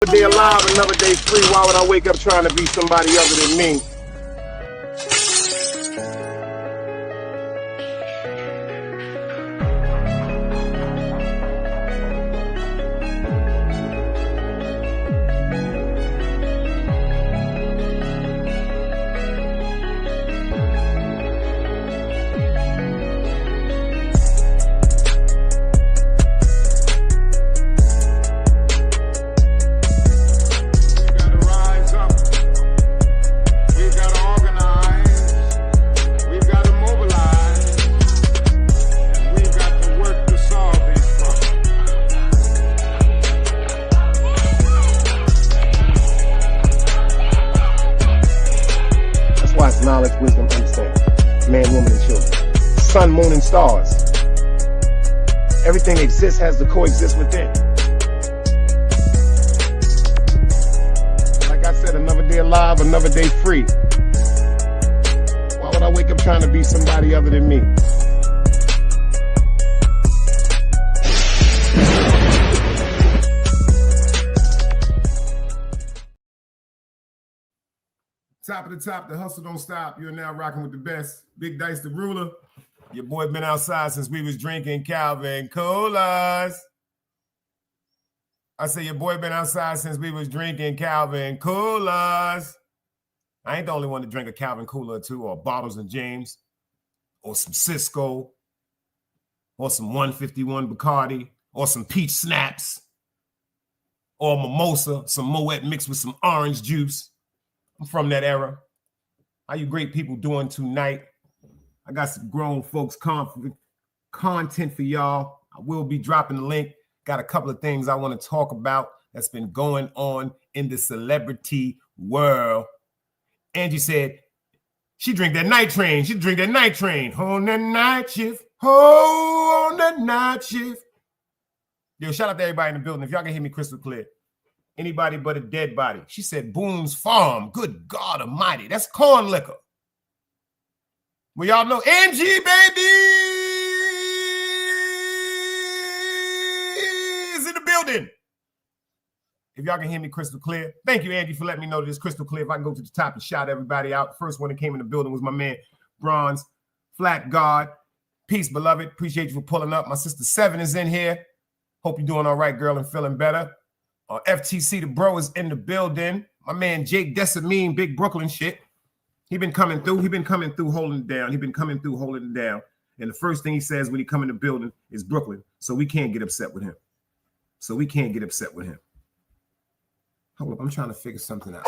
Another day alive, another day free. Why would I wake up trying to be somebody other than me? Knowledge, wisdom, understanding. Man, woman, and children. Sun, moon, and stars. Everything exists has to coexist within. Like I said, another day alive, another day free. Why would I wake up trying to be somebody other than me? Top of the top, the hustle don't stop. You're now rocking with the best. Big Dice, the ruler. Your boy been outside since we was drinking Calvin Coolers. I say your boy been outside since we was drinking Calvin Coolers. I ain't the only one to drink a Calvin Cooler or two, or Bottles and James, or some Cisco, or some 151 Bacardi, or some Peach Snaps, or Mimosa, some Moet mixed with some orange juice. I'm from that era. How you great people doing tonight? I got some grown folks content for y'all. I will be dropping the link. Got a couple of things I want to talk about that's been going on in the celebrity world. Angie said, she drink that night train. She drink that night train. On the night shift. Oh, on the night shift. Yo, shout out to everybody in the building. If y'all can hear me crystal clear. Anybody but a dead body. She said, Boone's Farm. Good God almighty. That's corn liquor. Well, y'all know Angie, baby, is in the building. If y'all can hear me crystal clear. Thank you, Angie, for letting me know this crystal clear. If I can go to the top and shout everybody out. First one that came in the building was my man, Bronze Flat God. Peace, beloved. Appreciate you for pulling up. My sister Seven is in here. Hope you're doing all right, girl, and feeling better. FTC, the bro, is in the building. My man, Jake Desamine, big Brooklyn shit. He been coming through. He been coming through, holding it down. He been coming through, holding it down. And the first thing he says when he come in the building is Brooklyn. So we can't get upset with him. Hold up, I'm trying to figure something out.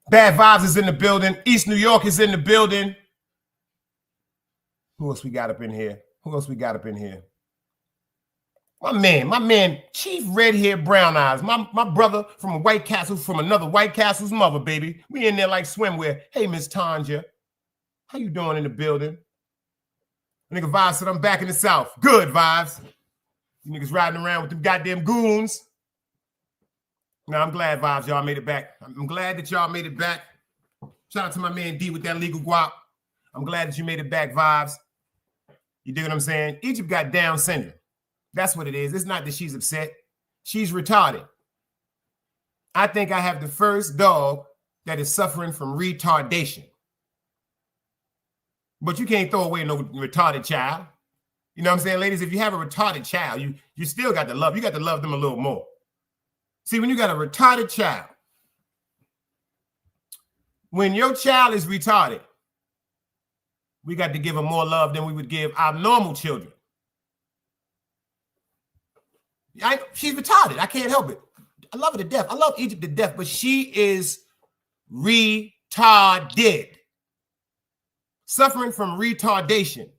Bad Vibes is in the building. East New York is in the building. Who else we got up in here? My man, Chief Red Hair Brown Eyes. My brother from a White Castle, from another White Castle's mother, baby. We in there like swimwear. Hey, Miss Tanja. How you doing in the building? Nigga Vibes said I'm back in the South. Good, Vibes. You niggas riding around with them goddamn goons. Now, I'm glad, Vibes, y'all made it back. I'm glad that y'all made it back. Shout out to my man D with that legal guap. I'm glad that you made it back, Vibes. You dig what I'm saying? Egypt got Down syndrome. That's what it is. It's not that she's upset. She's retarded. I think I have the first dog that is suffering from retardation. But you can't throw away no retarded child. You know what I'm saying, ladies? If you have a retarded child, you still got to love. You got to love them a little more. See, when you got a retarded child, when your child is retarded, we got to give them more love than we would give our normal children. She's retarded. I can't help it. I love her to death. I love Egypt to death, but she is retarded. Suffering from retardation.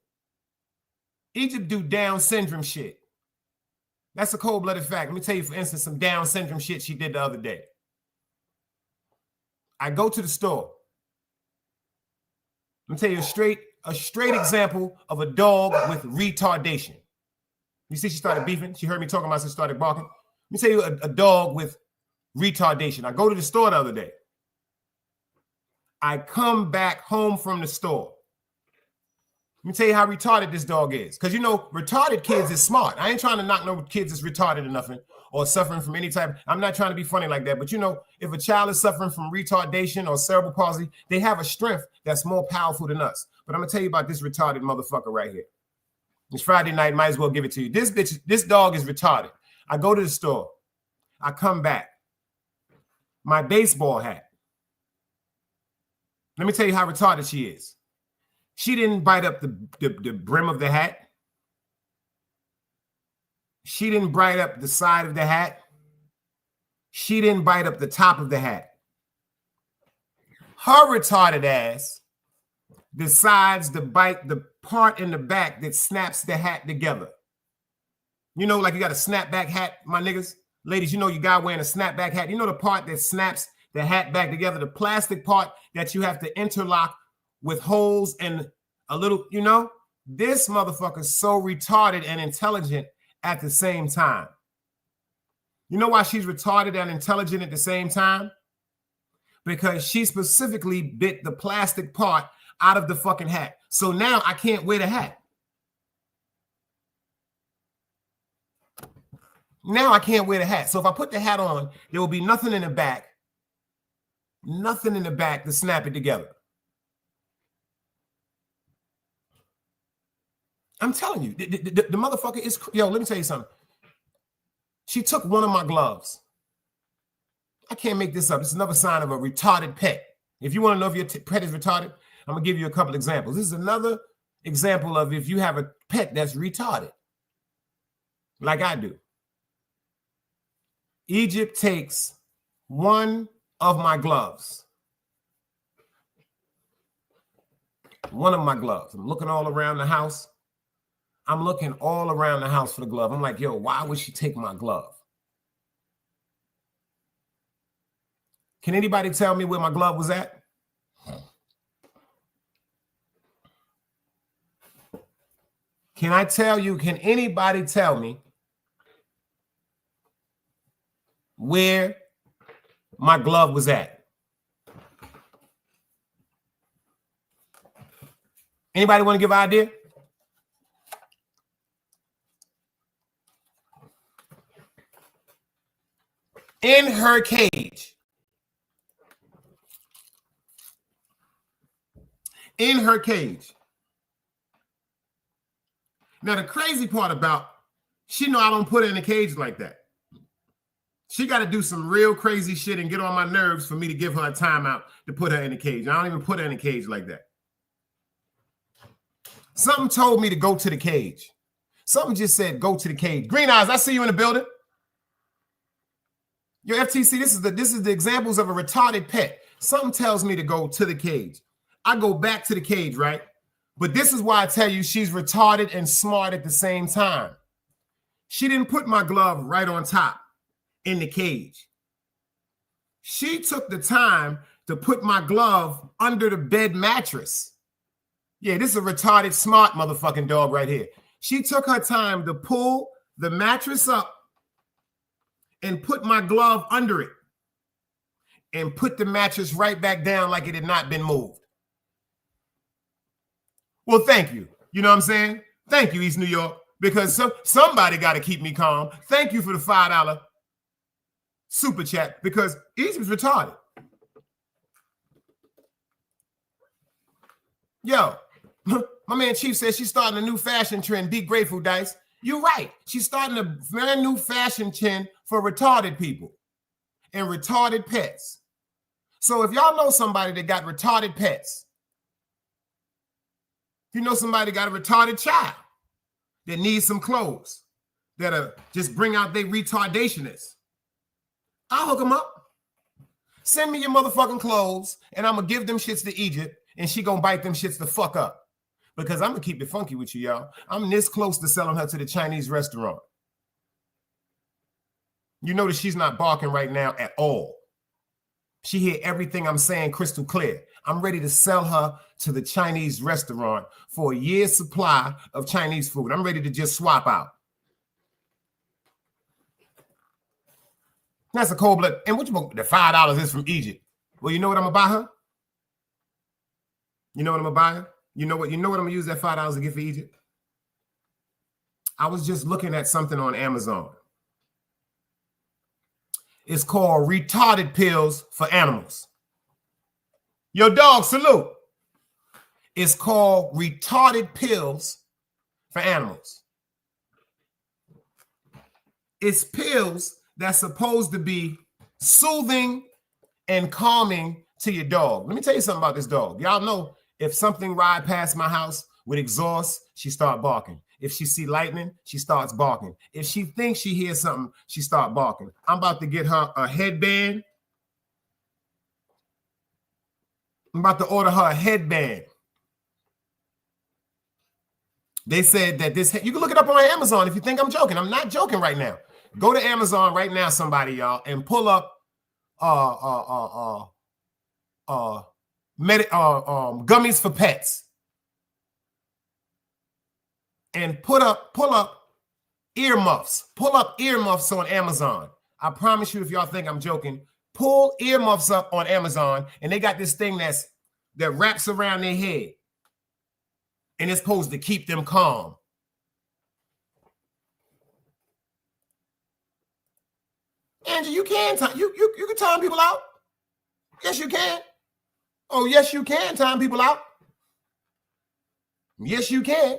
Egypt do Down syndrome shit. That's a cold-blooded fact. Let me tell you, for instance, some Down syndrome shit she did the other day. I go to the store. Let me tell you a straight example of a dog with retardation. You see, she started beefing. She heard me talking about it, she started barking. Let me tell you a dog with retardation. I go to the store the other day. I come back home from the store. Let me tell you how retarded this dog is. Because, you know, retarded kids is smart. I ain't trying to knock no kids that's retarded or nothing or suffering from any type. I'm not trying to be funny like that. But, you know, if a child is suffering from retardation or cerebral palsy, they have a strength that's more powerful than us. But I'm going to tell you about this retarded motherfucker right here. It's Friday night. Might as well give it to you. This dog is retarded. I go to the store. I come back. My baseball hat. Let me tell you how retarded she is. She didn't bite up the brim of the hat. She didn't bite up the side of the hat. She didn't bite up the top of the hat. Her retarded ass decides to bite the part in the back that snaps the hat together. You know, like you got a snapback hat, my niggas. Ladies, you know you got wearing a snapback hat. You know the part that snaps the hat back together, the plastic part that you have to interlock with holes and a little, you know, this motherfucker's so retarded and intelligent at the same time. You know why she's retarded and intelligent at the same time? Because she specifically bit the plastic part out of the fucking hat. So now I can't wear the hat. Now I can't wear the hat. So if I put the hat on, there will be nothing in the back. Nothing in the back to snap it together. I'm telling you, the motherfucker is, yo, let me tell you something. She took one of my gloves. I can't make this up. It's another sign of a retarded pet. If you want to know if your pet is retarded, I'm going to give you a couple examples. This is another example of if you have a pet that's retarded, like I do. Egypt takes one of my gloves. One of my gloves. I'm looking all around the house. I'm looking all around the house for the glove. I'm like, yo, why would she take my glove? Can anybody tell me where my glove was at? Can I tell you, can anybody tell me where my glove was at? Anybody want to give an idea? In her cage. In her cage. Now, the crazy part about, she know I don't put her in a cage like that. She got to do some real crazy shit and get on my nerves for me to give her a timeout to put her in a cage. I don't even put her in a cage like that. Something told me to go to the cage. Something just said, go to the cage. Green Eyes, I see you in the building. Your FTC, this is the examples of a retarded pet. Something tells me to go to the cage. I go back to the cage, right? But this is why I tell you she's retarded and smart at the same time. She didn't put my glove right on top in the cage. She took the time to put my glove under the bed mattress. Yeah, this is a retarded, smart motherfucking dog right here. She took her time to pull the mattress up and put my glove under it and put the mattress right back down like it had not been moved. Well, thank you. You know what I'm saying? Thank you, East New York, because somebody got to keep me calm. Thank you for the $5 super chat, because East was retarded. Yo, my man Chief says she's starting a new fashion trend. Be grateful, Dice. You're right. She's starting a brand new fashion trend for retarded people and retarded pets. So if y'all know somebody that got retarded pets, if you know somebody got a retarded child that needs some clothes, that'll just bring out their retardationness, I'll hook them up. Send me your motherfucking clothes, and I'm going to give them shits to Egypt, and she going to bite them shits the fuck up. Because I'm going to keep it funky with you, y'all. I'm this close to selling her to the Chinese restaurant. You notice she's not barking right now at all. She hear everything I'm saying crystal clear. I'm ready to sell her to the Chinese restaurant for a year's supply of Chinese food. I'm ready to just swap out. That's a cold blood. And what you the $5 is from Egypt. Well, you know what I'm gonna buy her? You know what I'm gonna buy her? You know what I'm gonna use that $5 to get for Egypt? I was just looking at something on Amazon. It's called retarded pills for animals. Yo, dog, salute. It's called retarded pills for animals. It's pills that's supposed to be soothing and calming to your dog. Let me tell you something about this dog. Y'all know if something ride past my house with exhaust, she start barking. If she see lightning, she starts barking. If she thinks she hears something, she start barking. I'm about to get her a headband. I'm about to order her a headband. They said that this, you can look it up on Amazon if you think I'm joking. I'm not joking right now. Go to Amazon right now, somebody, y'all, and pull up gummies for pets. And pull up earmuffs. Pull up earmuffs on Amazon. I promise you, if y'all think I'm joking, pull earmuffs up on Amazon, and they got this thing that's that wraps around their head, and it's supposed to keep them calm. Angie, you can time you can time people out. Yes, you can. Oh, yes, you can time people out. Yes, you can.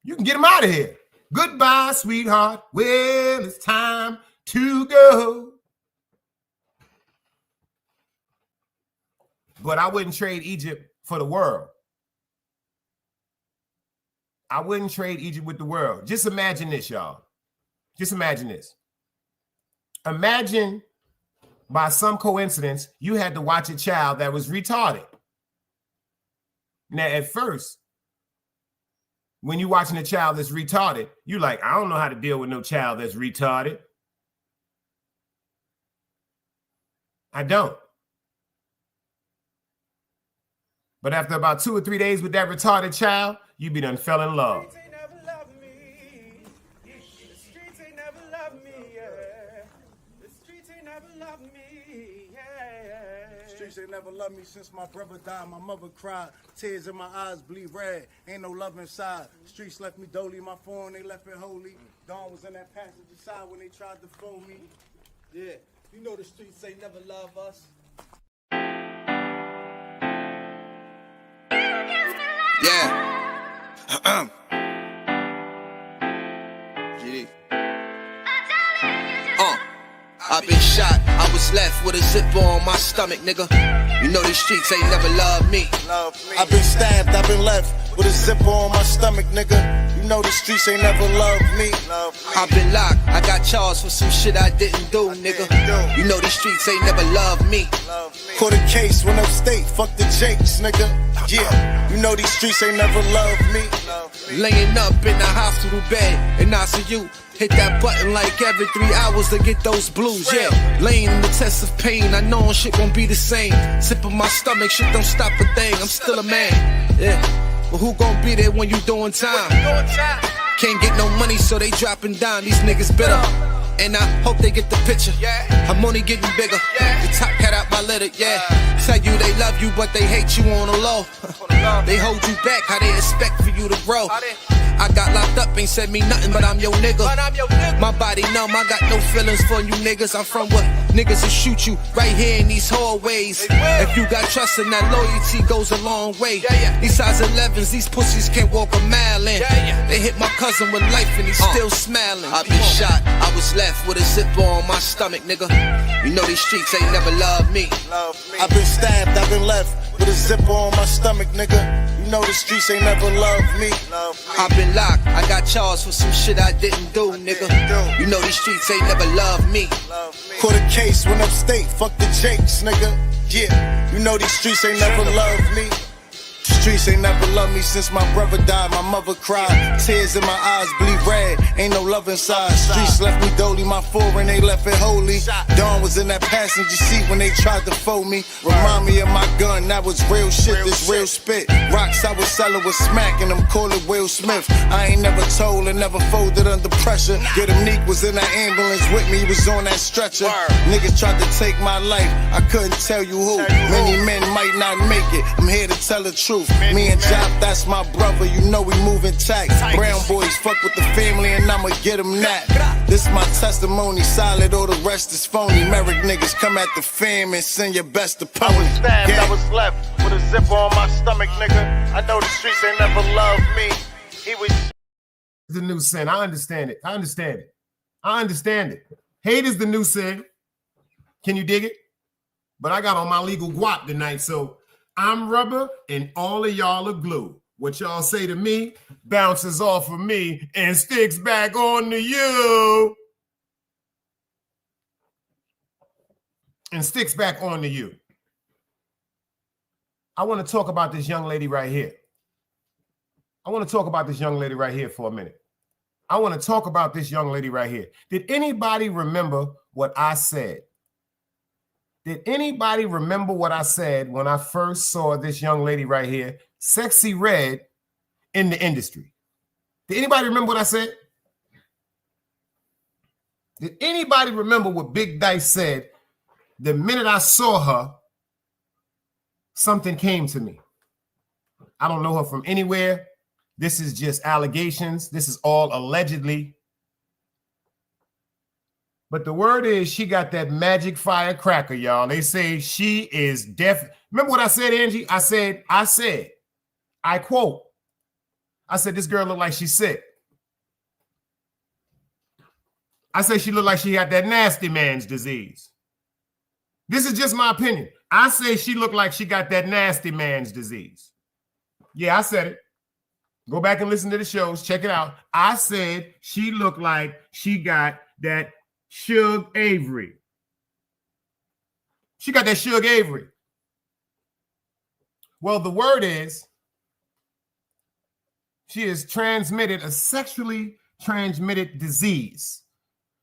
You can get them out of here. Goodbye, sweetheart. Well, it's time to go. But I wouldn't trade Egypt for the world. I wouldn't trade Egypt with the world. Just imagine this, y'all. Just imagine this. Imagine by some coincidence, you had to watch a child that was retarded. Now, at first, when you're watching a child that's retarded, you're like, I don't know how to deal with no child that's retarded. I don't. But after about 2 or 3 days with that retarded child, you be done fell in love. The streets ain't never loved me. The streets ain't never loved me, yeah. The streets ain't never loved me, yeah. Streets ain't never loved me since my brother died. My mother cried, tears in my eyes bleed red. Ain't no love inside. Streets left me dolly, my phone they left it holy. Dawn was in that passenger side when they tried to phone me. Yeah, you know the streets ain't never love us. Yeah. GD. I've been shot, I was left with a zipper on my stomach, nigga. You know these streets ain't never loved me. I've been stabbed, I've been left with a zipper on my stomach, nigga. You know the streets ain't never loved me. I've been locked, I got charged for some shit I didn't do, nigga. You know these streets ain't never loved me. Caught a case, went upstate, fuck the Jakes, nigga. Yeah, you know these streets ain't never loved me. Laying up in the hospital bed in ICU. Hit that button like every 3 hours to get those blues, yeah. Laying in the test of pain, I know shit won't be the same. Sip of my stomach, shit don't stop a thing, I'm still a man, yeah. But who gon' be there when you doing time? Can't get no money, so they dropping down, these niggas bitter. And I hope they get the picture. I'm only getting bigger. The top cat out my litter, yeah. Tell you they love you, but they hate you on the low. They hold you back, how they expect for you to grow. I got locked up, ain't said me nothing, but I'm your nigga. My body numb, I got no feelings for you niggas. I'm from where niggas will shoot you right here in these hallways. If you got trust in that, loyalty goes a long way. These size 11s, these pussies can't walk a mile in. They hit my cousin with life and he's still smiling. I've been shot, I was left with a zipper on my stomach, nigga. You know these streets ain't never loved me. I've been stabbed, I've been left with a zipper on my stomach, nigga. You know the streets ain't never loved me. I've been locked, I got charged for some shit I didn't do, nigga. You know these streets ain't never loved me. Caught a case, went upstate, fuck the Jakes, nigga. Yeah, you know these streets ain't never loved me. Streets ain't never loved me since my brother died. My mother cried, tears in my eyes bleed red. Ain't no love inside. Streets left me dolly, my foreign they left it holy. Dawn was in that passenger seat when they tried to fold me. Remind me of my gun, that was real shit, this real spit. Rocks I was selling was smacking them, call it Will Smith. I ain't never told and never folded under pressure. Yeah, them Neek was in that ambulance with me, he was on that stretcher. Niggas tried to take my life, I couldn't tell you who. Many men might not make it, I'm here to tell the truth. Me and Jop, that's my brother, you know we moving tight. Brown boys fuck with the family and I'ma get them that. This my testimony, solid, all the rest is phony. Merrick niggas come at the fam and send your best opponent. I was stabbed, I was left with a zipper on my stomach, nigga. I know the streets ain't never loved me. He was The new sin, I understand it. I understand it. I understand it. Hate is the new sin. Can you dig it? But I got on my legal guap tonight, so I'm rubber and all of y'all are glue. What y'all say to me bounces off of me and sticks back on to you. And sticks back on to you. I want to talk about this young lady right here. I want to talk about this young lady right here for a minute. I want to talk about this young lady right here. Did anybody remember what I said? Did anybody remember what I said when I first saw this young lady right here, Sexy Red, in the industry? Did anybody remember what I said? Did anybody remember what Big Dice said the minute I saw her something came to me. I don't know her from anywhere. This is just allegations. This is all allegedly. But the word is she got that magic firecracker, y'all. They say she is deaf. Remember what I said, Angie? I said, I quote, I said, this girl look like she's sick. I said she looked like she had that nasty man's disease. This is just my opinion. I say she looked like she got that nasty man's disease. Yeah, I said it. Go back and listen to the shows. Check it out. I said she looked like she got that Suge Avery. She got that Suge Avery. Well, the word is she has transmitted a sexually transmitted disease.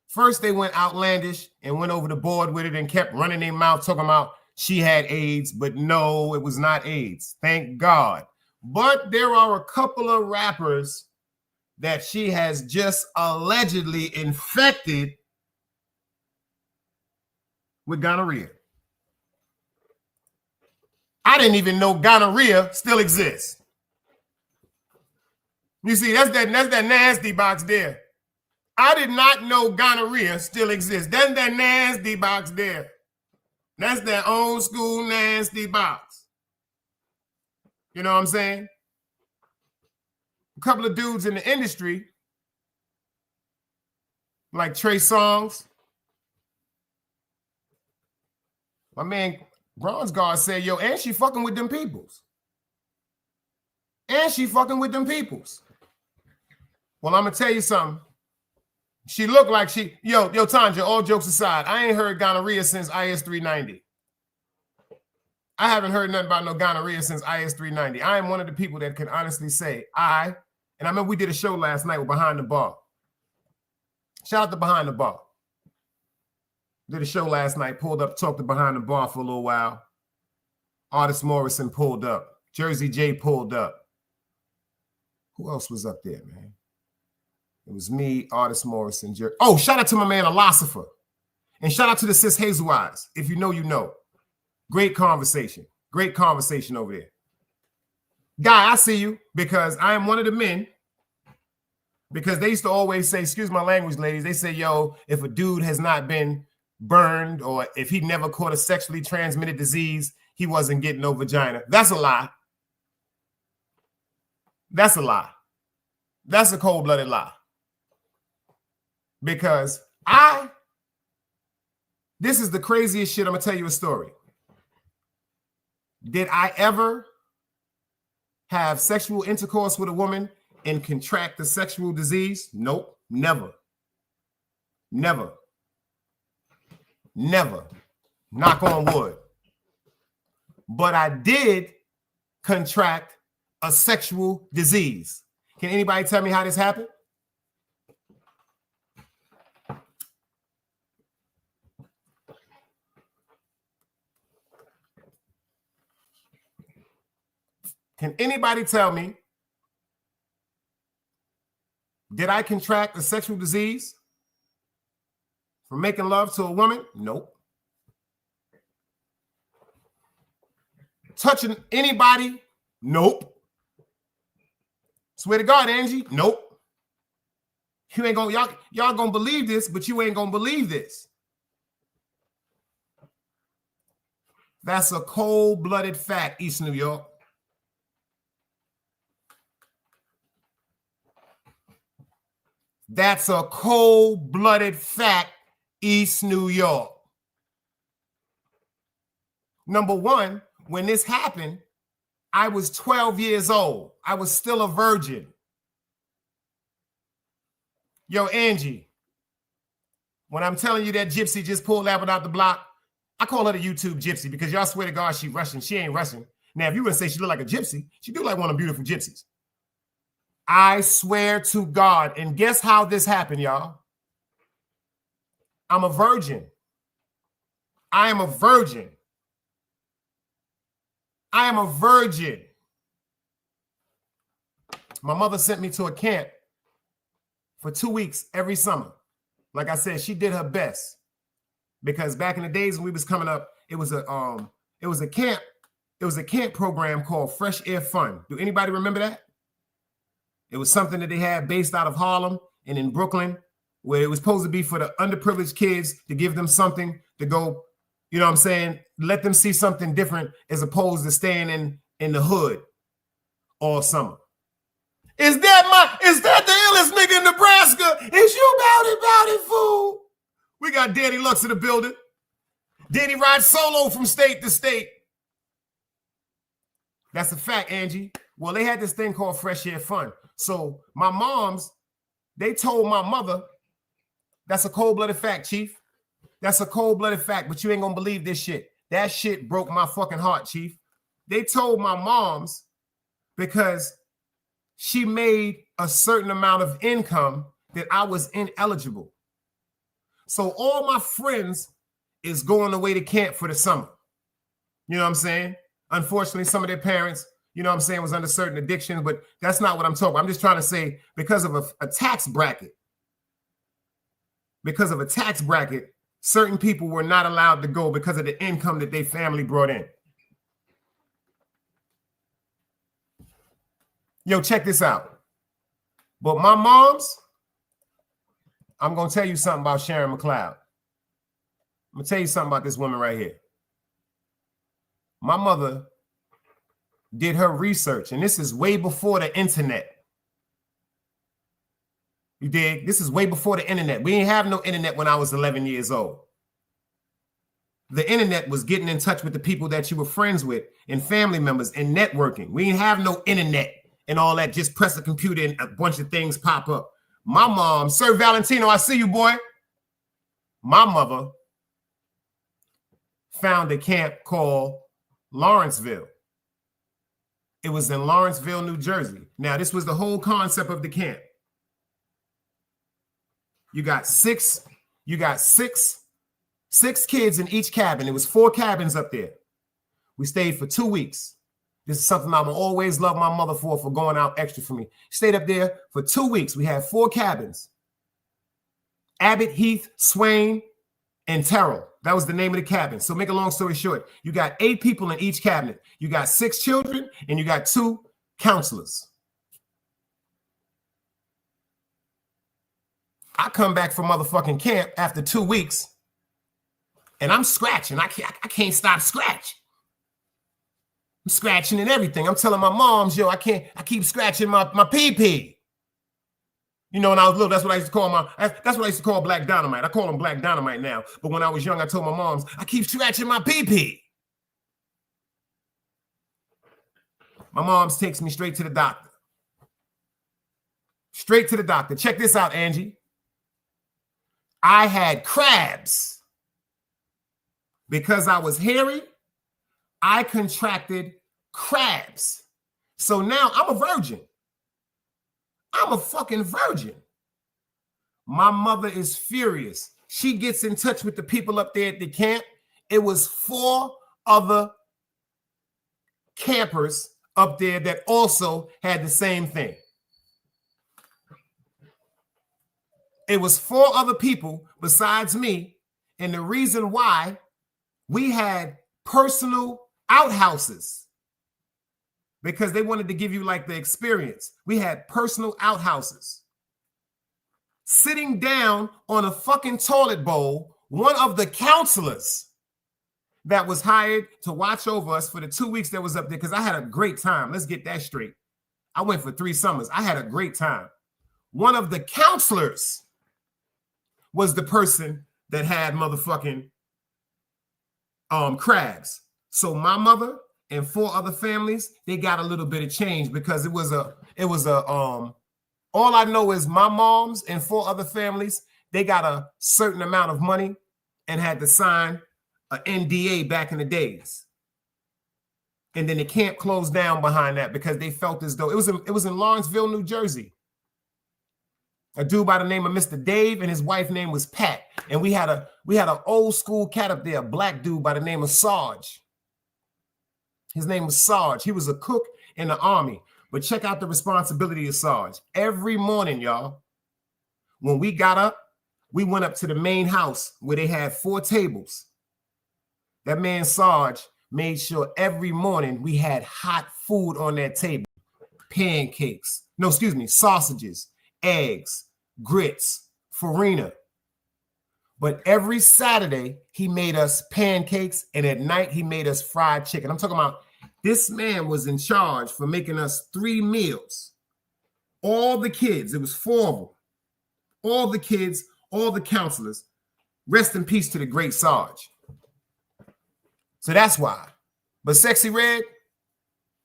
First, they went outlandish and went over the board with it and kept running their mouth talking about she had AIDS, but no, it was not AIDS. Thank God. But there are a couple of rappers that she has just allegedly infected with gonorrhea. I didn't even know gonorrhea still exists. You see, that's that nasty box there. I did not know gonorrhea still exists. That's that nasty box there. That's that old school nasty box. You know what I'm saying? A couple of dudes in the industry, like Trey Songz. My man Bronze said, yo, and she fucking with them peoples. And she fucking with them peoples. Well, I'm going to tell you something. She looked like she, yo, Tanja, all jokes aside, I ain't heard gonorrhea since IS 390. I haven't heard nothing about no gonorrhea since IS 390. I am one of the people that can honestly say and I remember we did a show last night with Behind the Bar. Shout out to Behind the Bar. Did a show last night, pulled up, talked to Behind the Bar for a little while. Artist Morrison pulled up. Jersey J pulled up. Who else was up there, man? It was me, Artist Morrison. Shout out to my man, Philosopher. And shout out to the sis Hazel Eyes. If you know, you know. Great conversation. Great conversation over there. Guy, I see you because I am one of the men. Because they used to always say, excuse my language, ladies, they say, yo, if a dude has not been burned or if he never caught a sexually transmitted disease, he wasn't getting no vagina. That's a lie. That's a lie. That's a cold-blooded lie. Because this is the craziest shit. I'm going to tell you a story. Did I ever have sexual intercourse with a woman and contract the sexual disease? Nope, never. Never. Never. Knock on wood. But I did contract a sexual disease. Can anybody tell me how this happened? Can anybody tell me, did I contract a sexual disease from making love to a woman? Nope. Touching anybody? Nope. Swear to God, Angie? Nope. You ain't gonna, y'all gonna believe this, but you ain't gonna believe this. That's a cold-blooded fact, East New York. That's a cold-blooded fact, East New York. Number one, when this happened, I was 12 years old. I was still a virgin. Yo, Angie, when I'm telling you that gypsy just pulled that one out the block, I call her the YouTube gypsy because y'all swear to God she Russian. She ain't Russian. Now, if you would say she look like a gypsy, she do like one of them beautiful gypsies. I swear to God. And guess how this happened, y'all? I'm a virgin. I am a virgin. I am a virgin. My mother sent me to a camp for 2 weeks every summer. Like I said, she did her best because back in the days when we was coming up, it was a camp it was a camp program called Fresh Air Fund. Do anybody remember that? It was something that they had based out of Harlem and in Brooklyn, where it was supposed to be for the underprivileged kids to give them something to go, you know what I'm saying, let them see something different as opposed to staying in the hood all summer. Is that the illest nigga in Nebraska? Is you bout it, fool? We got Danny Lux in the building. Danny rides solo from state to state. That's a fact, Angie. Well, they had this thing called Fresh Air Fund. So my moms, they told my mother, that's a cold-blooded fact, Chief. That's a cold-blooded fact, but you ain't gonna believe this shit. That shit broke my fucking heart, Chief. They told my moms because she made a certain amount of income that I was ineligible. So all my friends is going away to camp for the summer. You know what I'm saying? Unfortunately, some of their parents, you know what I'm saying, was under certain addictions, but that's not what I'm talking about. I'm just trying to say because of a tax bracket, certain people were not allowed to go because of the income that their family brought in. Yo, check this out. But my moms, I'm going to tell you something about Sharon McLeod. I'm going to tell you something about this woman right here. My mother did her research, and this is way before the internet. You dig? This is way before the internet. We didn't have no internet when I was 11 years old. The internet was getting in touch with the people that you were friends with and family members and networking. We didn't have no internet and all that. Just press a computer and a bunch of things pop up. My mom, Sir Valentino, I see you, boy. My mother found a camp called Lawrenceville. It was in Lawrenceville, New Jersey. Now, this was the whole concept of the camp. You got six kids in each cabin. It was 4 cabins up there. We stayed for 2 weeks. This is something I'm always love my mother for going out extra for me. Stayed up there for 2 weeks. We had 4 cabins. Abbott, Heath, Swain, and Terrell. That was the name of the cabin. So make a long story short, you got 8 people in each cabinet. You got 6 children and you got 2 counselors. I come back from motherfucking camp after 2 weeks and I'm scratching. I can't stop scratching. I'm scratching and everything. I'm telling my moms, yo, I keep scratching my pee-pee. You know, when I was little, that's what I used to call that's what I used to call Black Dynamite. I call him Black Dynamite now. But when I was young, I told my moms, I keep scratching my pee-pee. My mom's takes me straight to the doctor. Straight to the doctor. Check this out, Angie. I had crabs. Because I was hairy, I contracted crabs. So now I'm a virgin. I'm a fucking virgin. My mother is furious. She gets in touch with the people up there at the camp. It was 4 other campers up there that also had the same thing. It was 4 other people besides me. And the reason why we had personal outhouses, because they wanted to give you like the experience. We had personal outhouses. Sitting down on a fucking toilet bowl, one of the counselors that was hired to watch over us for the 2 weeks that was up there, because I had a great time. Let's get that straight. I went for 3 summers. I had a great time. One of the counselors was the person that had motherfucking crabs. So my mother and 4 other families, they got a little bit of change because it was all I know is my moms and 4 other families, they got a certain amount of money and had to sign an NDA back in the days. And then the camp closed down behind that because they felt as though it was in Lawrenceville, New Jersey. A dude by the name of Mr. Dave and his wife's name was Pat. And we had an old school cat up there, a black dude by the name of Sarge. His name was Sarge. He was a cook in the army. But check out the responsibility of Sarge. Every morning, y'all, when we got up, we went up to the main house where they had 4 tables. That man Sarge made sure every morning we had hot food on that table. Pancakes, sausages, eggs, grits, farina. But every Saturday, he made us pancakes, and at night, he made us fried chicken. I'm talking about this man was in charge for making us 3 meals. All the kids, it was 4 of them. All the kids, all the counselors. Rest in peace to the great Sarge. So that's why. But Sexy Red,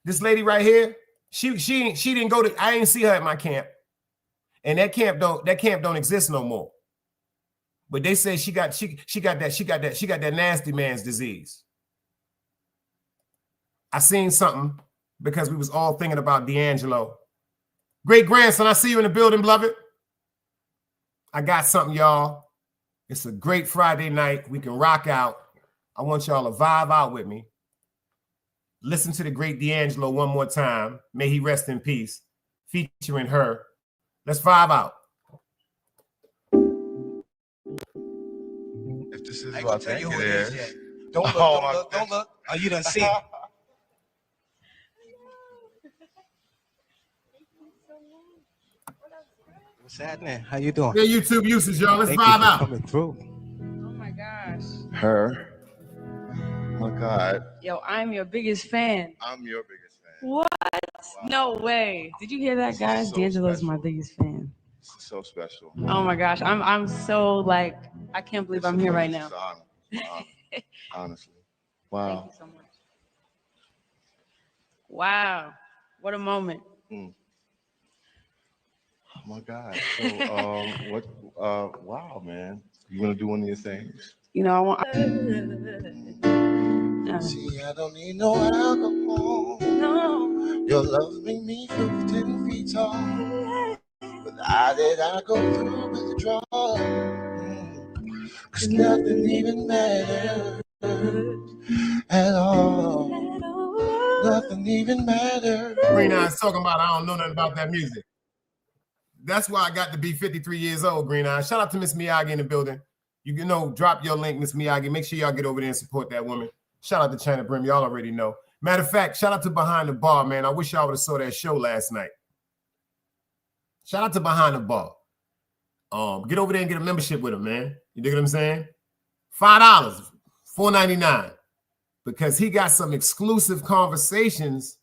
this lady right here, she didn't go to, I didn't see her at my camp. And that camp don't exist no more. But they say she got that nasty man's disease. I seen something because we was all thinking about D'Angelo. Great grandson, I see you in the building, beloved. I got something, y'all. It's a great Friday night. We can rock out. I want y'all to vibe out with me. Listen to the great D'Angelo one more time. May he rest in peace. Featuring her. Let's vibe out. If this is what I think it is. Don't look, don't look. Oh, you done seen it. What's happening? How you doing? Yeah, YouTube usage, y'all. Let's Thank vibe you for out. coming through. Oh my gosh. Her. Oh God. Yo, I'm your biggest fan. I'm your biggest fan. What? Wow. No way. Did you hear that, This is guys? so D'Angelo's special. my biggest fan. This is so special. Oh my gosh. I'm so like, I can't believe I'm here right now. It's an honor. It's an honor. Honestly. Thank Wow. you so much. Wow. What a moment. Oh my God. So wow, man. You wanna do one of your things? You know, I want. See, I don't need no alcohol. No. Your love made me feel 10 feet tall. But how did I go through withdrawal? Cause nothing even mattered at all. Nothing even mattered. Green Eyes talking about I don't know nothing about that music. That's why I got to be 53 years old, Green Eyes. Shout out to Miss Miyagi in the building. You can know, drop your link, Miss Miyagi. Make sure y'all get over there and support that woman. Shout out to China Brim. Y'all already know. Matter of fact, shout out to Behind the Bar, man. I wish y'all would have saw that show last night. Shout out to Behind the Bar. Get over there and get a membership with him, man. You dig what I'm saying? $5, $4.99. Because he got some exclusive conversations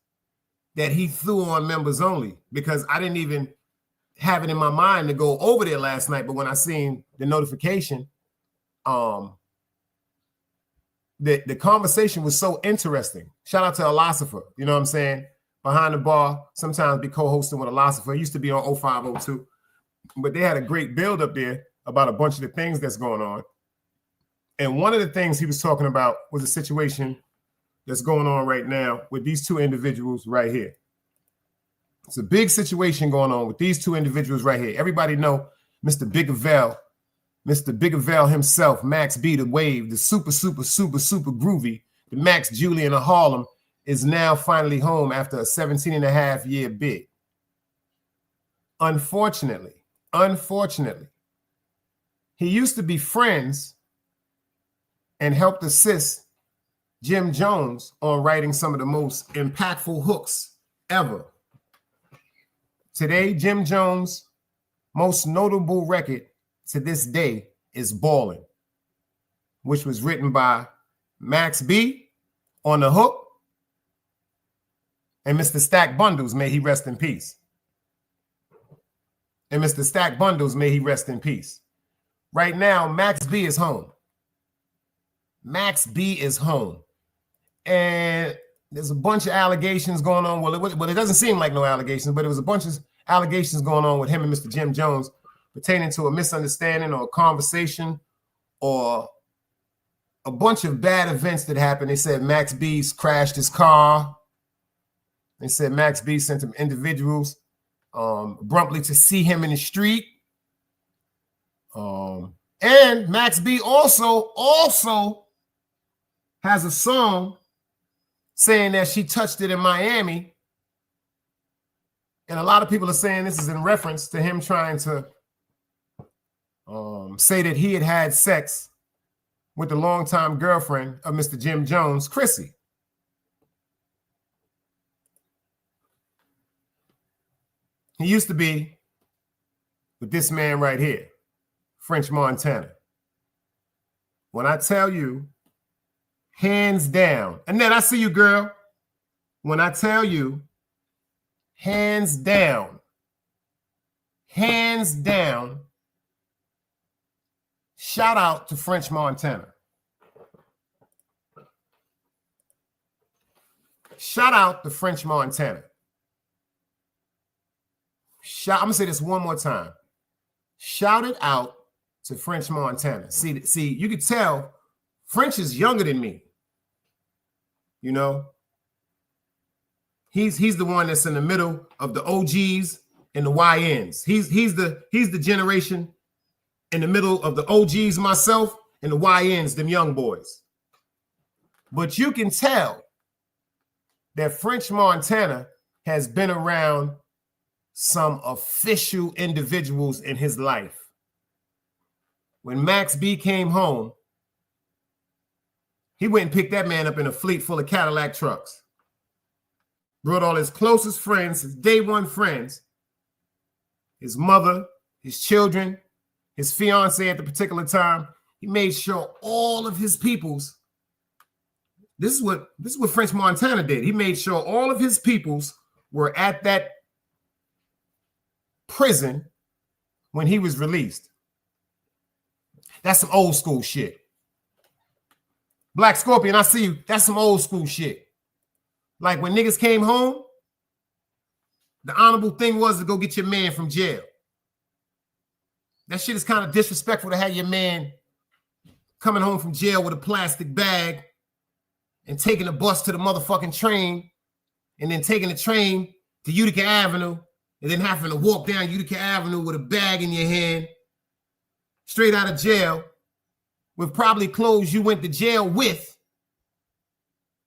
that he threw on members only. Because I didn't even have it in my mind to go over there last night, but when I seen the notification, the conversation was so interesting. Shout out to Philosopher, you know what I'm saying? Behind the Bar, sometimes be co-hosting with Philosopher. It used to be on 0502, but they had a great build up there about a bunch of the things that's going on. And one of the things he was talking about was a situation that's going on right now with these 2 individuals right here. It's a big situation going on with these 2 individuals right here. Everybody know Mr. Bigavell himself, Max B, the Wave, the super groovy, the Max Julian of Harlem, is now finally home after a 17.5-year bid. Unfortunately, he used to be friends and helped assist Jim Jones on writing some of the most impactful hooks ever. Today, Jim Jones' most notable record to this day is Ballin', which was written by Max B on the hook and Mr. Stack Bundles, may he rest in peace. And Mr. Stack Bundles, may he rest in peace. Right now, Max B is home. Max B is home. And there's a bunch of allegations going on. Well, it doesn't seem like no allegations, but it was a bunch of allegations going on with him and Mr. Jim Jones pertaining to a misunderstanding or a conversation or a bunch of bad events that happened. They said Max B's crashed his car. They said Max B sent some individuals abruptly to see him in the street. And Max B also has a song saying that she touched it in Miami. And a lot of people are saying this is in reference to him trying to say that he had sex with the longtime girlfriend of Mr. Jim Jones, Chrissy. He used to be with this man right here, French Montana. When I tell you, hands down, Annette, I see you, girl. When I tell you, hands down, shout out to French Montana. Shout out to French Montana. I'm gonna say this one more time. Shout it out to French Montana. See, you could tell French is younger than me. You know, he's the one that's in the middle of the OGs and the YNs. He's the generation in the middle of the OGs, myself, and the YNs, them young boys. But you can tell that French Montana has been around some official individuals in his life. When Max B came home, he went and picked that man up in a fleet full of Cadillac trucks. Brought all his closest friends, his day one friends, his mother, his children, his fiance at the particular time. He made sure all of his peoples. This is what French Montana did. He made sure all of his peoples were at that prison when he was released. That's some old school shit. Black Scorpion, I see you. That's some old school shit. Like when niggas came home, the honorable thing was to go get your man from jail. That shit is kind of disrespectful to have your man coming home from jail with a plastic bag and taking a bus to the motherfucking train and then taking the train to Utica Avenue and then having to walk down Utica Avenue with a bag in your hand straight out of jail with probably clothes you went to jail with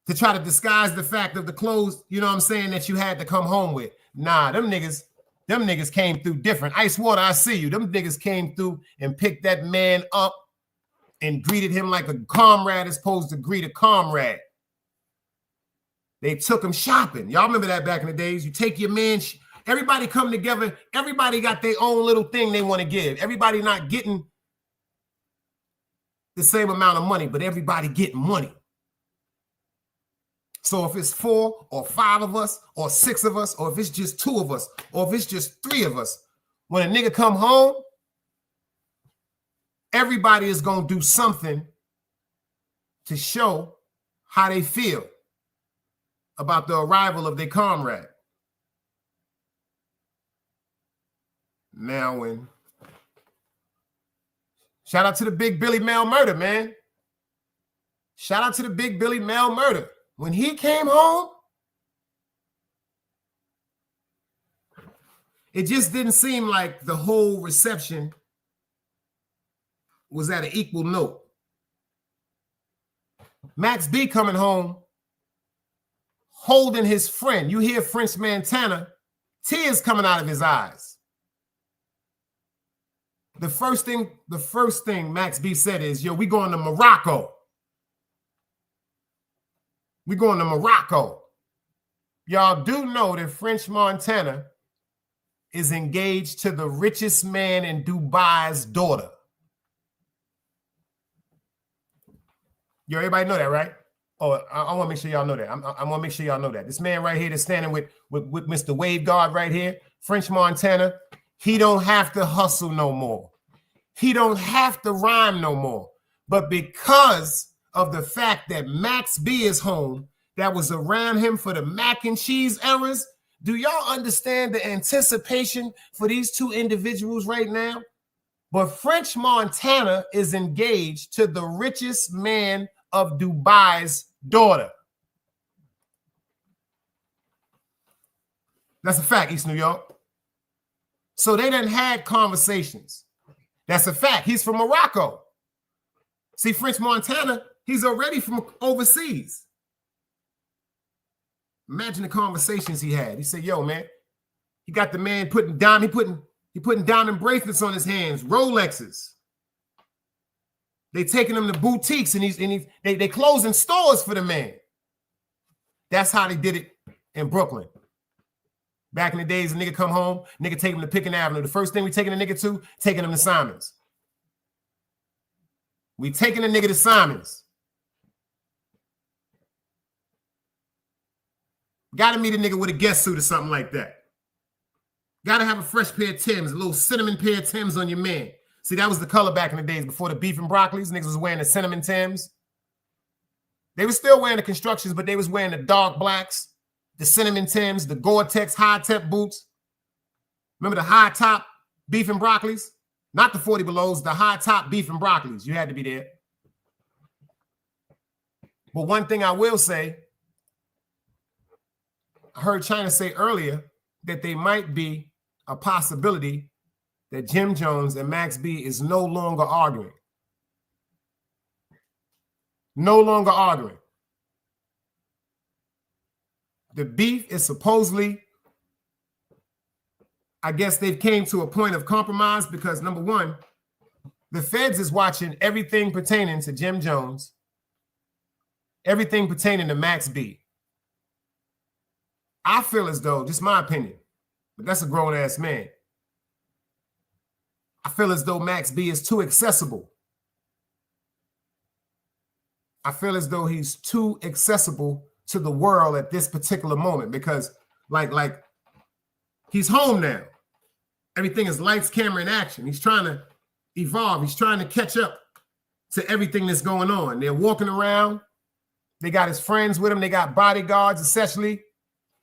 to try to disguise the fact of the clothes, you know what I'm saying, that you had to come home with. Nah, them niggas came through different. Ice Water, I see you. Them niggas came through and picked that man up and greeted him like a comrade is supposed to greet a comrade. They took him shopping. Y'all remember that back in the days? You take your man, everybody come together. Everybody got their own little thing they want to give. Everybody not getting the same amount of money, but everybody getting money. So if it's 4 or 5 of us or 6 of us, or if it's just 2 of us, or if it's just 3 of us, when a nigga come home, everybody is going to do something to show how they feel about the arrival of their comrade. Now, shout out to the Big Billy Mel murder, man. Shout out to the Big Billy Mel murder. When he came home, it just didn't seem like the whole reception was at an equal note. Max B coming home, holding his friend. You hear French Montana, tears coming out of his eyes. The first thing Max B said is, yo, we going to Morocco. We going to Morocco. Y'all do know that French Montana is engaged to the richest man in Dubai's daughter. Yo, everybody know that, right? Oh, I want to make sure y'all know that. I want to make sure y'all know that. This man right here that's standing with Mr. Wave Guard right here, French Montana, he don't have to hustle no more. He don't have to rhyme no more. But because of the fact that Max B is home, that was around him for the mac and cheese eras, do y'all understand the anticipation for these 2 individuals right now? But French Montana is engaged to the richest man of Dubai's daughter. That's a fact, East New York. So they done had conversations. That's a fact. He's from Morocco. See, French Montana, he's already from overseas. Imagine the conversations he had. He said, yo, man, he got the man putting diamond bracelets on his hands, Rolexes. They taking him to boutiques and they closing stores for the man. That's how they did it in Brooklyn. Back in the days, a nigga come home, nigga take him to Picking Avenue. The first thing we taking a nigga to, taking him to Simon's. We taking a nigga to Simon's. Gotta meet a nigga with a guest suit or something like that. Gotta have a fresh pair of Timbs, a little cinnamon pair of Timbs on your man. See, that was the color back in the days before the beef and broccolis. Niggas was wearing the cinnamon Timbs. They were still wearing the constructions, but they was wearing the dark blacks, the cinnamon Timbs, the Gore-Tex high-tech boots. Remember the high-top beef and broccolis? Not the 40 belows, the high-top beef and broccolis. You had to be there. But one thing I will say, I heard China say earlier that there might be a possibility that Jim Jones and Max B is no longer arguing. No longer arguing. The beef is supposedly, I guess they've came to a point of compromise because, number one, the feds is watching everything pertaining to Jim Jones, everything pertaining to Max B. I feel as though, just my opinion, but that's a grown-ass man. I feel as though Max B is too accessible. I feel as though he's too accessible to the world at this particular moment because, like he's home now. Everything is lights, camera, and action. He's trying to evolve. He's trying to catch up to everything that's going on. They're walking around. They got his friends with him. They got bodyguards, essentially.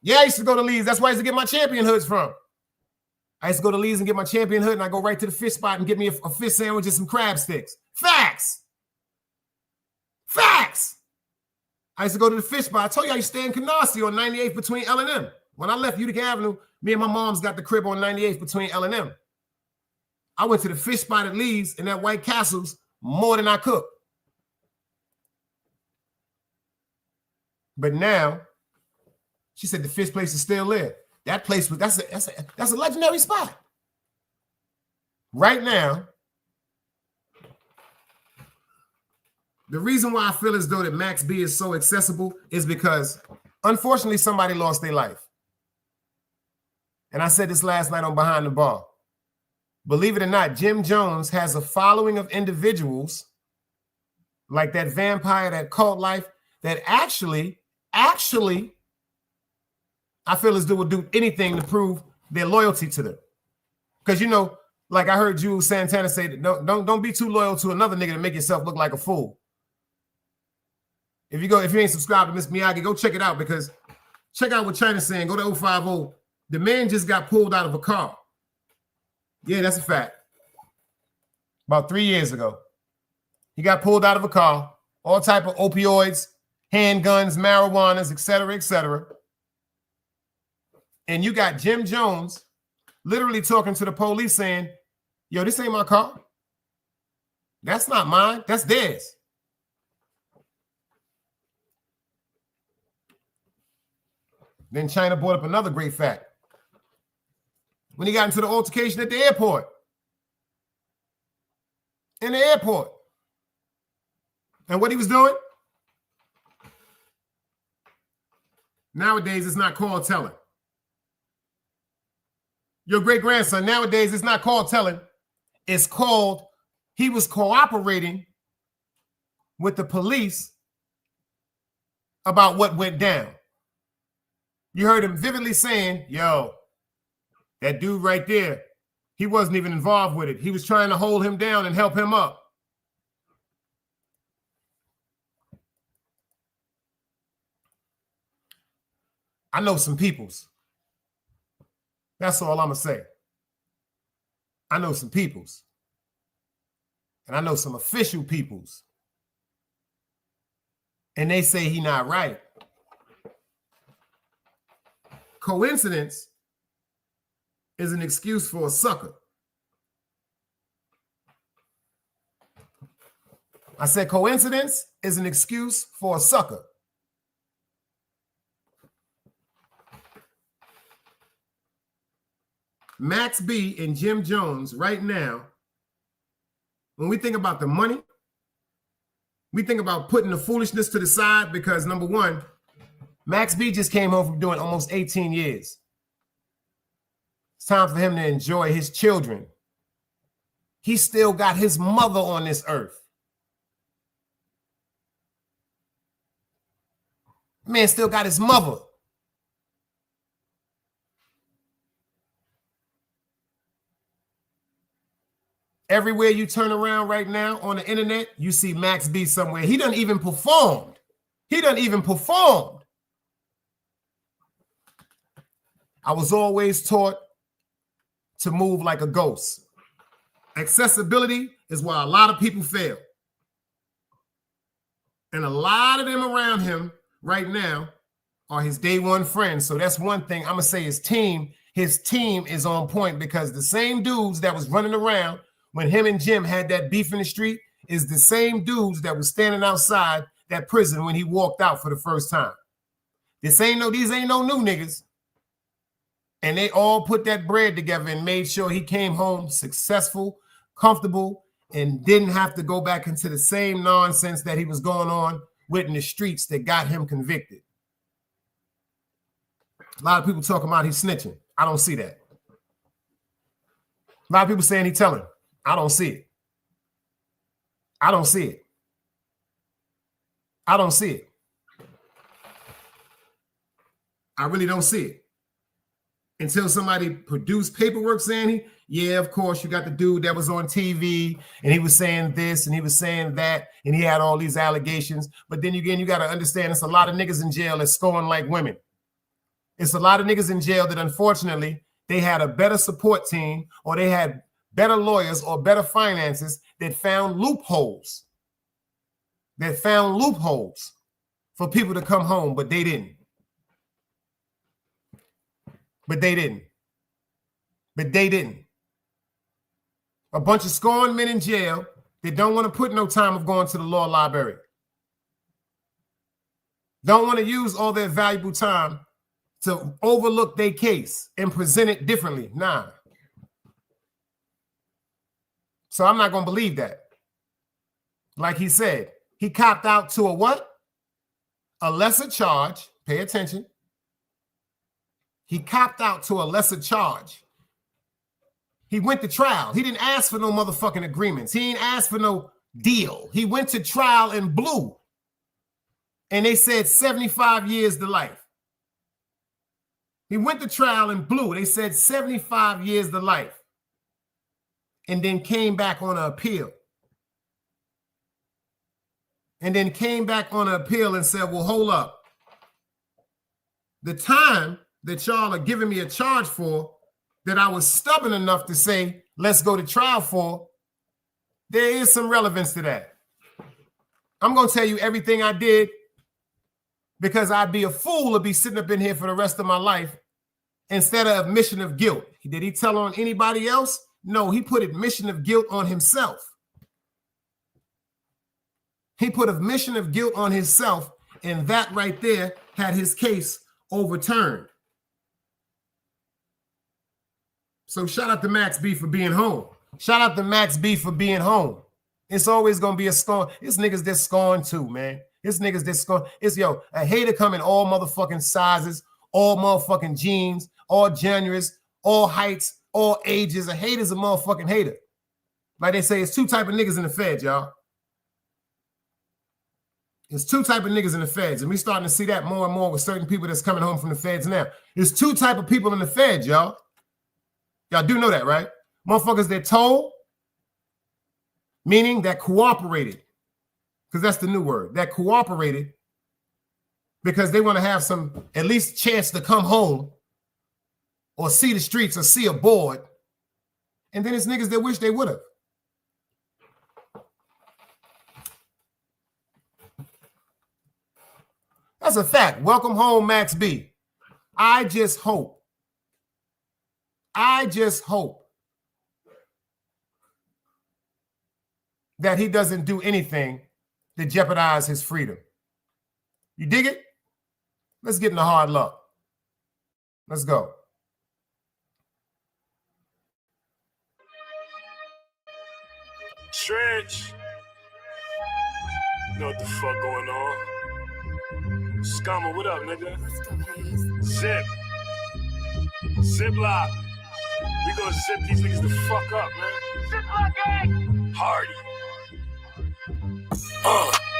Yeah, I used to go to Lee's. That's where I used to get my champion hoods from. I used to go to Lee's and get my champion hood, and I go right to the fish spot and get me a fish sandwich and some crab sticks. Facts. Facts. I used to go to the fish spot. I told you I used to stay in Canarsie on 98th between L&M. When I left Utica Avenue, me and my mom's got the crib on 98th between L&M. I went to the fish spot at Lee's and at White Castle's more than I cooked. But now, she said the fish place is still there. That place was that's a legendary spot. Right now, the reason why I feel as though that Max B is so accessible is because, unfortunately, somebody lost their life. And I said this last night on Behind the Bar. Believe it or not, Jim Jones has a following of individuals like that vampire, that cult life, that actually, I feel as though would do anything to prove their loyalty to them. Because, you know, like I heard Jules Santana say, that don't be too loyal to another nigga to make yourself look like a fool. If you ain't subscribed to Miss Miyagi, go check it out because check out what China's saying. Go to 050. The man just got pulled out of a car. Yeah, that's a fact. About 3 years ago. He got pulled out of a car, all type of opioids, handguns, marijuanas, et cetera, and you got Jim Jones literally talking to the police saying, yo, this ain't my car. That's not mine. That's theirs. Then China brought up another great fact. When he got into the altercation at the airport. In the airport. And what he was doing? Nowadays, it's not called telling. Your great-grandson, nowadays, it's not called telling. It's called, he was cooperating with the police about what went down. You heard him vividly saying, yo, that dude right there, he wasn't even involved with it. He was trying to hold him down and help him up. I know some peoples. That's all I'm going to say. I know some peoples. And I know some official peoples. And they say he not right. Coincidence is an excuse for a sucker. I said coincidence is an excuse for a sucker. Max B and Jim Jones right now, when we think about the money, we think about putting the foolishness to the side because, number one, Max B just came home from doing almost 18 years. It's time for him to enjoy his children. He still got his mother on this earth. Man still got his mother. Everywhere you turn around right now on the internet, you see Max B somewhere. He done even performed. I was always taught to move like a ghost. Accessibility is why a lot of people fail. And a lot of them around him right now are his day one friends. So that's one thing. I'm going to say his team is on point, because the same dudes that was running around when him and Jim had that beef in the street is the same dudes that was standing outside that prison when he walked out for the first time. These ain't no new niggas. And they all put that bread together and made sure he came home successful, comfortable, and didn't have to go back into the same nonsense that he was going on with in the streets that got him convicted. A lot of people talking about he's snitching. I don't see that. A lot of people saying he telling. I don't see it. I don't see it. I don't see it. I really don't see it. Until somebody produced paperwork saying yeah, of course, you got the dude that was on TV and he was saying this and he was saying that and he had all these allegations. But then again, you got to understand it's a lot of niggas in jail that's scoring like women. It's a lot of niggas in jail that unfortunately they had a better support team, or they had better lawyers or better finances that found loopholes. For people to come home, but they didn't. A bunch of scorned men in jail that don't want to put no time of going to the law library. Don't want to use all their valuable time to overlook their case and present it differently. Nah. So I'm not going to believe that. Like he said, he copped out to a what? A lesser charge. Pay attention. He copped out to a lesser charge. He went to trial. He didn't ask for no motherfucking agreements. He ain't asked for no deal. He went to trial and blew. And they said 75 years to life. He went to trial and blew. They said 75 years to life. And then came back on an appeal. And said, well, hold up. The time that y'all are giving me a charge for, that I was stubborn enough to say, let's go to trial for, there is some relevance to that. I'm going to tell you everything I did, because I'd be a fool to be sitting up in here for the rest of my life instead of admission of guilt. Did he tell on anybody else? No, he put admission of guilt on himself. He put admission of guilt on himself, and that right there had his case overturned. So shout out to Max B for being home. It's always going to be a scorn. It's niggas that scorn too, man. It's niggas that scorn. It's, a hater come in all motherfucking sizes, all motherfucking jeans, all genders, all heights, all ages. A hater's a motherfucking hater. Like they say, it's two type of niggas in the feds, y'all. There's two type of niggas in the feds, and we starting to see that more and more with certain people that's coming home from the feds now. There's two type of people in the feds, y'all. Y'all do know that, right? Motherfuckers that told, meaning that cooperated, because that's the new word, that cooperated because they want to have some at least chance to come home or see the streets or see a board. And then it's niggas that wish they would have. That's a fact. Welcome home, Max B. I just hope that he doesn't do anything to jeopardize his freedom. You dig it? Let's get into hard luck. Let's go. Trench. You know what the fuck going on? Scammer, what up, nigga? Zip. Ziplock. We gonna zip these niggas the fuck up, man. Zip like it. Hardy.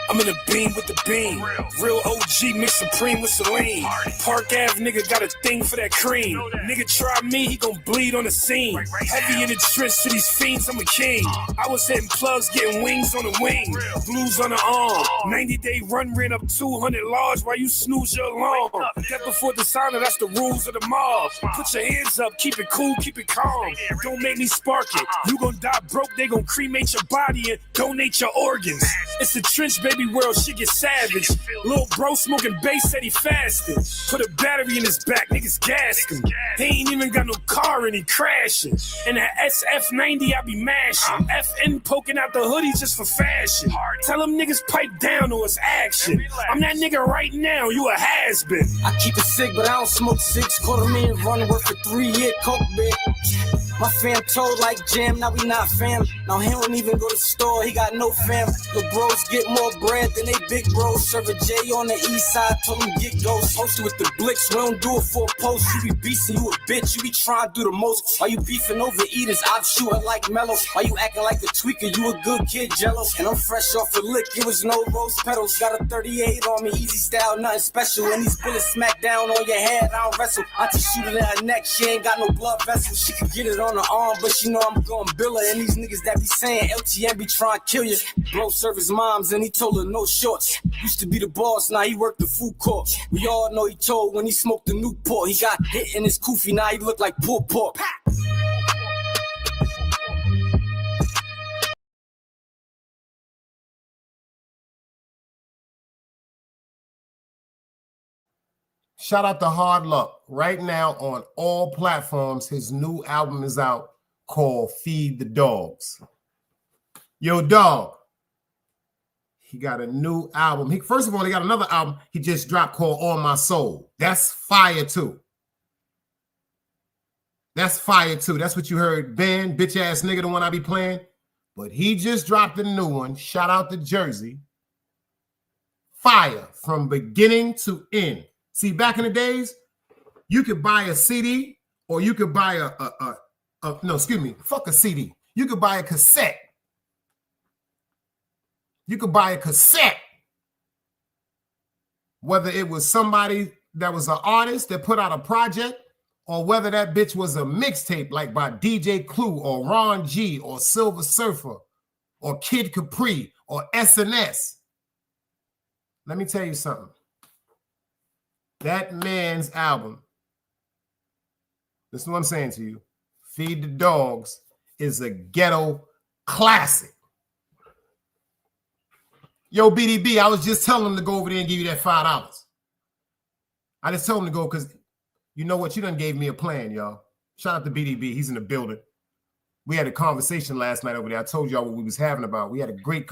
I'm in a beam with the beam. Real OG mix supreme with Celine. Park Ave nigga got a thing for that cream. Nigga try me, he gon' bleed on the scene. Heavy in the trench to these fiends, I'm a king. I was hitting plugs, getting wings on the wing. Blues on the arm. 90-day run, ran up 200 large while you snooze your alarm. Death before dishonor, that's the rules of the mob. Put your hands up, keep it cool, keep it calm. Don't make me spark it. You gon' die broke, they gon' cremate your body and donate your organs. It's the trench, baby world, shit get savage. Lil' bro smoking bass said he fasted. Put a battery in his back, niggas gassed him. He ain't even got no car and he crashing. And that SF90 I be mashing. FN poking out the hoodie just for fashion. Tell them niggas pipe down or it's action. I'm that nigga right now, you a has-been. I keep it sick, but I don't smoke six. $250,000 running worth for 3-year coke bit. My fam told like jam, now we not fam. Now he don't even go to the store, he got no fam. The bros get more bread than they big bros. Serve a J on the east side, told him get ghost. Posted with the blicks, we don't do it for a post. You be beastin', you a bitch, you be trying to do the most. Why you beefing over eaters, I'm shooting like mellow. Why you acting like a tweaker, you a good kid, jello. And I'm fresh off a lick, it was no rose petals. Got a 38 on me, easy style, nothing special. And these bullets smack down on your head, I don't wrestle. I just shoot it in her neck, she ain't got no blood vessel. She can get it on her arm, but she know I'm going bill her. And these niggas that be saying LTN be trying to kill you. Bro serve his moms and he told her no shorts. Used to be the boss, now he worked the food court. We all know he told when he smoked the Newport. He got hit in his kufi, now he look like pulled pork. Shout out to Hard Luck. Right now on all platforms, his new album is out called Feed the Dogs. Yo, dog. He got a new album. First of all, he got another album he just dropped called On My Soul. That's fire too. That's fire too. That's what you heard, Ben, bitch ass nigga, the one I be playing. But he just dropped a new one. Shout out to Jersey. Fire from beginning to end. See, back in the days, you could buy a CD or you could buy fuck a CD. You could buy a cassette. You could buy a cassette. Whether it was somebody that was an artist that put out a project or whether that bitch was a mixtape like by DJ Clue or Ron G or Silver Surfer or Kid Capri or SNS. Let me tell you something. That man's album, this is what I'm saying to you, Feed the Dogs, is a ghetto classic. Yo, BDB, I was just telling him to go over there and give you that $5. I just told him to go because you know what? You done gave me a plan, y'all. Shout out to BDB. He's in the building. We had a conversation last night over there. I told y'all what we was having about. We had a great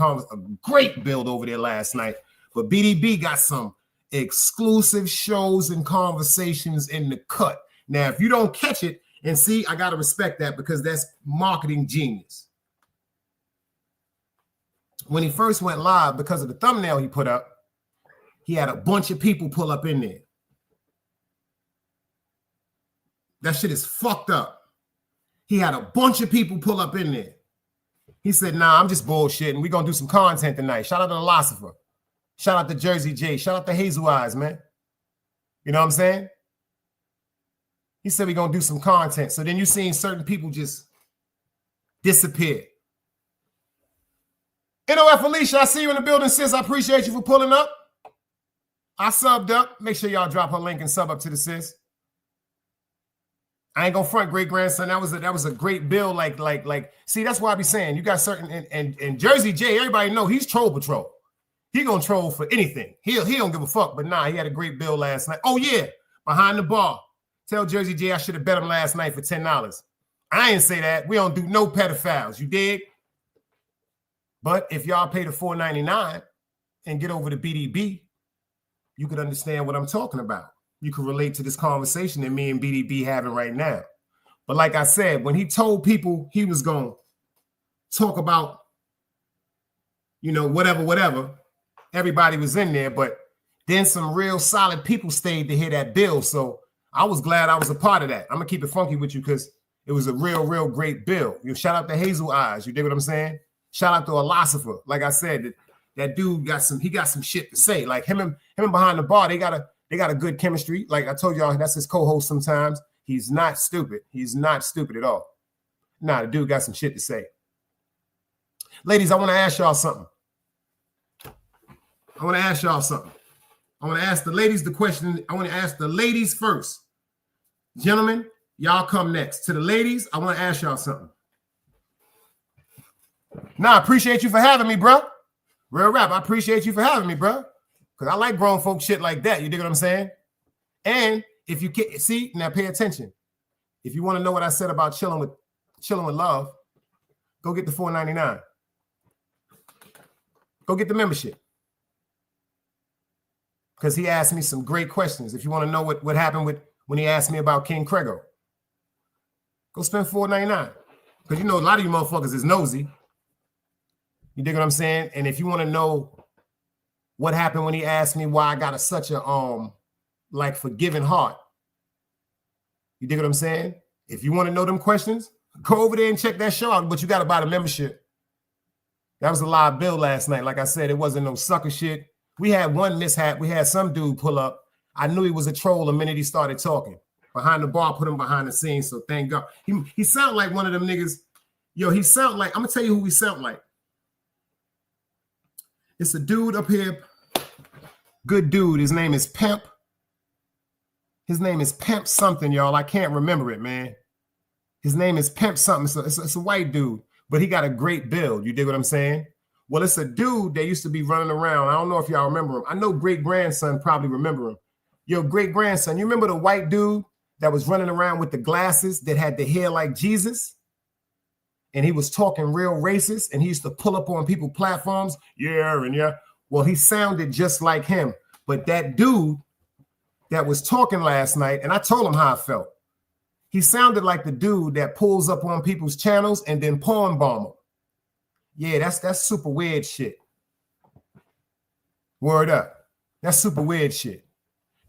build over there last night. But BDB got some exclusive shows and conversations in the cut. Now, if you don't catch it, and see, I got to respect that because that's marketing genius. When he first went live, because of the thumbnail he put up, he had a bunch of people pull up in there. That shit is fucked up. He had a bunch of people pull up in there. He said, nah, I'm just bullshitting. We're going to do some content tonight. Shout out to the Philosopher. Shout out to Jersey J. Shout out to Hazel Eyes, man. You know what I'm saying? He said we're going to do some content. So then you're seeing certain people just disappear. NOF Alicia, I see you in the building, sis. I appreciate you for pulling up. I subbed up. Make sure y'all drop her link and sub up to the sis. I ain't gonna front great grandson. That was a great build. Like. See, that's why I be saying you got certain and Jersey J. Everybody know he's troll patrol. He gonna troll for anything. He don't give a fuck. But nah, he had a great build last night. Oh yeah, behind the bar. Tell Jersey J I should have bet him last night for $10. I ain't say that. We don't do no pedophiles. You dig? But if y'all pay the $4.99 and get over to BDB, you could understand what I'm talking about. You can relate to this conversation that me and BDB having right now. But like I said, when he told people he was going to talk about, whatever, everybody was in there. But then some real solid people stayed to hear that bill. So I was glad I was a part of that. I'm going to keep it funky with you because It was a real great bill. You shout out to Hazel Eyes. You dig what I'm saying? Shout out to Philosopher. Like I said, that dude got some shit to say. Like him and behind the bar, they got a good chemistry. Like I told y'all, that's his co-host sometimes. He's not stupid. He's not stupid at all. Nah, the dude got some shit to say. Ladies, I want to ask y'all something. I want to ask the ladies the question. I want to ask the ladies first. Gentlemen, y'all come next. To the ladies, I want to ask y'all something. Nah, I appreciate you for having me, bro. Real rap, I appreciate you for having me, bro. Because I like grown folk shit like that. You dig what I'm saying? And if you can see, now pay attention. If you want to know what I said about chilling with love, go get the $4.99. Go get the membership. Because he asked me some great questions. If you want to know what happened when he asked me about King Crego, go spend $4.99. Because you know a lot of you motherfuckers is nosy. You dig what I'm saying? And if you want to know what happened when he asked me why I got such a forgiving heart, you dig what I'm saying? If you want to know them questions, go over there and check that show out. But you got to buy the membership. That was a live bill last night. Like I said, it wasn't no sucker shit. We had one mishap. We had some dude pull up. I knew he was a troll the minute he started talking. Behind the bar, put him behind the scenes. So thank God. He sounded like one of them niggas. Yo, he sound like, I'm going to tell you who he sound like. It's a dude up here. Good dude. His name is Pimp. His name is Pimp something, y'all. I can't remember it, man. His name is Pimp something. It's a white dude, but he got a great build. You dig what I'm saying? Well, it's a dude that used to be running around. I don't know if y'all remember him. I know great-grandson probably remember him. Yo, great-grandson, you remember the white dude that was running around with the glasses that had the hair like Jesus? And he was talking real racist, and he used to pull up on people's platforms. Yeah. Well, he sounded just like him. But that dude that was talking last night, and I told him how I felt. He sounded like the dude that pulls up on people's channels and then porn bomb them. Yeah, that's super weird shit. Word up. That's super weird shit.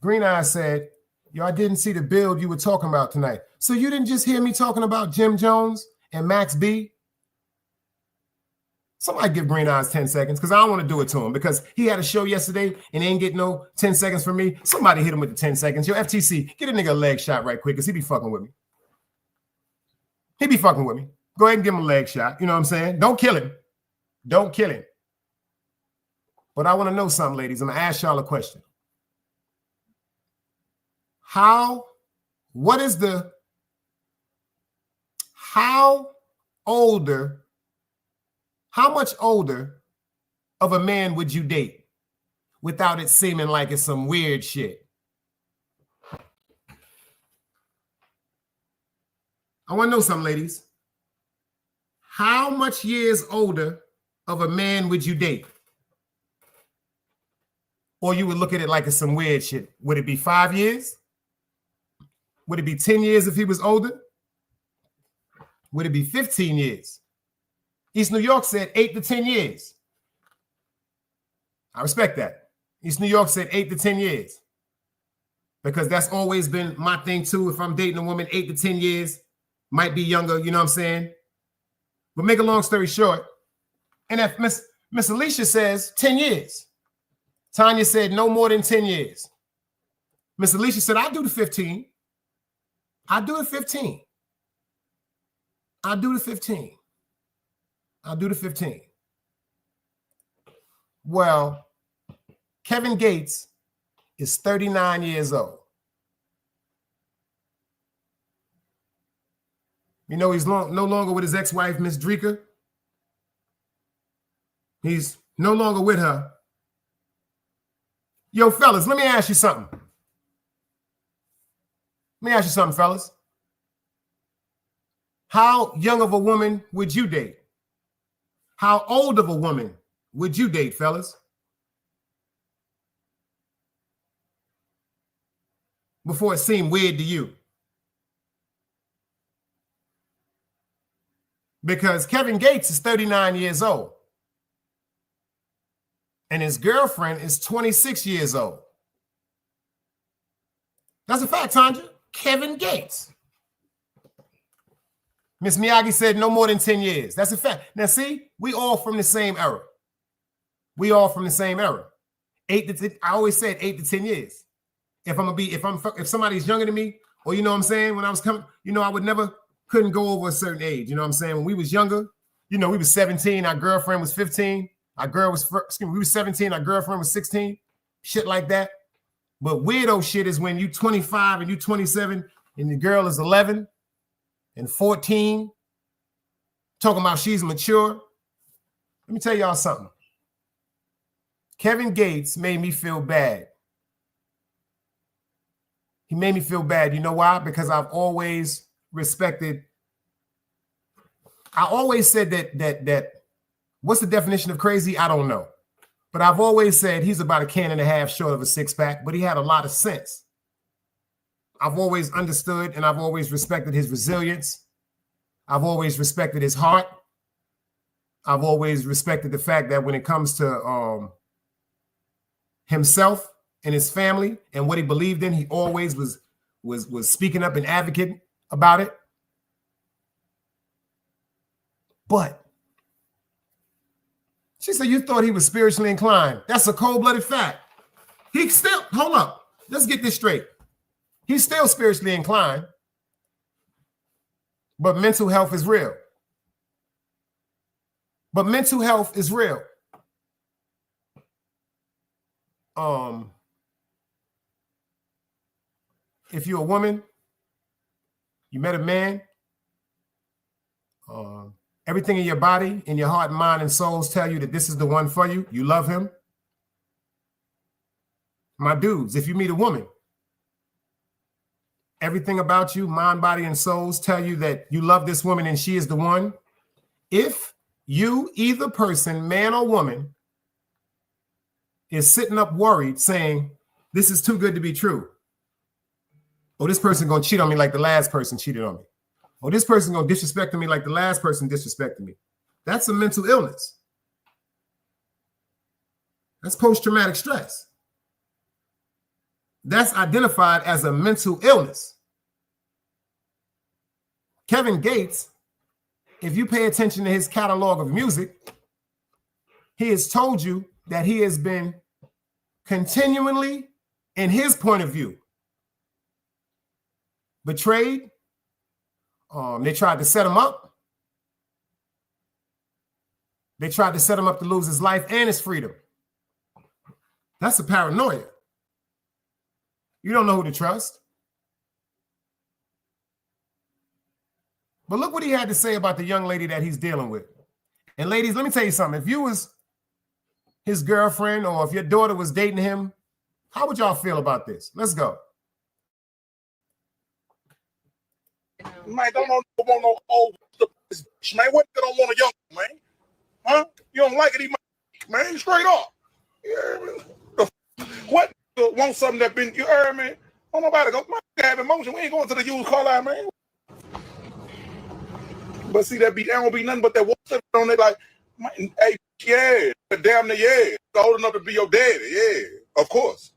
Green Eye said, yo, I didn't see the build you were talking about tonight. So you didn't just hear me talking about Jim Jones and Max B? Somebody give Green Eyes 10 seconds because I don't want to do it to him because he had a show yesterday and ain't get no 10 seconds from me. Somebody hit him with the 10 seconds. Yo, FTC, get a nigga a leg shot right quick because he be fucking with me. He be fucking with me. Go ahead and give him a leg shot. You know what I'm saying? Don't kill him. Don't kill him. But I want to know something, ladies. I'm going to ask y'all a question. How much older of a man would you date without it seeming like it's some weird shit? I want to know something, ladies. How much years older of a man would you date? Or you would look at it like it's some weird shit. Would it be 5 years? Would it be 10 years if he was older? Would it be 15 years? East New York said 8 to 10 years. I respect that. East New York said 8 to 10 years. Because that's always been my thing too. If I'm dating a woman, 8 to 10 years, might be younger, you know what I'm saying? But make a long story short, and if Miss Alicia says 10 years, Tanya said no more than 10 years. Miss Alicia said, I'll do the 15. I'll do the 15. I'll do the 15. I'll do the 15. Well, Kevin Gates is 39 years old. You know, he's no longer with his ex-wife, Miss Drika. He's no longer with her. Yo, fellas, let me ask you something. Let me ask you something, fellas. How young of a woman would you date? How old of a woman would you date, fellas? Before it seemed weird to you. Because Kevin Gates is 39 years old. And his girlfriend is 26 years old. That's a fact, Tanja. Kevin Gates. Miss Miyagi said no more than 10 years. That's a fact. Now, see, we all from the same era. We all from the same era. I always said 8 to 10 years. If somebody's younger than me, or you know what I'm saying, when I was coming, I couldn't go over a certain age. You know what I'm saying? When we was younger, we was 17, our girlfriend was 15. We was 17, our girlfriend was 16. Shit like that. But weirdo shit is when you 25 and you 27 and the girl is 11 and 14, talking about she's mature. Let me tell y'all something. Kevin Gates made me feel bad. He made me feel bad. You know why? Because I've always respected. I always said that what's the definition of crazy? I don't know. But I've always said he's about a can and a half short of a six-pack, but he had a lot of sense. I've always understood and I've always respected his resilience. I've always respected his heart. I've always respected the fact that when it comes to himself and his family and what he believed in, he always was speaking up and advocating about it. But she said, you thought he was spiritually inclined. That's a cold-blooded fact. Hold up. Let's get this straight. He's still spiritually inclined, but mental health is real. If you're a woman, you met a man, everything in your body, in your heart, mind, and souls tell you that this is the one for you. You love him. My dudes, if you meet a woman, everything about you, mind, body, and souls tell you that you love this woman and she is the one. If you, either person, man or woman, is sitting up worried saying, this is too good to be true. Oh, this person going to cheat on me like the last person cheated on me. Oh, this person going to disrespect me like the last person disrespected me. That's a mental illness. That's post-traumatic stress. That's identified as a mental illness. Kevin Gates, if you pay attention to his catalog of music, he has told you that he has been continually, in his point of view, betrayed. They tried to set him up. They tried to set him up to lose his life and his freedom. That's a paranoia. You don't know who to trust. But look what he had to say about the young lady that he's dealing with. And ladies, let me tell you something. If you was his girlfriend or if your daughter was dating him, how would y'all feel about this? Let's go. Man, don't want no old bitch, man. What you don't want a young man? Huh? You don't like it, he man, straight up. Yeah, what want something that been, you heard me? Don't nobody go, man, have emotion. We ain't going to the used car line, man. But see, that don't be nothing but that water on it, like, man, hey, yeah, damn near, yeah. Old enough to be your daddy, yeah, of course.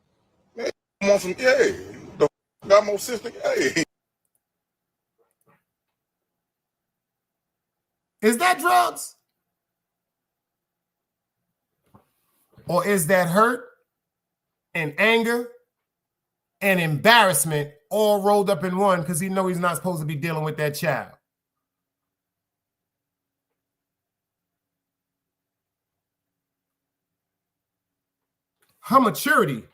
Man, want some, yeah. Got more sister, hey. Is that drugs? Or is that hurt and anger and embarrassment all rolled up in one because he knows he's not supposed to be dealing with that child? Her maturity,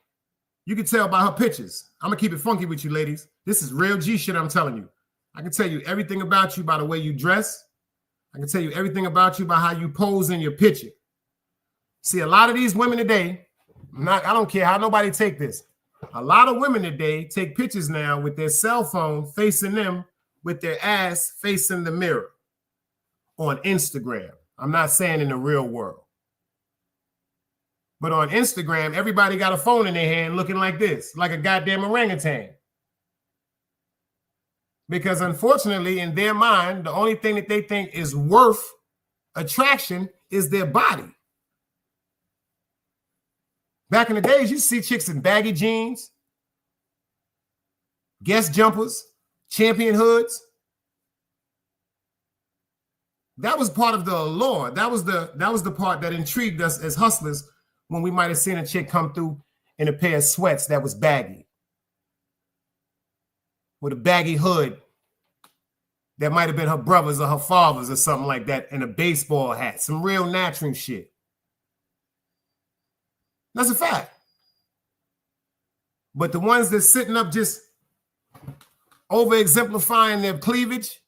you can tell by her pictures. I'm going to keep it funky with you, ladies. This is real G shit I'm telling you. I can tell you everything about you by the way you dress. I can tell you everything about you by how you pose in your picture. See, a lot of these women today, I don't care how nobody take this. A lot of women today take pictures now with their cell phone facing them with their ass facing the mirror on Instagram. I'm not saying in the real world. But on Instagram, everybody got a phone in their hand looking like this, like a goddamn orangutan. Because unfortunately, in their mind, the only thing that they think is worth attraction is their body. Back in the days, you see chicks in baggy jeans, Guess jumpers, champion hoods. That was part of the allure. That was the part that intrigued us as hustlers when we might have seen a chick come through in a pair of sweats that was baggy, with a baggy hood that might have been her brother's or her father's or something like that, and a baseball hat, some real natural shit. That's a fact. But the ones that's sitting up just over exemplifying their cleavage,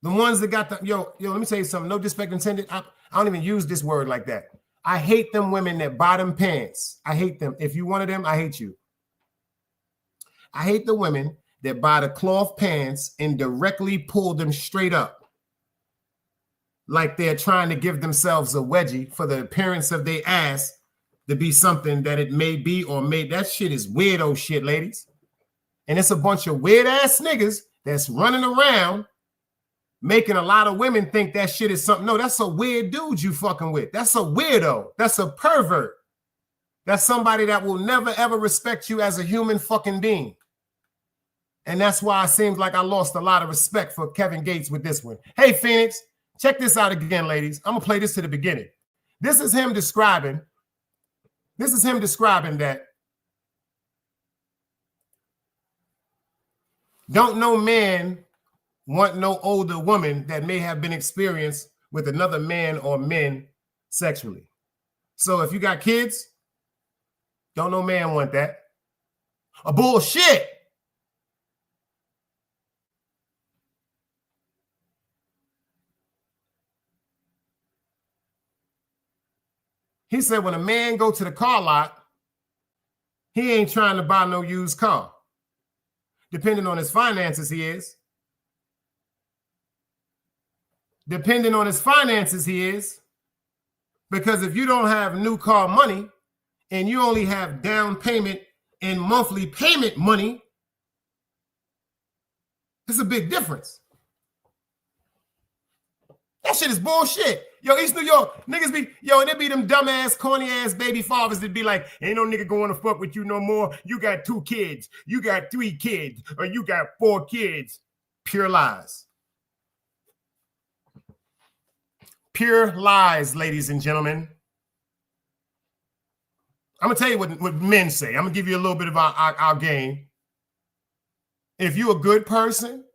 the ones that got the, yo, let me tell you something, no disrespect intended. I don't even use this word like that. I hate them women that bottom pants. I hate them. If you one of them, I hate you. I hate the women that buy the cloth pants and directly pull them straight up, like they're trying to give themselves a wedgie for the appearance of their ass to be something that it may be or may. That shit is weirdo shit, ladies. And it's a bunch of weird ass niggas that's running around making a lot of women think that shit is something. No, that's a weird dude you fucking with. That's a weirdo. That's a pervert. That's somebody that will never ever respect you as a human fucking being. And that's why it seems like I lost a lot of respect for Kevin Gates with this one. Hey, Phoenix, check this out again, ladies. I'm going to play this to the beginning. This is him describing that don't no man want no older woman that may have been experienced with another man or men sexually. So if you got kids, don't no man want that. A bullshit. He said when a man go to the car lot, he ain't trying to buy no used car. Depending on his finances, he is. Depending on his finances, he is. Because if you don't have new car money and you only have down payment and monthly payment money, it's a big difference. That shit is bullshit. Yo, East New York, niggas be, and it be them dumbass, corny ass baby fathers that be like, ain't no nigga going to fuck with you no more. You got 2 kids, you got 3 kids, or you got 4 kids. Pure lies. Pure lies, ladies and gentlemen. I'm going to tell you what men say. I'm going to give you a little bit of our game. If you're a good person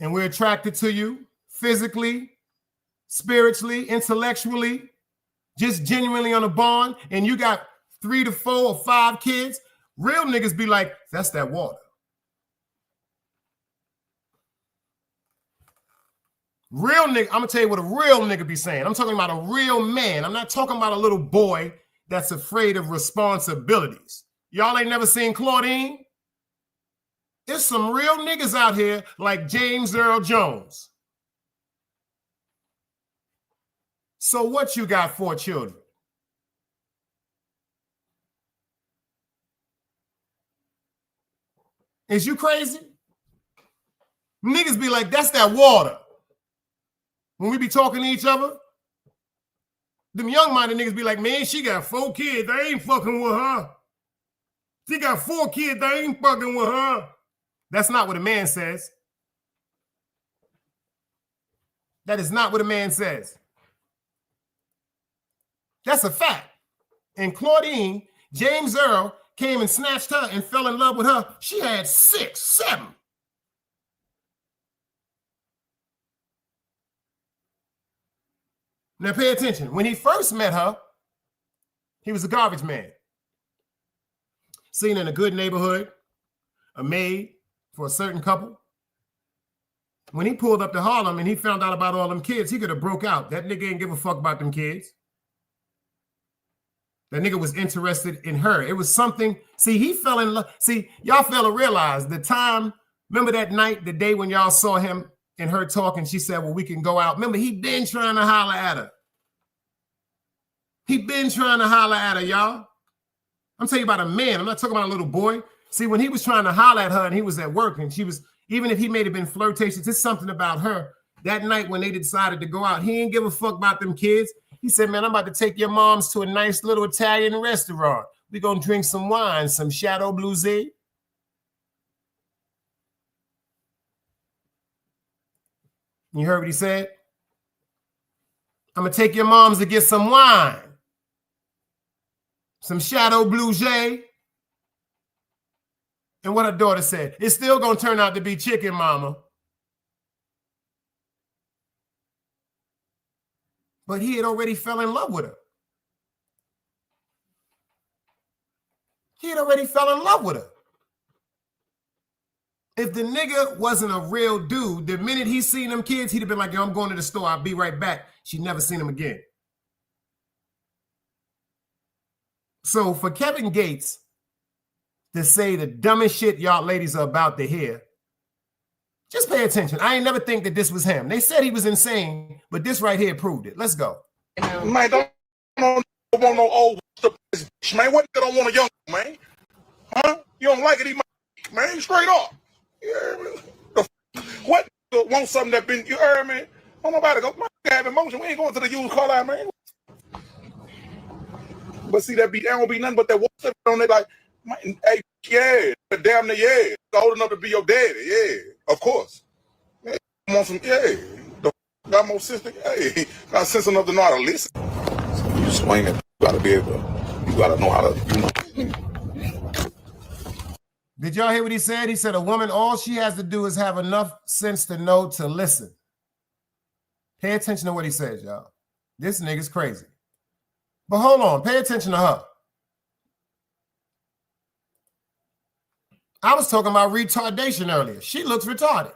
and we're attracted to you physically, spiritually, intellectually, just genuinely on a bond, and you got 3 to 4 or 5 kids, real niggas be like, that's that water. Real nigga, I'm gonna tell you what a real nigga be saying. I'm talking about a real man. I'm not talking about a little boy that's afraid of responsibilities. Y'all ain't never seen Claudine? There's some real niggas out here like James Earl Jones. So what, you got 4 children? Is you crazy? Niggas be like, that's that water. When we be talking to each other, them young-minded niggas be like, man, she got 4 kids. I ain't fucking with her. She got 4 kids. I ain't fucking with her. That's not what a man says. That is not what a man says. That's a fact. And Claudine, James Earl came and snatched her and fell in love with her. She had 6, 7. Now pay attention. When he first met her, he was a garbage man. Seen in a good neighborhood, a maid for a certain couple. When he pulled up to Harlem and he found out about all them kids, he could have broke out. That nigga ain't give a fuck about them kids. That nigga was interested in her. It was something. See, he fell in love. See, y'all fail to realize the time. Remember that night, the day when y'all saw him and her talking, she said, well, we can go out. Remember, he been trying to holler at her. He been trying to holler at her, y'all. I'm telling you about a man. I'm not talking about a little boy. See, when he was trying to holler at her and he was at work and she was, even if he may have been flirtatious, it's something about her. That night when they decided to go out, he didn't give a fuck about them kids. He said, man, I'm about to take your moms to a nice little Italian restaurant. We're going to drink some wine, some Chateau Blusé. You heard what he said? I'm going to take your moms to get some wine. Some Shadow Blue Jay. And what her daughter said, it's still going to turn out to be chicken, mama. But he had already fell in love with her. He had already fell in love with her. If the nigga wasn't a real dude, the minute he seen them kids, he'd have been like, yo, I'm going to the store. I'll be right back. She'd never seen him again. So for Kevin Gates to say the dumbest shit y'all ladies are about to hear, just pay attention. I ain't never think that this was him. They said he was insane, but this right here proved it. Let's go. Man, don't want no old bitch, man. What nigga don't want a young man? Huh? You don't like it, he might, man, straight up. You heard me? What want something that been, you heard me? Don't nobody go, man, have emotion. We ain't going to the used car line, man. But see, that don't be nothing but that water on it, like, man, hey, yeah, damn near, yeah. Old enough to be your daddy, yeah, of course. Man, want some, yeah. Got more sense than, hey, got sense enough to know how to listen. So you swing it, you gotta be able to, you gotta know how to, you know. Did y'all hear what he said? He said a woman, all she has to do is have enough sense to know to listen. Pay attention to what he says, y'all. This nigga's crazy. But hold on, pay attention to her. I was talking about retardation earlier. She looks retarded.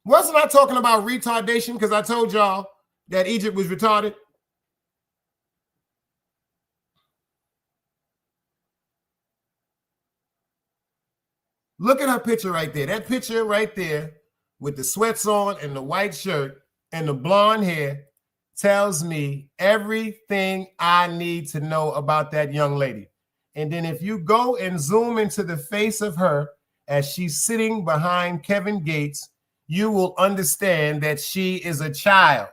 Wasn't I talking about retardation because I told y'all that Egypt was retarded? Look at her picture right there. That picture right there with the sweats on and the white shirt and the blonde hair tells me everything I need to know about that young lady. And then if you go and zoom into the face of her as she's sitting behind Kevin Gates, you will understand that she is a child.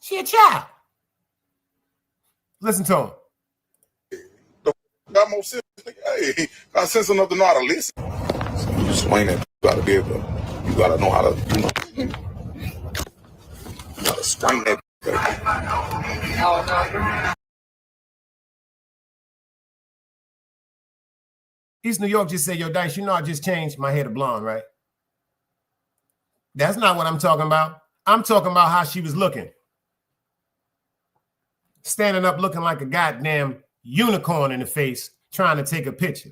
She a child. Listen to him. Got more sense, hey, got sense enough to know how to listen. So you swing it, you gotta be able to, you gotta know how to, you know, you gotta swing that. East New York just said, yo, Dice, you know I just changed my hair to blonde, right? That's not what I'm talking about. I'm talking about how she was looking. Standing up looking like a goddamn unicorn in the face, trying to take a picture.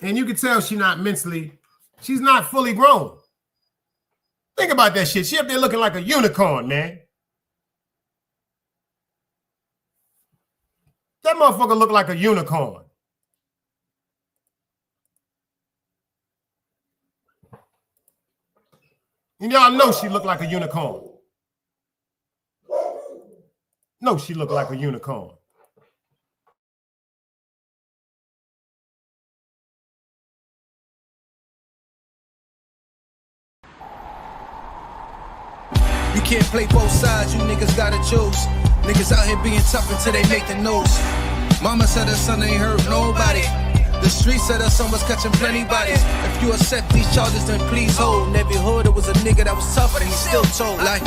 And you can tell she's not fully grown. Think about that shit. She up there looking like a unicorn, man. That motherfucker look like a unicorn. And y'all know she looked like a unicorn. No, she looked like a unicorn. You can't play both sides, you niggas gotta choose. Niggas out here being tough until they make the news. Mama said her son ain't hurt nobody. The streets said her son was catching plenty bodies. If you accept these charges, then please hold. In every hood, it was a nigga that was tough, and he still told. Like,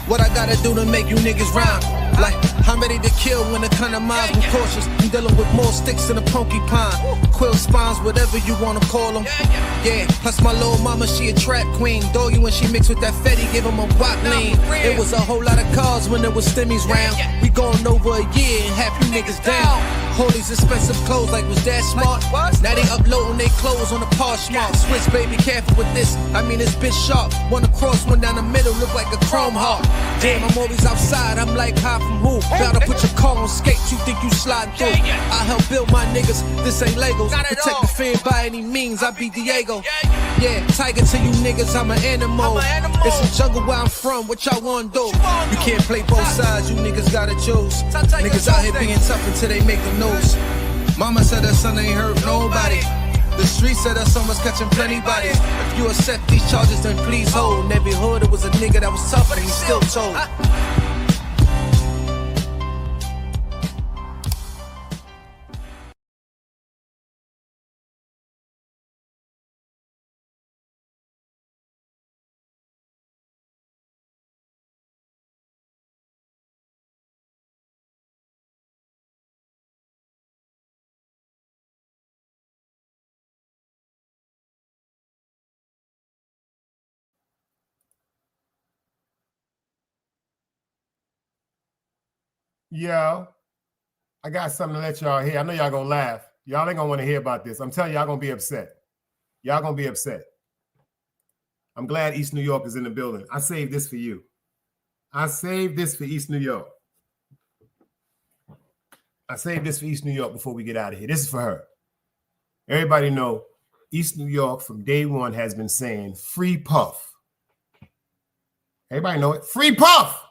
what I gotta do to make you niggas rhyme? Like, I'm ready to kill when the kind of minds I'm cautious. I'm dealing with more sticks than a porcupine. Quill spines, whatever you wanna call them. Yeah, plus my little mama, she a trap queen. Doggy, when she mixed with that Fetty, give him a wop lean. It was a whole lot of cars when there was stimmies round. We going over a year and half you niggas down. All these expensive clothes, like was that smart? Now they uploading their clothes on the Poshmark. Switch, baby, careful with this. I mean, this bitch sharp. One across, one down the middle, look like a chrome heart. Damn, I'm always outside. I'm like high from who? Gotta put your car on skates. You think you slide through? I help build my niggas. This ain't Legos. Protect the fan by any means. I be Diego. Yeah, tiger to you niggas. I'm an animal. It's a jungle where I'm from. What y'all wanna do? You can't play both sides. You niggas gotta choose. Niggas out here being tough until they make the news. Mama said her son ain't hurt nobody. The streets said her son was catching plenty bodies. If you accept these charges, then please hold. In every hood, it was a nigga that was tough, and he still told. Yo, I got something to let y'all hear. I know y'all gonna laugh. Y'all ain't gonna want to hear about this. I'm telling y'all gonna be upset. Y'all gonna be upset. I'm glad East New York is in the building. I saved this for you. I saved this for East New York. I saved this for East New York before we get out of here. This is for her. Everybody know East New York from day one has been saying free Puff. Everybody know it. Free Puff.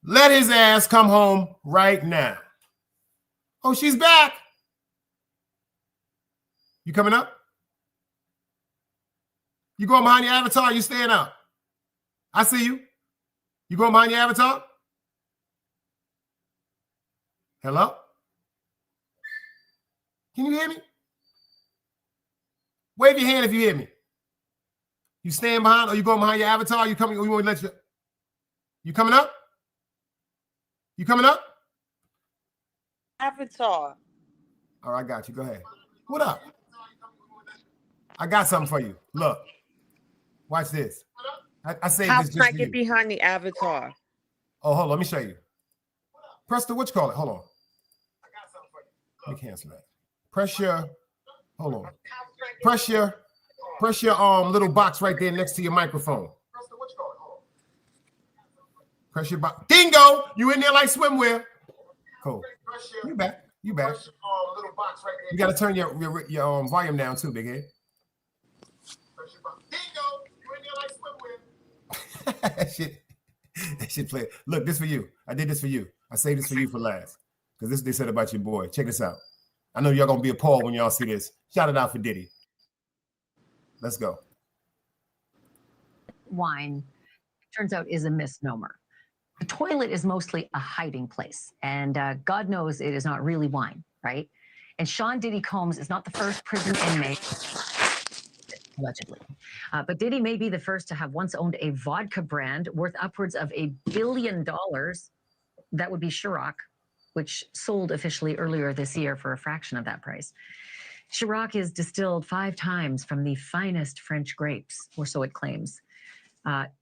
Let his ass come home right now. Oh, she's back. You coming up? You going behind your avatar? You staying up? I see you. You going behind your avatar? Hello? Can you hear me? Wave your hand if you hear me. You staying behind or you going behind your avatar? You coming? Or you want to let you? You coming up? You coming up? Avatar. All right, I got you. Go ahead. What up? I got something for you. Look. Watch this. I saved How this can just I for get you. behind the avatar? Oh, hold on. Let me show you. Press the what you call it. Hold on. Let me cancel that. Press your. Hold on. Press your little box right there next to your microphone. Press your box. Dingo! You in there like swimwear. Cool. You back. You back. You got to turn your volume down too, big head. Dingo! You in there like swimwear. That shit play. Look, this for you. I did this for you. I saved this for you for last. Because this they said about your boy. Check this out. I know y'all going to be appalled when y'all see this. Shout it out for Diddy. Let's go. Wine, turns out, is a misnomer. The toilet is mostly a hiding place, and God knows it is not really wine, right? And Sean Diddy Combs is not the first prison inmate, allegedly. But Diddy may be the first to have once owned a vodka brand worth upwards of $1 billion. That would be Ciroc, which sold officially earlier this year for a fraction of that price. Ciroc is distilled 5 times from the finest French grapes, or so it claims.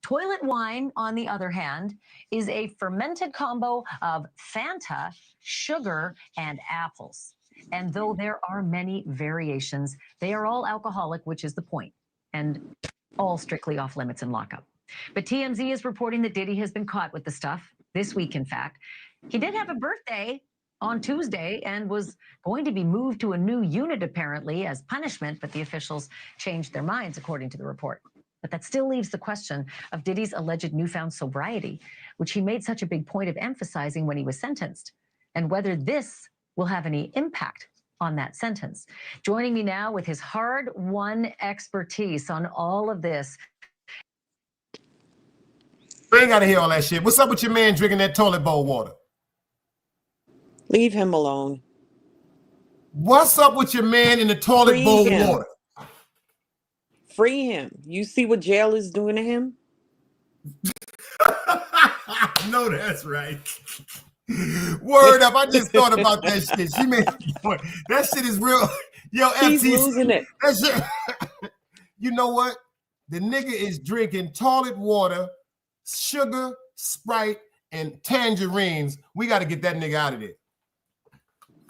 Toilet wine, on the other hand, is a fermented combo of Fanta, sugar, and apples. And though there are many variations, they are all alcoholic, which is the point, and all strictly off limits in lockup. But TMZ is reporting that Diddy has been caught with the stuff this week, in fact. He did have a birthday on Tuesday and was going to be moved to a new unit, apparently, as punishment, but the officials changed their minds, according to the report. But that still leaves the question of Diddy's alleged newfound sobriety, which he made such a big point of emphasizing when he was sentenced, and whether this will have any impact on that sentence. Joining me now with his hard-won expertise on all of this. We ain't got to hear all that shit. What's up with your man drinking that toilet bowl water? Leave him alone. What's up with your man in the toilet bowl water? Free him. You see what jail is doing to him? No, that's right. Word up. I just thought about that shit. She made that shit is real. Yo, He's FTC, losing it. That shit. You know what? The nigga is drinking toilet water, sugar, Sprite, and tangerines. We got to get that nigga out of there.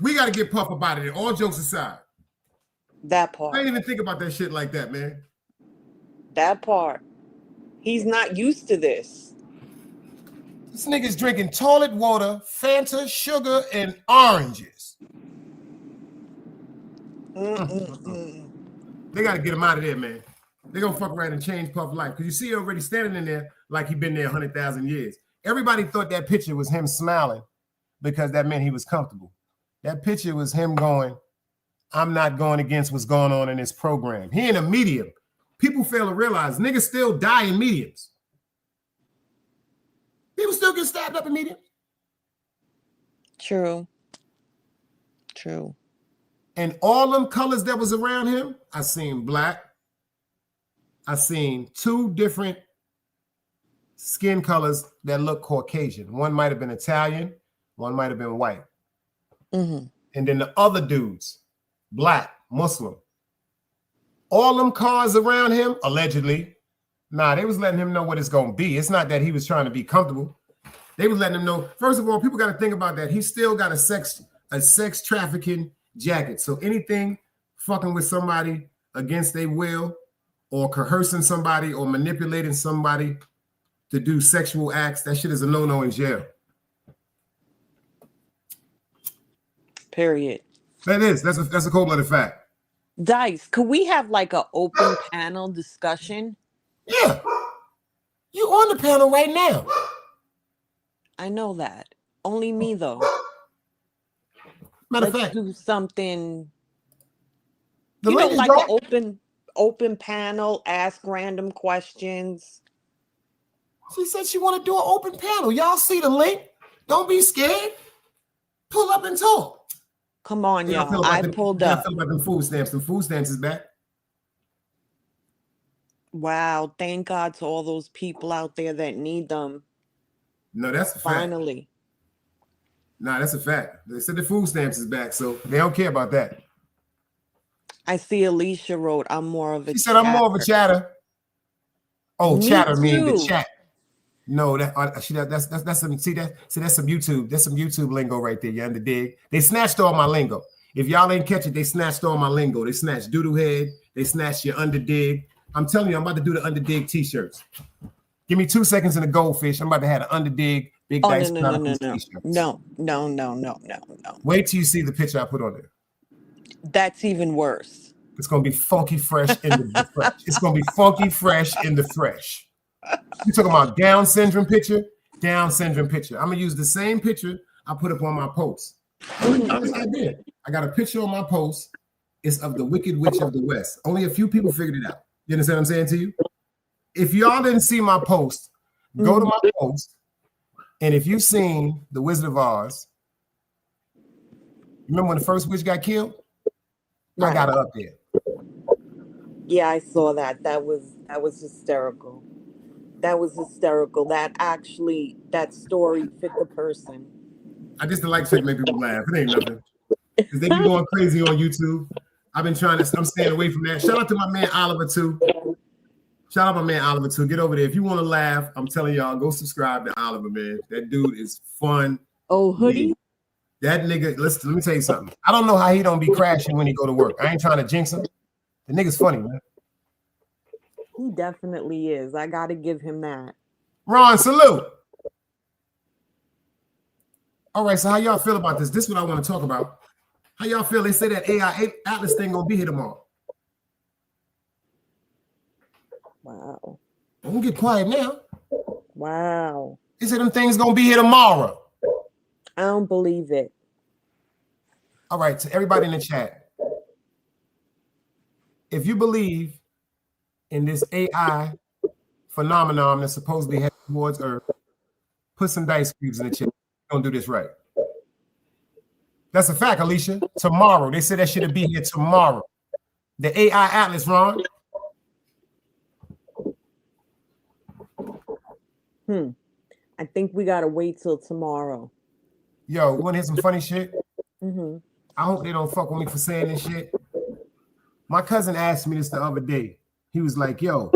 We got to get Puff up out of there. All jokes aside. That part. I didn't even think about that shit like that, man. That part. He's not used to this. This nigga's drinking toilet water, Fanta, sugar, and oranges. They got to get him out of there, man. They're going to fuck around and change Puff's life. Because you see already standing in there like he been there 100,000 years. Everybody thought that picture was him smiling because that meant he was comfortable. That picture was him going, I'm not going against what's going on in this program. He in a medium. People fail to realize niggas still die in mediums. People still get stabbed up in mediums. True. True. And all them colors that was around him, I seen black. I seen 2 different skin colors that look Caucasian. One might have been Italian. One might have been white. Mm-hmm. And then the other dudes, black, Muslim. All them cars around him, allegedly, they was letting him know what it's going to be. It's not that he was trying to be comfortable. They was letting him know. First of all, people got to think about that. He still got a sex trafficking jacket. So anything fucking with somebody against their will, or coercing somebody, or manipulating somebody to do sexual acts, that shit is a no-no in jail. Period. That is. That's a cold-blooded fact. Dice, could we have like an open panel discussion? Yeah. You on the panel right now. I know that. Only me though. Matter of Let's fact, do something. the You know, link is like dropped. an open panel, ask random questions. She said she want to do an open panel. Y'all see the link? Don't be scared. Pull up and talk. Come on, How y'all feel y'all. about I them- pulled how y'all up. feel about them food stamps? The food stamps is back. Wow, thank God to all those people out there that need them. No, that's a fact. Finally. Nah, that's a fact. They said the food stamps is back, so they don't care about that. I see Alicia wrote, I'm more of a She said, I'm more of a chatter. Oh, Me chatter mean the too. chat. No, that's some that's some YouTube. That's some YouTube lingo right there. You under dig? They snatched all my lingo. If y'all ain't catch it, they snatched all my lingo. They snatched doodle head. They snatched your under dig. I'm telling you, I'm about to do the under dig t-shirts. Give me 2 seconds in the goldfish. I'm about to have an under dig big Oh, dice no. t-shirts. No. Wait till you see the picture I put on there. That's even worse. It's gonna be funky fresh in the fresh. It's gonna be funky fresh in the fresh. You talking about Down syndrome picture? Down syndrome picture. I'm gonna use the same picture I put up on my post. I did. I got a picture on my post. It's of the Wicked Witch of the West. Only a few people figured it out. You understand what I'm saying to you? If y'all didn't see my post, go to my post. And if you've seen The Wizard of Oz, remember when the first witch got killed? Right. I got her up there. Yeah, I saw that. That was hysterical. That was hysterical. That story fit the person. I just like shit to make people laugh. It ain't nothing. Because they be going crazy on YouTube. I'm staying away from that. Shout out to my man Oliver too. Shout out my man Oliver too. Get over there. If you want to laugh, I'm telling y'all, go subscribe to Oliver, man. That dude is fun. Oh, hoodie? That nigga, listen, let me tell you something. I don't know how he don't be crashing when he go to work. I ain't trying to jinx him. The nigga's funny, man. He definitely is. I gotta give him that. Ron, salute. All right, so how y'all feel about this? This is what I want to talk about. How y'all feel? They say that AI Atlas thing gonna be here tomorrow. Wow. Don't get quiet now. Wow. They said them things gonna be here tomorrow. I don't believe it. All right, to everybody in the chat, if you believe in this AI phenomenon that's supposedly headed towards Earth, put some dice cubes in the chat. Don't do this right. That's a fact, Alicia. Tomorrow. They said that shit'll be here tomorrow. The AI Atlas, Ron. I think we gotta wait till tomorrow. Yo, you want to hear some funny shit? Mm-hmm. I hope they don't fuck with me for saying this shit. My cousin asked me this the other day. He was like, yo,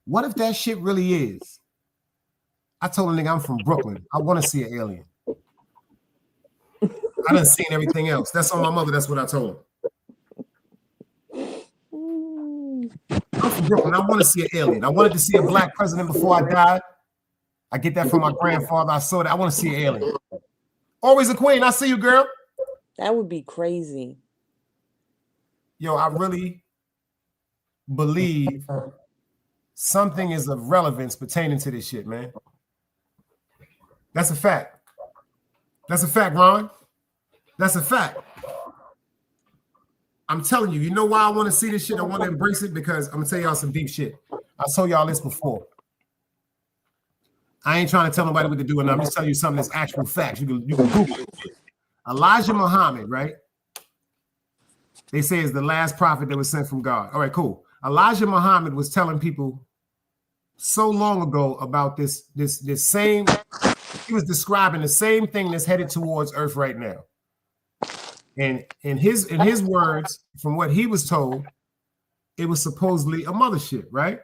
what if that shit really is? I told him, nigga, I'm from Brooklyn. I want to see an alien. I done seen everything else. That's on my mother. That's what I told him. I'm from Brooklyn. I want to see an alien. I wanted to see a black president before I died. I get that from my grandfather. I saw that. I want to see an alien. Always a queen. I see you, girl. That would be crazy. Yo, I really believe something is of relevance pertaining to this shit, man. That's a fact. That's a fact, Ron. That's a fact. I'm telling you, you know why I want to see this shit? I want to embrace it because I'm going to tell y'all some deep shit. I told y'all this before. I ain't trying to tell nobody what to do, and I'm just telling you something that's actual facts. You can Google it. Elijah Muhammad, right? They say is the last prophet that was sent from God. All right, cool. Elijah Muhammad was telling people so long ago about this same. He was describing the same thing that's headed towards Earth right now. And in his words, from what he was told, it was supposedly a mothership, right?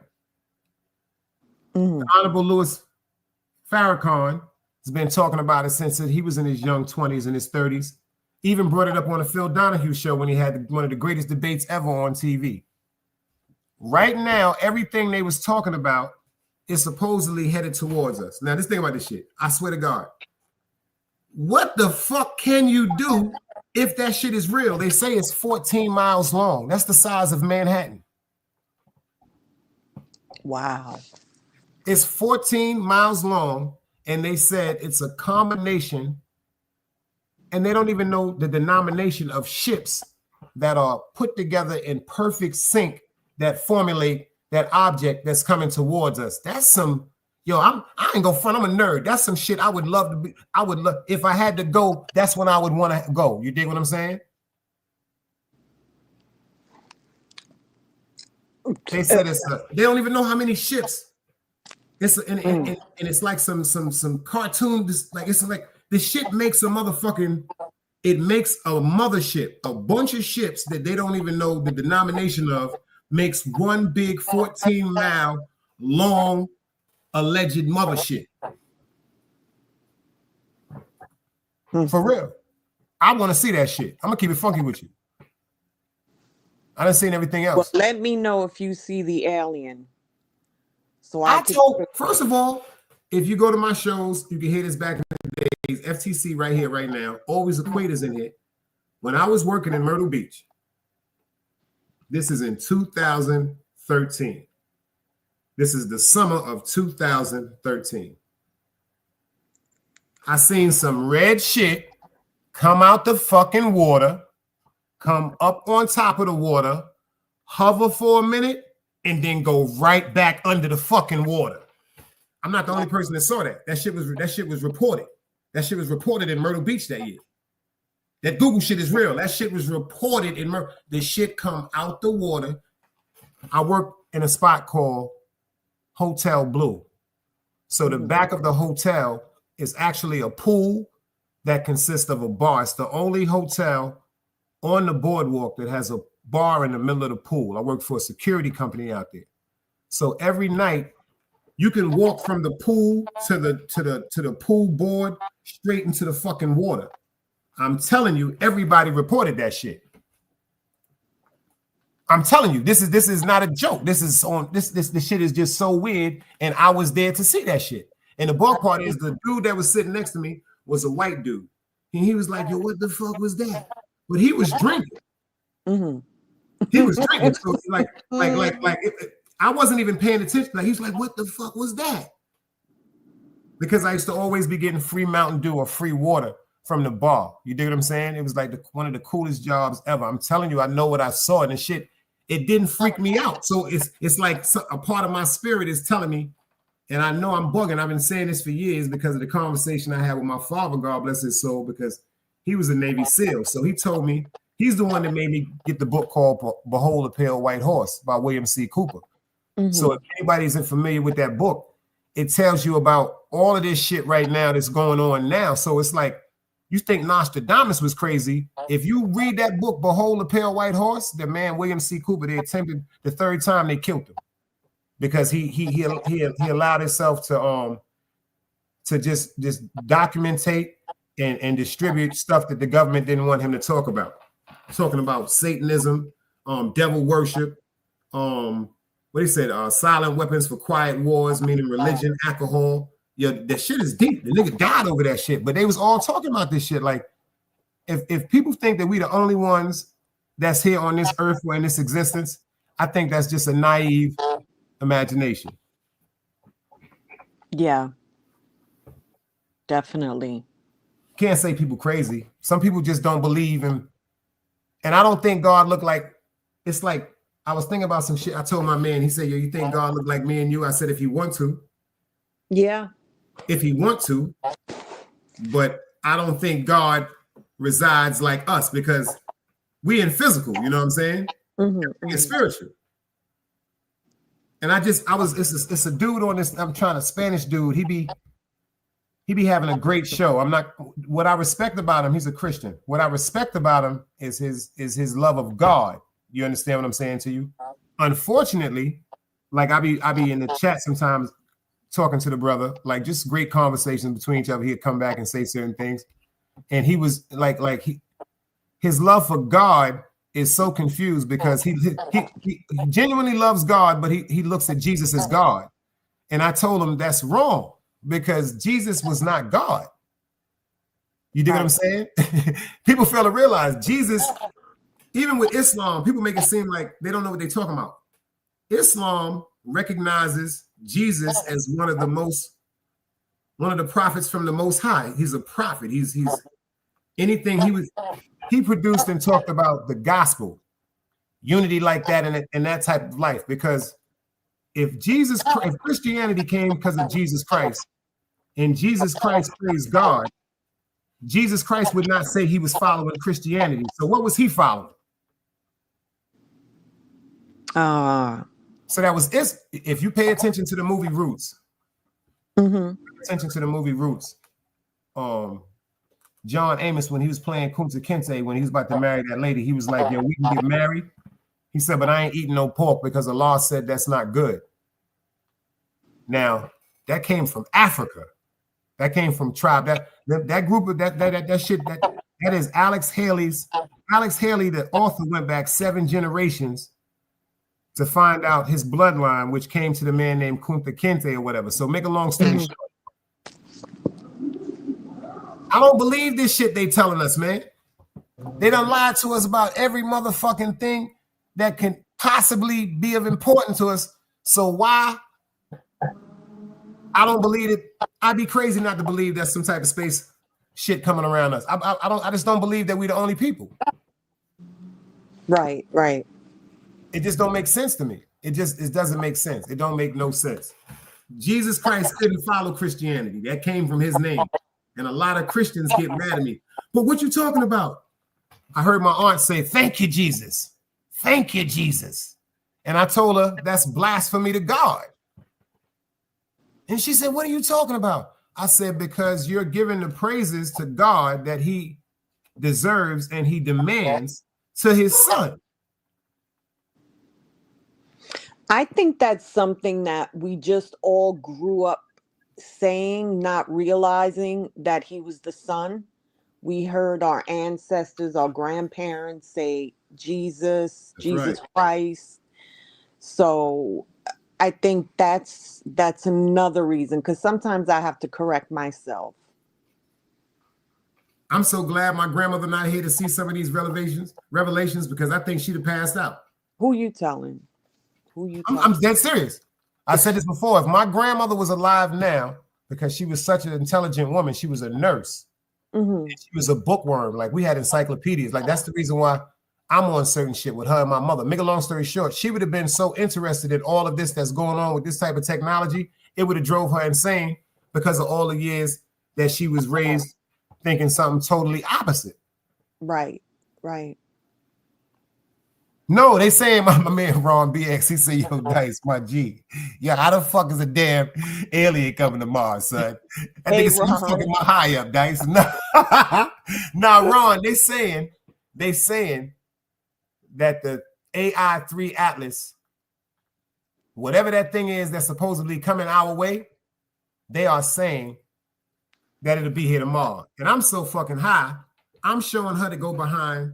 The Honorable Louis Farrakhan has been talking about it since he was in his young 20s and his 30s. Even brought it up on the Phil Donahue show when he had one of the greatest debates ever on TV. Right now, everything they was talking about is supposedly headed towards us. Now, this thing about this shit, I swear to God, what the fuck can you do if that shit is real? They say it's 14 miles long. That's the size of Manhattan. Wow. It's 14 miles long, and they said it's a combination, and they don't even know the denomination of ships that are put together in perfect sync that formulate that object that's coming towards us. That's some, I ain't gonna front, I'm a nerd. That's some shit I would love to be. I would love, if I had to go, that's when I would want to go. You dig what I'm saying? They said they don't even know how many ships. And it's like some cartoon, like it's like the ship makes a motherfucking, it makes a mothership, a bunch of ships that they don't even know the denomination of, makes one big 14-mile long alleged mothership. For real. I want to see that shit. I'm gonna keep it funky with you. I done seen everything else. Well, let me know if you see the alien. So first of all, if you go to my shows, you can hear this back in the days. FTC right here, right now. Always equators in here. When I was working in Myrtle Beach, this is in 2013. This is the summer of 2013. I seen some red shit come out the fucking water, come up on top of the water, hover for a minute, and then go right back under the fucking water. I'm not the only person that saw that. That shit was reported. That shit was reported in Myrtle Beach that year. That Google shit is real. That shit was reported in Myrtle. The shit come out the water. I work in a spot called Hotel Blue. So the back of the hotel is actually a pool that consists of a bar. It's the only hotel on the boardwalk that has a bar in the middle of the pool. I work for a security company out there. So every night you can walk from the pool to the pool board straight into the fucking water. I'm telling you, everybody reported that shit. I'm telling you, this is not a joke. This shit is just so weird, and I was there to see that shit. And the ball part is the dude that was sitting next to me was a white dude, and he was like, "Yo, what the fuck was that?" But he was drinking. Mm-hmm. He was drinking. So like I wasn't even paying attention. Like he's like, "What the fuck was that?" Because I used to always be getting free Mountain Dew or free water from the bar. You dig what I'm saying? It was like one of the coolest jobs ever. I'm telling you, I know what I saw, and shit, it didn't freak me out. So it's like a part of my spirit is telling me, and I know I'm bugging. I've been saying this for years because of the conversation I had with my father, God bless his soul, because he was a Navy SEAL. So he told me, he's the one that made me get the book called Behold a Pale White Horse by William C. Cooper. Mm-hmm. So if anybody isn't familiar with that book, it tells you about all of this shit right now that's going on now. So it's like, you think Nostradamus was crazy. If you read that book, Behold a Pale White Horse, the man William C. Cooper, they attempted the third time they killed him because he allowed himself to just documentate and distribute stuff that the government didn't want him to talk about. Talking about Satanism, devil worship, what he said, silent weapons for quiet wars, meaning religion, alcohol. Yeah, that shit is deep. The nigga died over that shit, but they was all talking about this shit. Like, if people think that we the only ones that's here on this earth or in this existence, I think that's just a naive imagination. Yeah, definitely. Can't say people crazy. Some people just don't believe in, and I don't think God looked like, it's like, I was thinking about some shit. I told my man, he said, "Yo, you think God looked like me and you?" I said, "If you want to." Yeah. If he want to, but I don't think God resides like us because we in physical, you know what I'm saying? Mm-hmm. It's spiritual. And it's a dude on this, I'm trying, a Spanish dude. He be having a great show. What I respect about him, he's a Christian. What I respect about him is his love of God. You understand what I'm saying to you? Unfortunately, like I be in the chat sometimes talking to the brother, like just great conversations between each other. He'd come back and say certain things. And he was his love for God is so confused because he genuinely loves God, but he looks at Jesus as God. And I told him that's wrong because Jesus was not God. You dig what I'm saying? People fail to realize Jesus, even with Islam, people make it seem like they don't know what they're talking about. Islam recognizes Jesus as one of the prophets from the Most High. He's a prophet. He's anything he produced and talked about the gospel, unity like that, and that type of life. Because if Christianity came because of Jesus Christ, and Jesus Christ praised God, Jesus Christ would not say he was following Christianity. So what was he following? So that was if you pay attention to the movie Roots, attention to the movie Roots, John Amos, when he was playing Kunta Kinte, when he was about to marry that lady, he was like, yo, we can get married. He said, but I ain't eating no pork because the law said that's not good. Now, that came from Africa. That came from tribe. That group of that shit, that is Alex Haley, the author, went back 7 generations to find out his bloodline, which came to the man named Kunta Kinte or whatever. So make a long story short. I don't believe this shit they telling us, man. They done lied to us about every motherfucking thing that can possibly be of importance to us. So why? I don't believe it. I'd be crazy not to believe there's some type of space shit coming around us. I just don't believe that we're the only people. Right. It just don't make sense to me. It doesn't make sense. It don't make no sense. Jesus Christ didn't follow Christianity. That came from his name. And a lot of Christians get mad at me. But what you talking about? I heard my aunt say, thank you, Jesus. Thank you, Jesus. And I told her that's blasphemy to God. And she said, what are you talking about? I said, because you're giving the praises to God that he deserves and he demands to his son. I think that's something that we just all grew up saying, not realizing that he was the son. We heard our ancestors, our grandparents say Jesus Christ. So I think that's another reason, because sometimes I have to correct myself. I'm so glad my grandmother not here to see some of these revelations, because I think she'd have passed out. Who you telling? I'm dead serious. I said this before. If my grandmother was alive now, because she was such an intelligent woman, she was a nurse. And she was a bookworm. Like, we had encyclopedias. Like, that's the reason why I'm on certain shit with her and my mother. Make a long story short, she would have been so interested in all of this that's going on with this type of technology, it would have drove her insane because of all the years that she was raised thinking something totally opposite. Right. No, they saying my man Ron BX, he said, yo, Dice, my G. Yeah, how the fuck is a damn alien coming to Mars, son? I think it's you fucking my high up, Dice. Now, Ron, they saying that the AI-3 Atlas, whatever that thing is that's supposedly coming our way, they are saying that it'll be here tomorrow. And I'm so fucking high, I'm showing her how to go behind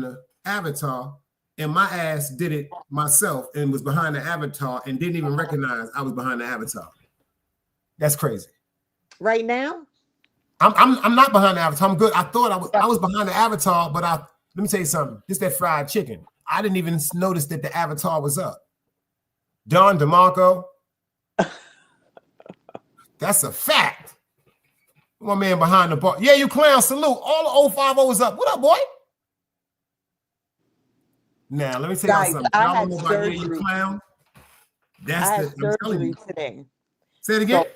the avatar, and my ass did it myself and was behind the avatar and didn't even recognize I was behind the avatar. That's crazy. Right now? I'm not behind the avatar. I'm good. I thought I was behind the avatar, but let me tell you something. This that fried chicken. I didn't even notice that the avatar was up. Don DeMarco. That's a fact. My man behind the bar. Yeah, you clown. Salute. All the 050s up. What up, boy? Now, let me tell you something. Y'all don't know about you clown. I had surgery today. Say it again. So,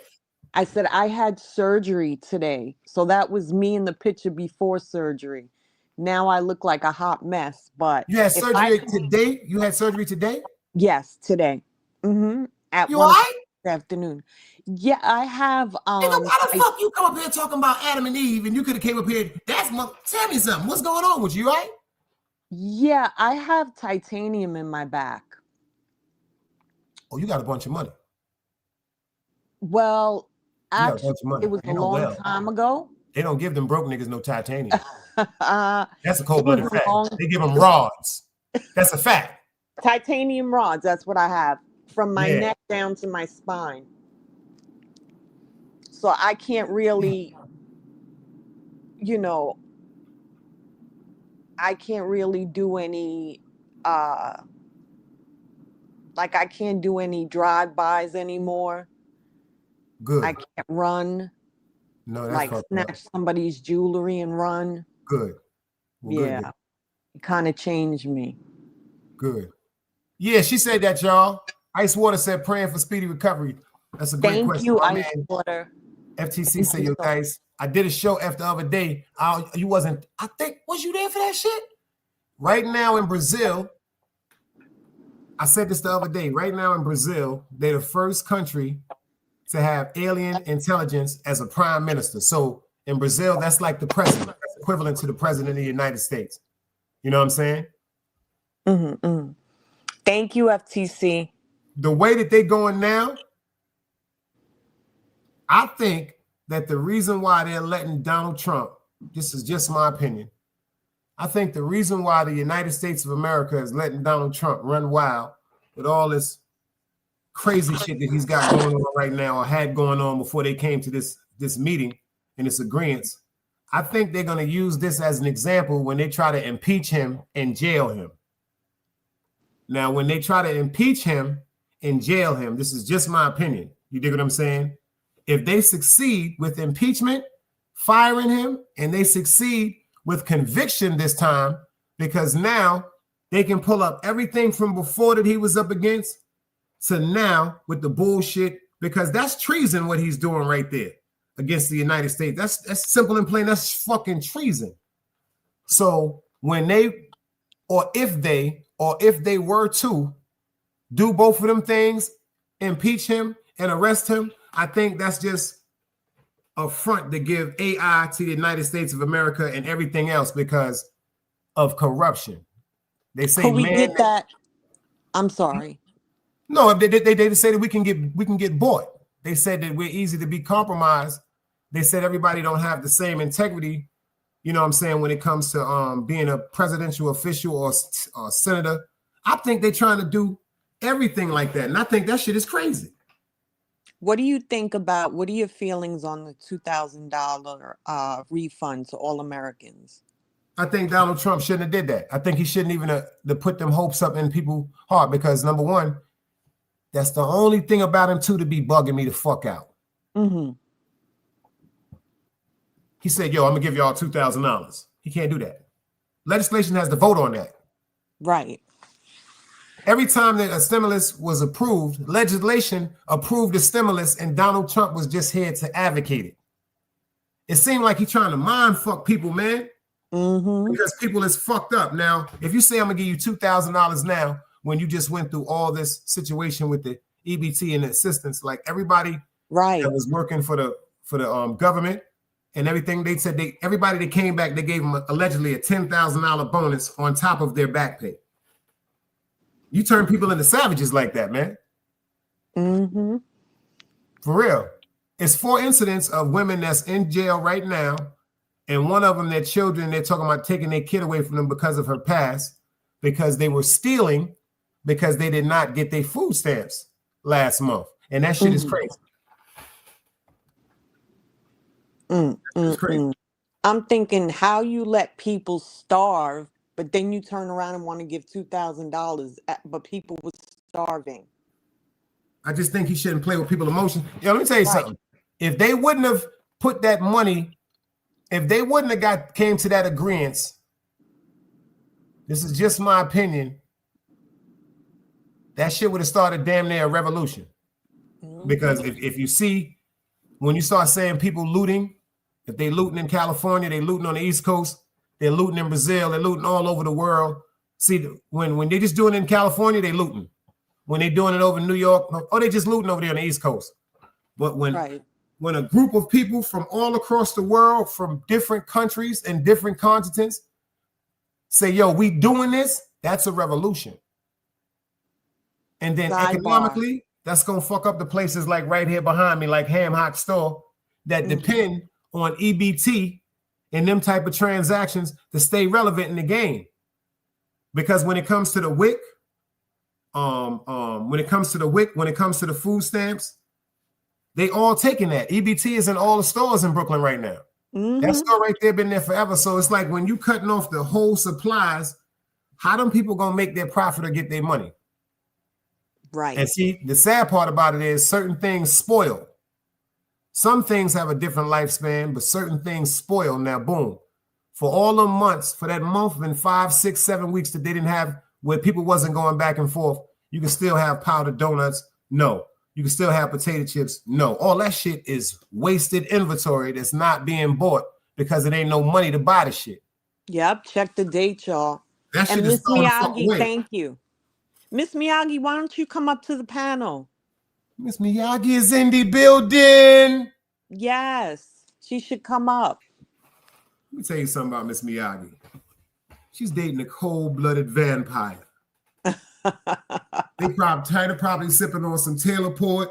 I said I had surgery today. So that was me in the picture before surgery. Now I look like a hot mess. But you had surgery today? You had surgery today? Yes, today. At you all right? Afternoon. Yeah, I have. Why the fuck you come up here talking about Adam and Eve, and you could have came up here? Tell me something. What's going on with you, right? Yeah, I have titanium in my back. Oh, you got a bunch of money. Well, You got a actually, bunch of money. it was a Ain't no long well. time ago. They don't give them broke niggas no titanium. It That's a was cold-blooded a fact. long They give them rods. That's a fact. titanium rods. That's what I have from my Yeah. neck down to my spine. So I can't really, you know, I can't really do any, like I can't do any drive-bys anymore. Good. I can't run, No, that's like fucked snatch up. somebody's jewelry and run. Good. Well, Yeah, good. it kind of changed me. Good. Yeah, she said that, y'all. Ice Water said praying for speedy recovery. That's a great Thank question. you, My Ice man, Water. FTC Thank said, you yo, so guys, I did a show after the other day. You wasn't, I think, was you there for that shit? Right now in Brazil, I said this the other day, right now in Brazil, they're the first country to have alien intelligence as a prime minister. So in Brazil, that's like the president. That's equivalent to the president of the United States. You know what I'm saying? Mm-hmm. Thank you, FTC. The way that they're going now, I think that the reason why they're letting Donald Trump, this is just my opinion, I think the reason why the United States of America is letting Donald Trump run wild with all this crazy shit that he's got going on right now or had going on before they came to this meeting and this agreement, I think they're going to use this as an example when they try to impeach him and jail him. Now, when they try to impeach him and jail him, this is just my opinion. You dig what I'm saying? If they succeed with impeachment, firing him, and they succeed with conviction this time, because now they can pull up everything from before that he was up against to now with the bullshit, because that's treason what he's doing right there against the United States. That's simple and plain. That's fucking treason. So when they, or if they were to do both of them things, impeach him and arrest him, I think that's just a front to give AI to the United States of America and everything else because of corruption. They say, Could we man, get that? I'm sorry. No, they say that we can get bought. They said that we're easy to be compromised. They said everybody don't have the same integrity, you know what I'm saying, when it comes to being a presidential official or senator. I think they're trying to do everything like that. And I think that shit is crazy. What do you think about, what are your feelings on the $2,000 refund to all Americans? I think Donald Trump shouldn't have did that. I think he shouldn't even have put them hopes up in people's heart because, number one, that's the only thing about him, too, to be bugging me the fuck out. Mm-hmm. He said, yo, I'm going to give y'all $2,000. He can't do that. Legislation has to vote on that. Right. Every time that a stimulus was approved, legislation approved the stimulus, and Donald Trump was just here to advocate it. It seemed like he's trying to mind fuck people, man. Mm-hmm. Because people is fucked up. Now, if you say I'm going to give you $2,000 now, when you just went through all this situation with the EBT and the assistance, like everybody that was working for the government and everything, they said everybody that came back, they gave them allegedly a $10,000 bonus on top of their back pay. You turn people into savages like that, man. Mm-hmm. For real. It's 4 incidents of women that's in jail right now, and one of them, their children, they're talking about taking their kid away from them because of her past, because they were stealing, because they did not get their food stamps last month. And that shit is crazy. It's crazy. I'm thinking how you let people starve, but then you turn around and want to give $2,000, but people was starving. I just think he shouldn't play with people's emotions. Yo, let me tell you something. If they wouldn't have put that money, if they wouldn't have came to that agreement, this is just my opinion, that shit would have started damn near a revolution. Because if you see, when you start saying people looting, if they looting in California, they looting on the East Coast, they're looting in Brazil, they're looting all over the world. See, when they just doing it in California, they looting. When they doing it over in New York, oh, they just looting over there on the East Coast. But when a group of people from all across the world, from different countries and different continents, say, yo, we doing this, that's a revolution. And then economically, that's gonna fuck up the places like right here behind me, like Ham Hock Store, that depend on EBT and them type of transactions to stay relevant in the game. Because when it comes to the WIC, when it comes to the food stamps, they all taking that. EBT is in all the stores in Brooklyn right now. That store right there been there forever. So it's like when you cutting off the whole supplies, how them people gonna make their profit or get their money? Right. And see, the sad part about it is certain things spoil. Some things have a different lifespan, but certain things spoil. Now, boom. For all them months, for that month and 5, 6, 7 weeks that they didn't have, where people wasn't going back and forth, you can still have powdered donuts. No. You can still have potato chips. No. All that shit is wasted inventory that's not being bought because it ain't no money to buy the shit. Yep. Check the date, y'all. That shit And is Miss thrown the fuck Miyagi, away. thank you. Miss Miyagi, why don't you come up to the panel? Miss Miyagi is in the building. Yes, she should come up. Let me tell you something about Miss Miyagi. She's dating a cold-blooded vampire. They probably sipping on some Taylor Port.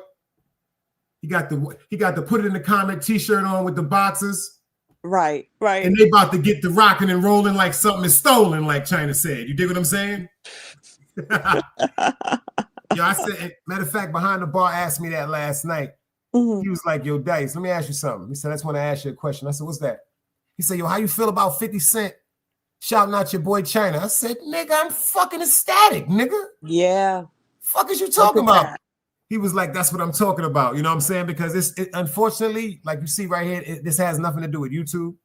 He got the put it in the comment t-shirt on with the boxers. Right. And they about to get the rocking and rolling like something is stolen, like China said. You dig what I'm saying? Yo, I said, matter of fact, Behind the Bar asked me that last night. He was like, yo, Dice, let me ask you something. He said, I just want to ask you a question. I said, what's that? He said, yo, how you feel about 50 Cent shouting out your boy China? I said, nigga, I'm fucking ecstatic, nigga. Yeah. Fuck is you talking about? He was like, that's what I'm talking about. You know what I'm saying? Because unfortunately, like you see right here, this has nothing to do with YouTube.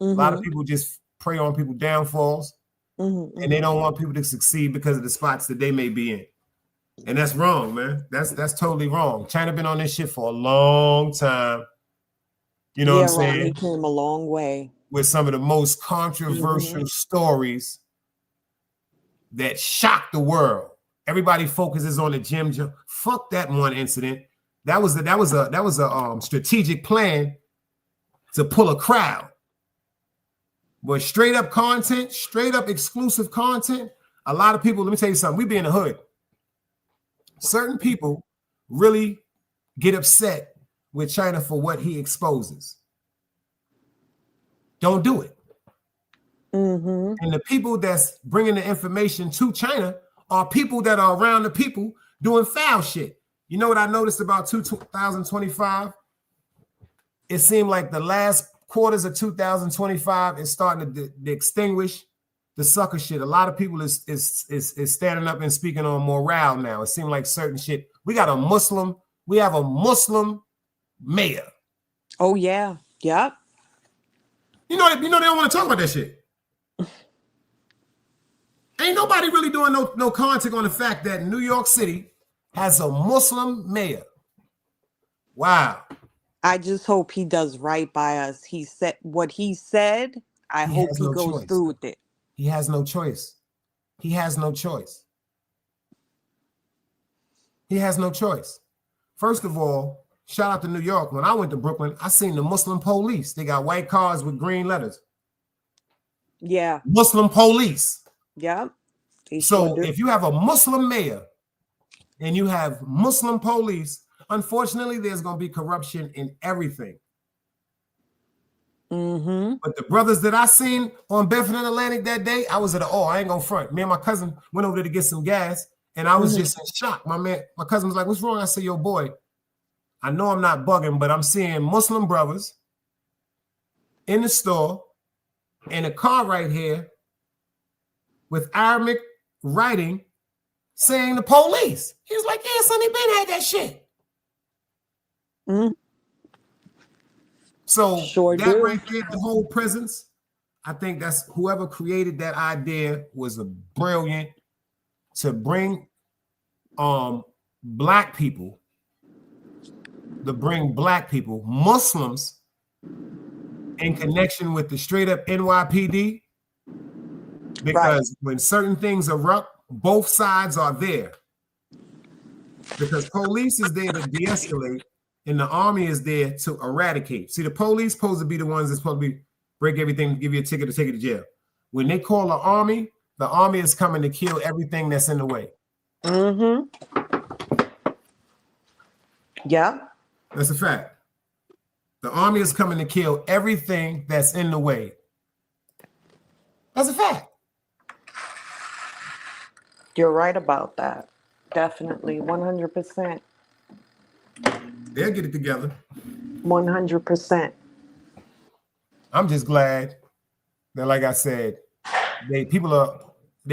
A lot of people just prey on people's downfalls. And they don't want people to succeed because of the spots that they may be in. And that's wrong, man. That's totally wrong. China been on this shit for a long time. You know what I'm saying? He came a long way. With some of the most controversial stories that shocked the world. Everybody focuses on the Jim Jones. Fuck that one incident. That was a strategic plan to pull a crowd. But straight up content, straight up exclusive content, a lot of people, let me tell you something, we be in the hood. Certain people really get upset with China for what he exposes. Don't do it. And the people that's bringing the information to China are people that are around the people doing foul shit. You know what I noticed about 2025? It seemed like the last quarters of 2025 is starting to extinguish the sucker shit. A lot of people is standing up and speaking on morale now. It seems like certain shit. We have a Muslim mayor. Oh yeah. Yep. You know they don't want to talk about that shit. Ain't nobody really doing no contact on the fact that New York City has a Muslim mayor. Wow. I just hope he does right by us. He said what he said. I hope he goes through with it. He has no choice. He has no choice. He has no choice. First of all, shout out to New York. When I went to Brooklyn, I seen the Muslim police. They got white cars with green letters. Yeah. Muslim police. Yeah. So if you have a Muslim mayor and you have Muslim police, unfortunately, there's going to be corruption in everything. But the brothers that I seen on Bedford and Atlantic that day, I was at I ain't gonna front. Me and my cousin went over there to get some gas, and I was just in shock. My cousin was like, "What's wrong?" I said, "Yo, boy, I know I'm not bugging, but I'm seeing Muslim brothers in the store in a car right here with Arabic writing saying the police." He was like, "Yeah, son, they been had that shit." So that right there, the whole presence, I think that's whoever created that idea was a brilliant to bring black people, Muslims in connection with the straight up NYPD. Because when certain things erupt, both sides are there. Because police is there to de-escalate, and the army is there to eradicate. See, the police supposed to be the ones that's supposed to be break everything, give you a ticket to take you to jail. When they call the army is coming to kill everything that's in the way. Yeah. That's a fact. The army is coming to kill everything that's in the way. That's a fact. You're right about that. Definitely. 100%. They'll get it together. 100%. I'm just glad that, like I said, they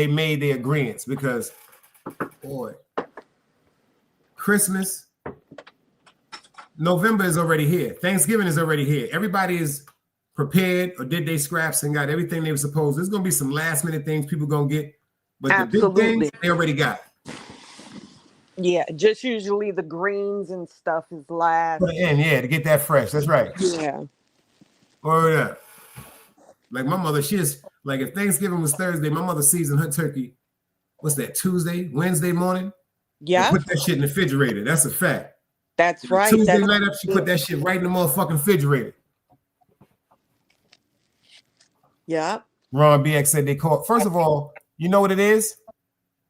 made their agreements because, boy, Christmas, November is already here. Thanksgiving is already here. Everybody is prepared or did they scraps and got everything they were supposed. There's gonna be some last minute things people gonna get, but Absolutely. the big things they already got. Yeah, just usually the greens and stuff is last. Put it in, yeah, to get that fresh. That's right. Yeah. Or yeah. Like my mother, she is like if Thanksgiving was Thursday, my mother seasoned her turkey. What's that? Tuesday, Wednesday morning? Yeah. Put that shit in the refrigerator. That's a fact. That's right. Tuesday night up, she put that shit right in the motherfucking refrigerator. Yeah. Ron BX said they caught. First of all, you know what it is?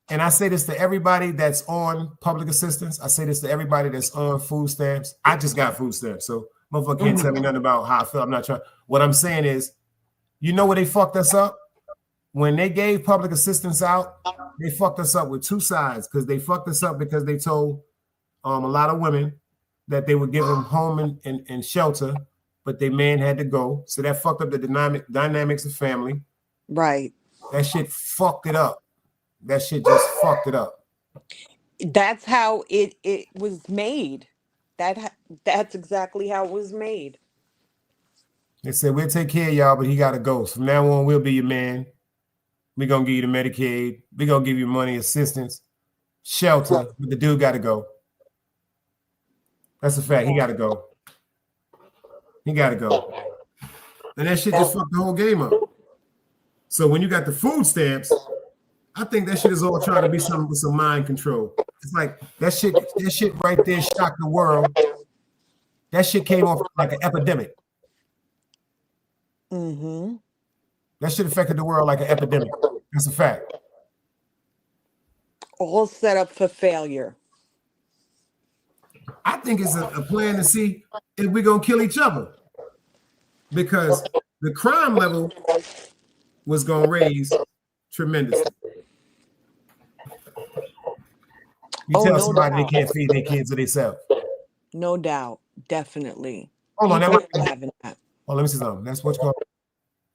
And I say this to everybody that's on public assistance. I say this to everybody that's on food stamps. I just got food stamps, so motherfucker can't tell me nothing about how I feel. I'm not trying. What I'm saying is, you know where they fucked us up? When they gave public assistance out, they fucked us up with two sides because they fucked us up because they told a lot of women that they would give them home and shelter, but their man had to go. So that fucked up the dynamics of family. Right. That shit fucked it up. That shit just fucked it up. That's how it was made. That's exactly how it was made. They said, we'll take care of y'all, but he got to go. So from now on, we'll be your man. We're going to give you the Medicaid. We're going to give you money, assistance, shelter, but the dude got to go. That's a fact. He got to go. He got to go. And that shit just fucked the whole game up. So when you got the food stamps, I think that shit is all trying to be something with some mind control. It's like that shit right there shocked the world. That shit came off like an epidemic. Mm-hmm. That shit affected the world like an epidemic. That's a fact. All set up for failure. I think it's a plan to see if we're going to kill each other. Because the crime level was going to raise tremendously. You tell somebody they can't feed their kids or themselves. No doubt. Definitely. Hold on. Having that. Oh, let me see something. That's what's called.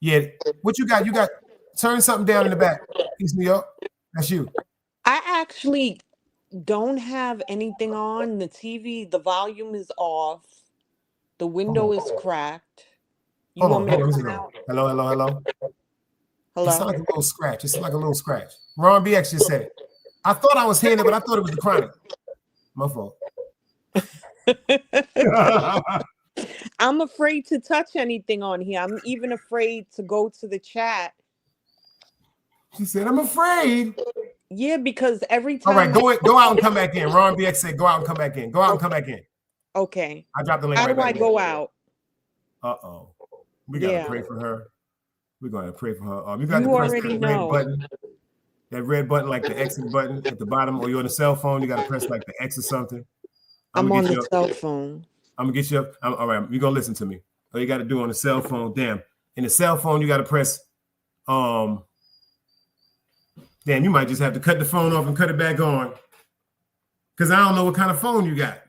Yeah. What you got? You got turn something down in the back. East New York. That's you. I actually don't have anything on. The TV, the volume is off. The window is cracked. You Hold on. want me to Hold on. come out? Hello. Hello? It's like a little scratch. It's like a little scratch. Ron BX just said it. I thought I was hearing it, but I thought it was the chronic. My fault. I'm afraid to touch anything on here. I'm even afraid to go to the chat. She said, I'm afraid. Yeah, because every time. All right, go out and come back in. Ron BX said, go out and come back in. Go out and come back in. Okay. I dropped the link. How right do I back go in. out? Uh-oh. We got to pray for her. We're going to pray for her. You got You to press already that know. red button. That red button, like the exit button at the bottom, or you're on the cell phone, you got to press like the X or something. I'm on the cell phone. I'm going to get you up. All right, you're going to listen to me. All you got to do on the cell phone, damn. In the cell phone, you got to press, damn, you might just have to cut the phone off and cut it back on. Because I don't know what kind of phone you got.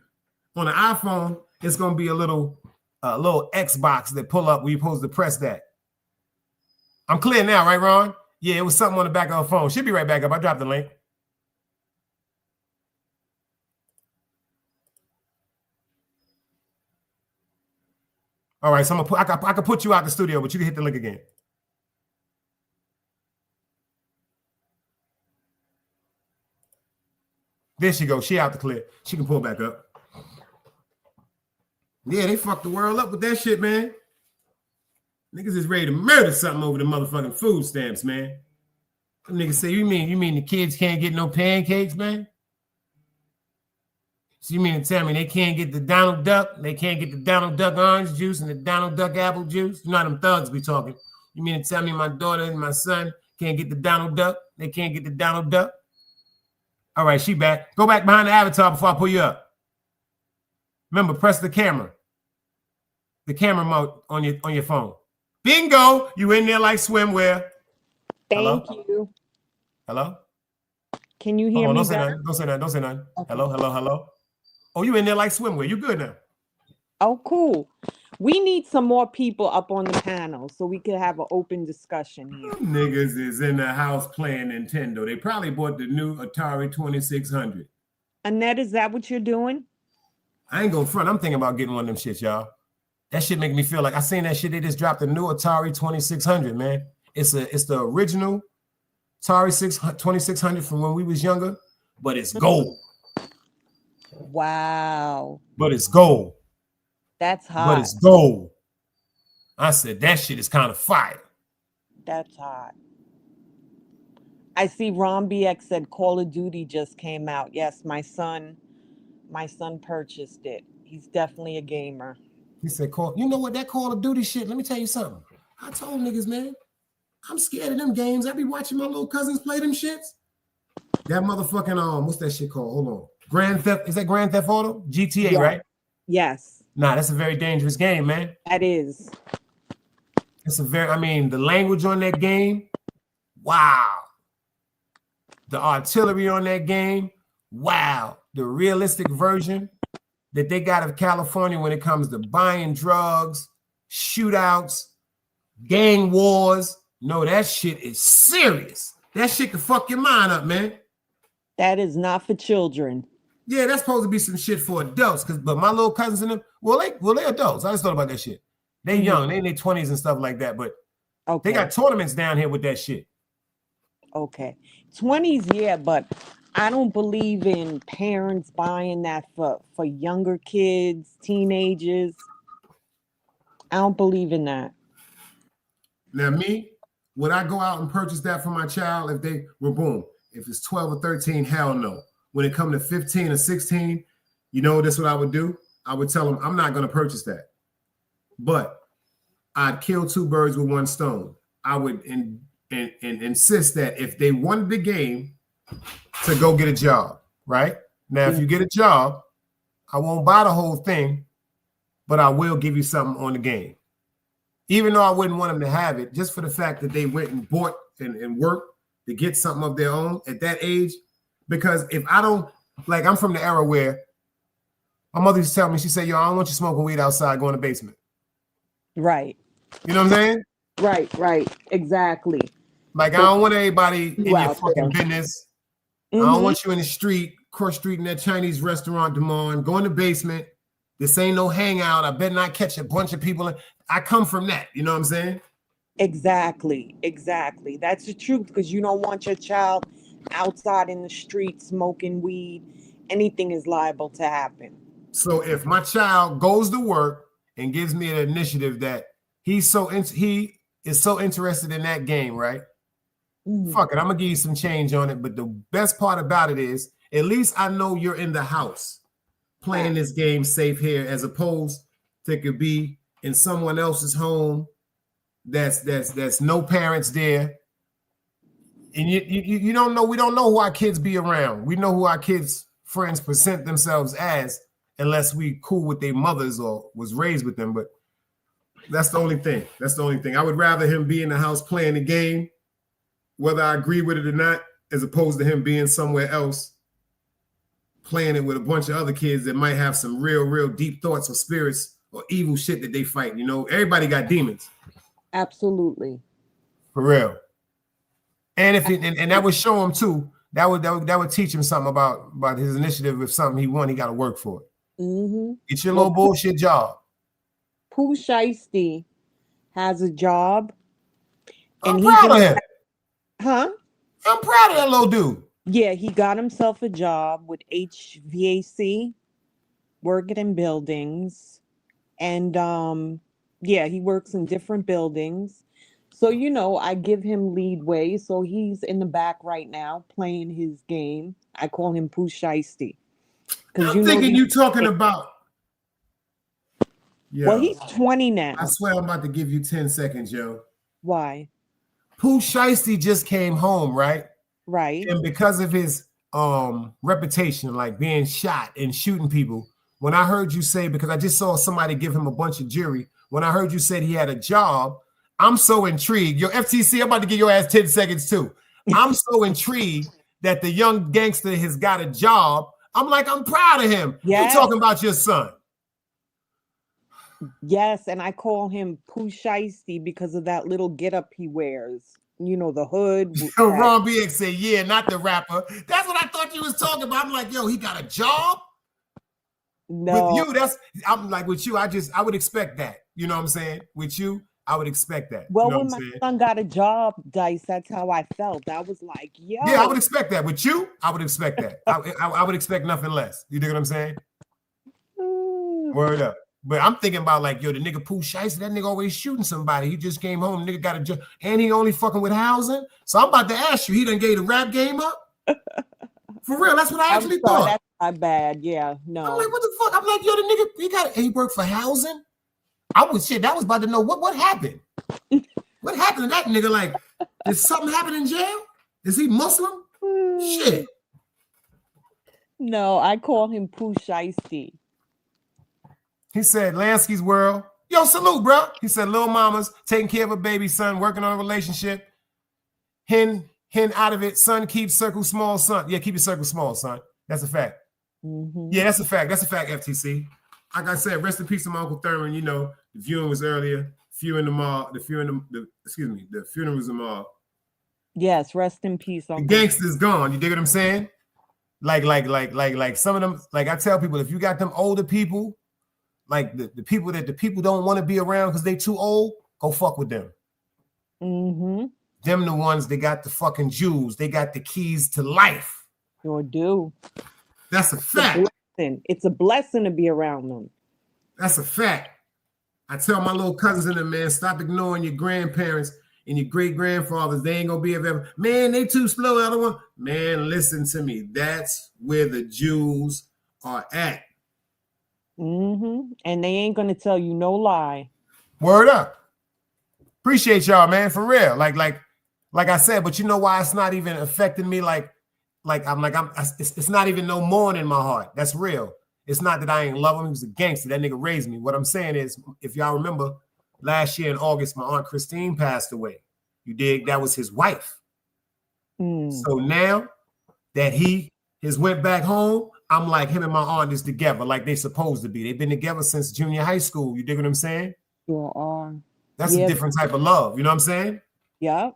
On the iPhone, it's going to be a little Xbox that pull up where you're supposed to press that. I'm clear now, right, Ron? Yeah, it was something on the back of her phone. She'll be right back up. I dropped the link. All right, so I can put you out the studio, but you can hit the link again. There she goes. She out the clear. She can pull back up. Yeah, they fucked the world up with that shit, man. Niggas is ready to murder something over the motherfucking food stamps, man. Them niggas say, you mean the kids can't get no pancakes, man? So you mean to tell me they can't get the Donald Duck? They can't get the Donald Duck orange juice and the Donald Duck apple juice? You know how them thugs be talking. You mean to tell me my daughter and my son can't get the Donald Duck? They can't get the Donald Duck? All right, she back. Go back behind the avatar before I pull you up. Remember, press the camera mode on your phone. Bingo! You in there like swimwear. Thank Hello? you. Hello? Can you hear Hold on, me don't say better? nothing. Don't say nothing. Don't say nothing. Okay. Hello. Oh, you in there like swimwear. You good now. Oh, cool. We need some more people up on the panel so we could have an open discussion here. Them niggas is in the house playing Nintendo. They probably bought the new Atari 2600. Annette, is that what you're doing? I ain't gonna front. I'm thinking about getting one of them shits, y'all. That shit make me feel like I seen that shit. They just dropped a new Atari 2600, man. It's the original Atari 2600 from when we was younger, but it's gold. Wow. But it's gold. That's hot. But it's gold. I said that shit is kind of fire. That's hot. I see Ron BX said Call of Duty just came out. Yes, my son purchased it. He's definitely a gamer. He said, you know what, that Call of Duty shit, let me tell you something. I told niggas, man, I'm scared of them games. I be watching my little cousins play them shits. That motherfucking, what's that shit called? Hold on. Grand Theft, is that Grand Theft Auto? GTA, Yeah. right? Yes. Nah, that's a very dangerous game, man. That is. It's the language on that game, wow. The artillery on that game, wow. The realistic version that they got of California when it comes to buying drugs, shootouts, gang wars. No, that shit is serious. That shit can fuck your mind up, man. That is not for children. Yeah, that's supposed to be some shit for adults. But my little cousins and them, they adults. I just thought about that shit. They young, they in their 20s and stuff like that. But they got tournaments down here with that shit. Okay. 20s, yeah, but I don't believe in parents buying that for younger kids, teenagers. I don't believe in that. Now, would I go out and purchase that for my child if they were boom? If it's 12 or 13, hell no. When it come to 15 or 16, you know, that's what I would do. I would tell them I'm not going to purchase that. But I'd kill two birds with one stone. I would insist that if they wanted the game, to go get a job, right? Now, if you get a job, I won't buy the whole thing, but I will give you something on the game. Even though I wouldn't want them to have it, just for the fact that they went and bought and worked to get something of their own at that age. Because if I don't, like, I'm from the era where my mother used to tell me, she said, yo, I don't want you smoking weed outside, go in the basement. Right. You know what I'm saying? Right. Exactly. Like, I don't want everybody in your fucking business. I don't want you in the street, cross street in that Chinese restaurant, Demond. Go in the basement. This ain't no hangout. I better not catch a bunch of people. I come from that. You know what I'm saying? Exactly. That's the truth, because you don't want your child outside in the street smoking weed. Anything is liable to happen. So if my child goes to work and gives me an initiative that he is so interested in that game, right? Fuck it, I'm gonna give you some change on it. But the best part about it is, at least I know you're in the house playing this game safe here, as opposed to could be in someone else's home that's no parents there. And you don't know, we don't know who our kids be around. We know who our kids' friends present themselves as, unless we cool with their mothers or was raised with them. But that's the only thing. I would rather him be in the house playing the game, whether I agree with it or not, as opposed to him being somewhere else playing it with a bunch of other kids that might have some real deep thoughts or spirits or evil shit that they fight. You know, everybody got demons. Absolutely. For real. And if and that would show him too. That would teach him something about his initiative. If something he won, he got to work for it. Get your little bullshit job. Pooh Shiesty has a job. I'm proud of him. Huh? I'm proud of that little dude. Yeah, he got himself a job with HVAC, working in buildings. And yeah, he works in different buildings. So, you know, I give him leadway. So he's in the back right now playing his game. I call him Pooh Shiesty. I'm thinking you talking about. Yo, well, he's 20 now. I swear I'm about to give you 10 seconds, yo. Why? Pooh Shiesty just came home, right? Right. And because of his reputation, like being shot and shooting people, when I heard you say, because I just saw somebody give him a bunch of jury, when I heard you said he had a job, I'm so intrigued. Yo, FTC, I'm about to give your ass 10 seconds too. I'm so intrigued that the young gangster has got a job. I'm like, I'm proud of him. Yes. You talking about your son. Yes, and I call him Pooh Shiesty because of that little getup he wears. You know, the hood. Ron BX said, yeah, not the rapper. That's what I thought you was talking about. I'm like, yo, he got a job? No. With you, I'm like, with you, I would expect that. You know what I'm saying? With you, I would expect that. Well, you know when my son got a job, Dice, that's how I felt. I was like, yo. Yeah, I would expect that. With you, I would expect that. I would expect nothing less. You dig what I'm saying? Word up. But I'm thinking about like, yo, the nigga Pooh Shiesty, that nigga always shooting somebody. He just came home, nigga got a job, and he only fucking with housing. So I'm about to ask you, he done gave the rap game up? For real, that's what I actually thought. That's not bad. Yeah, no. I'm like, what the fuck? I'm like, yo, the nigga, he worked for housing? I was about to know what happened. What happened to that nigga? Like, did something happen in jail? Is he Muslim? Shit. No, I call him Pooh Shiesty. He said, Lansky's World. Yo, salute, bro. He said, Lil Mama's taking care of a baby son, working on a relationship. Hen out of it. Son, keep circle small, son. Yeah, keep your circle small, son. That's a fact. Mm-hmm. Yeah, that's a fact. That's a fact, FTC. Like I said, rest in peace to my Uncle Thurman. You know, the viewing was earlier. The funeral's tomorrow. Yes, rest in peace, Uncle. The gangster's gone. You dig what I'm saying? Like some of them, like I tell people, if you got them older people, like the people that the people don't want to be around because they too old, go fuck with them. Mm-hmm. Them the ones that got the fucking jewels. They got the keys to life. Sure do. That's a fact. It's a blessing to be around them. That's a fact. I tell my little cousins in them, man, stop ignoring your grandparents and your great-grandfathers. They ain't gonna be ever. Man, they too slow. I don't want. Man, listen to me. That's where the Jews are at. Mm-hmm. And they ain't gonna tell you no lie. Word up. Appreciate y'all, man, for real. Like I said, but you know why it's not even affecting me? It's not even no mourn in my heart. That's real. It's not that I ain't love him. He was a gangster. That nigga raised me. What I'm saying is, if y'all remember, last year in August, my Aunt Christine passed away. You dig? That was his wife. So now that he has went back home, I'm like, him and my aunt is together like they supposed to be. They've been together since junior high school. You dig what I'm saying? Sure are. That's a different type of love. You know what I'm saying? Yeah.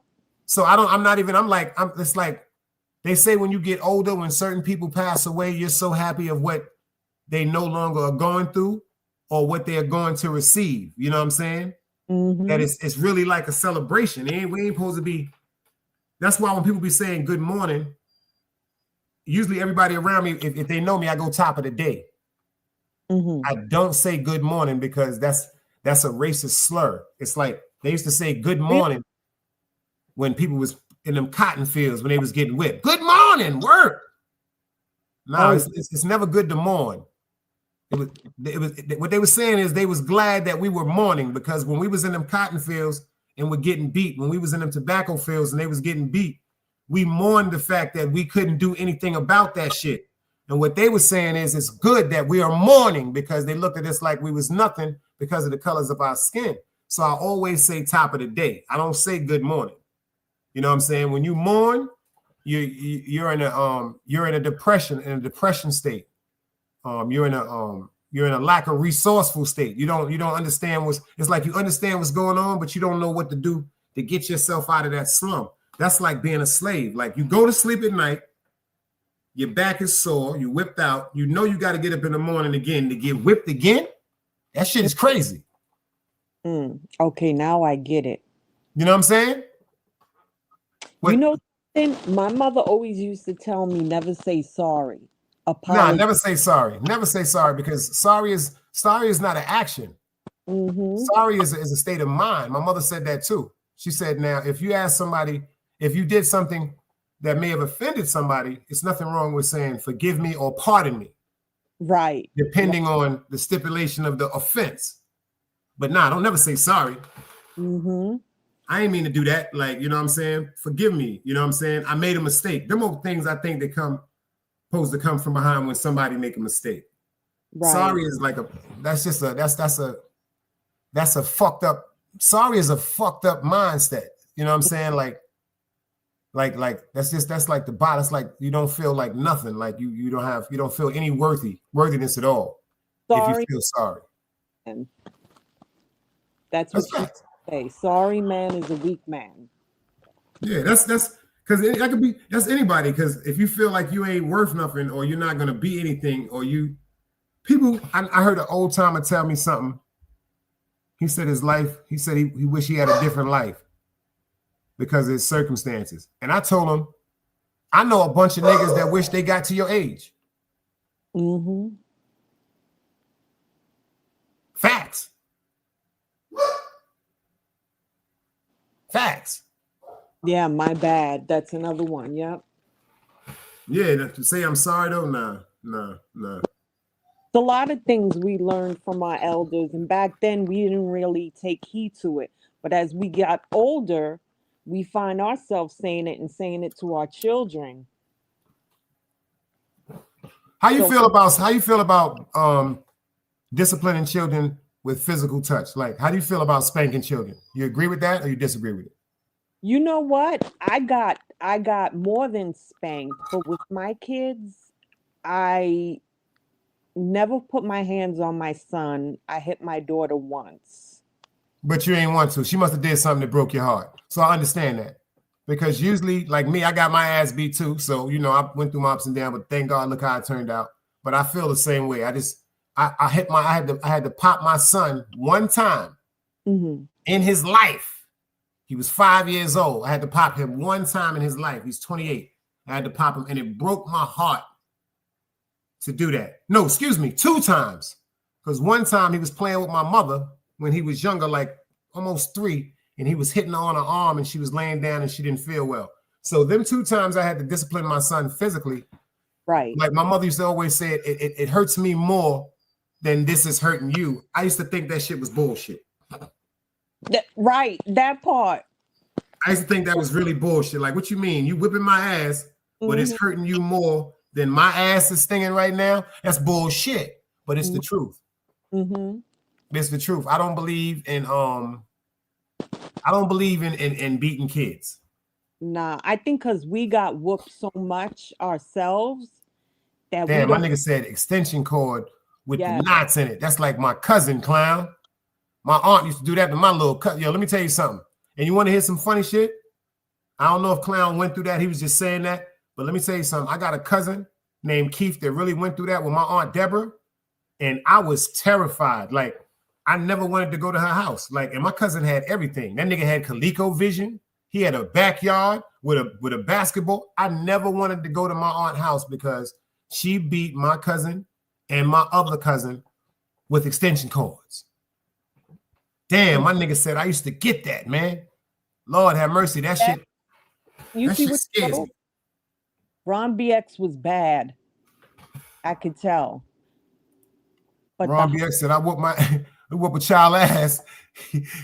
So it's like they say when you get older, when certain people pass away, you're so happy of what they no longer are going through or what they are going to receive. You know what I'm saying? Mm-hmm. That it's really like a celebration. We ain't supposed to be. That's why when people be saying good morning, usually everybody around me, if they know me, I go top of the day. Mm-hmm. I don't say good morning because that's a racist slur. It's like they used to say good morning when people was in them cotton fields when they was getting whipped. Good morning, work. No, it's never good to mourn. It was what they were saying is they was glad that we were mourning because when we was in them cotton fields and were getting beat, when we was in them tobacco fields and they was getting beat, we mourned the fact that we couldn't do anything about that shit. And what they were saying is it's good that we are mourning because they looked at us like we was nothing because of the colors of our skin. So I always say top of the day. I don't say good morning. You know what I'm saying? When you mourn, you're in a depression state. You're in a lack of resourceful state. You don't understand it's like you understand what's going on, but you don't know what to do to get yourself out of that slump. That's like being a slave. Like you go to sleep at night, your back is sore, you whipped out, you know you got to get up in the morning again to get whipped again. That shit is crazy. Okay, now I get it. You know what I'm saying? You know something? My mother always used to tell me never say sorry. Nah, never say sorry. Never say sorry because sorry is not an action. Mm-hmm. Sorry is a state of mind. My mother said that too. She said, now, if you ask somebody, if you did something that may have offended somebody, it's nothing wrong with saying forgive me or pardon me. Right. Depending on the stipulation of the offense. But nah, don't never say sorry. Mm-hmm. I ain't mean to do that. Like, you know what I'm saying? Forgive me. You know what I'm saying? I made a mistake. Them are things I think that supposed to come from behind when somebody make a mistake. Right. Sorry is like that's a fucked up. Sorry is a fucked up mindset. You know what I'm saying? Like that's like the bottom. It's like you don't feel like nothing. Like you don't feel any worthiness at all. Sorry. If you feel sorry. And that's what you say. Sorry man is a weak man. Yeah, that's because that could be that's anybody. Because if you feel like you ain't worth nothing or you're not gonna be anything, or people. I heard an old timer tell me something. He said his life. He said he wished he had a different life because of his circumstances. And I told him, I know a bunch of niggas that wish they got to your age. Mm-hmm. Facts. Facts. Yeah, my bad. That's another one. Yep. Yeah, to say I'm sorry though, nah. A lot of things we learned from our elders, and back then we didn't really take heed to it. But as we got older, we find ourselves saying it and saying it to our children. How you feel about disciplining children with physical touch? Like, how do you feel about spanking children? You agree with that or you disagree with it? You know what? I got more than spanked, but with my kids, I never put my hands on my son. I hit my daughter once. But you ain't want to. She must have did something that broke your heart. So I understand that. Because usually, like me, I got my ass beat too. So, I went through my ups and downs, but thank God, look how it turned out. But I feel the same way. I had to pop my son one time in his life. He was 5 years old. I had to pop him one time in his life. He's 28. I had to pop him, and it broke my heart to do that. No, excuse me, 2 times. Because one time he was playing with my mother when he was younger, like almost 3, and he was hitting her on her arm and she was laying down and she didn't feel well. So them 2 times I had to discipline my son physically. Right. Like my mother used to always say, it hurts me more than this is hurting you. I used to think that shit was bullshit. Right, that part. I used to think that was really bullshit. Like, what you mean? You whipping my ass, but it's hurting you more than my ass is stinging right now? That's bullshit. But it's the truth. It's the truth. I don't believe in beating kids. Nah, I think because we got whooped so much ourselves that damn, my nigga said extension cord with the knots in it. That's like my cousin, clown. My aunt used to do that to my little cousin. Yo, let me tell you something. And you want to hear some funny shit? I don't know if Clown went through that. He was just saying that. But let me tell you something. I got a cousin named Keith that really went through that with my Aunt Deborah. And I was terrified. Like, I never wanted to go to her house. Like, and my cousin had everything. That nigga had ColecoVision. He had a backyard with a basketball. I never wanted to go to my aunt's house because she beat my cousin and my other cousin with extension cords. Damn, my nigga said I used to get that, man. Lord have mercy. That shit. You that see shit what scares me. Ron BX was bad. I could tell. But Ron BX said I whoop a child ass.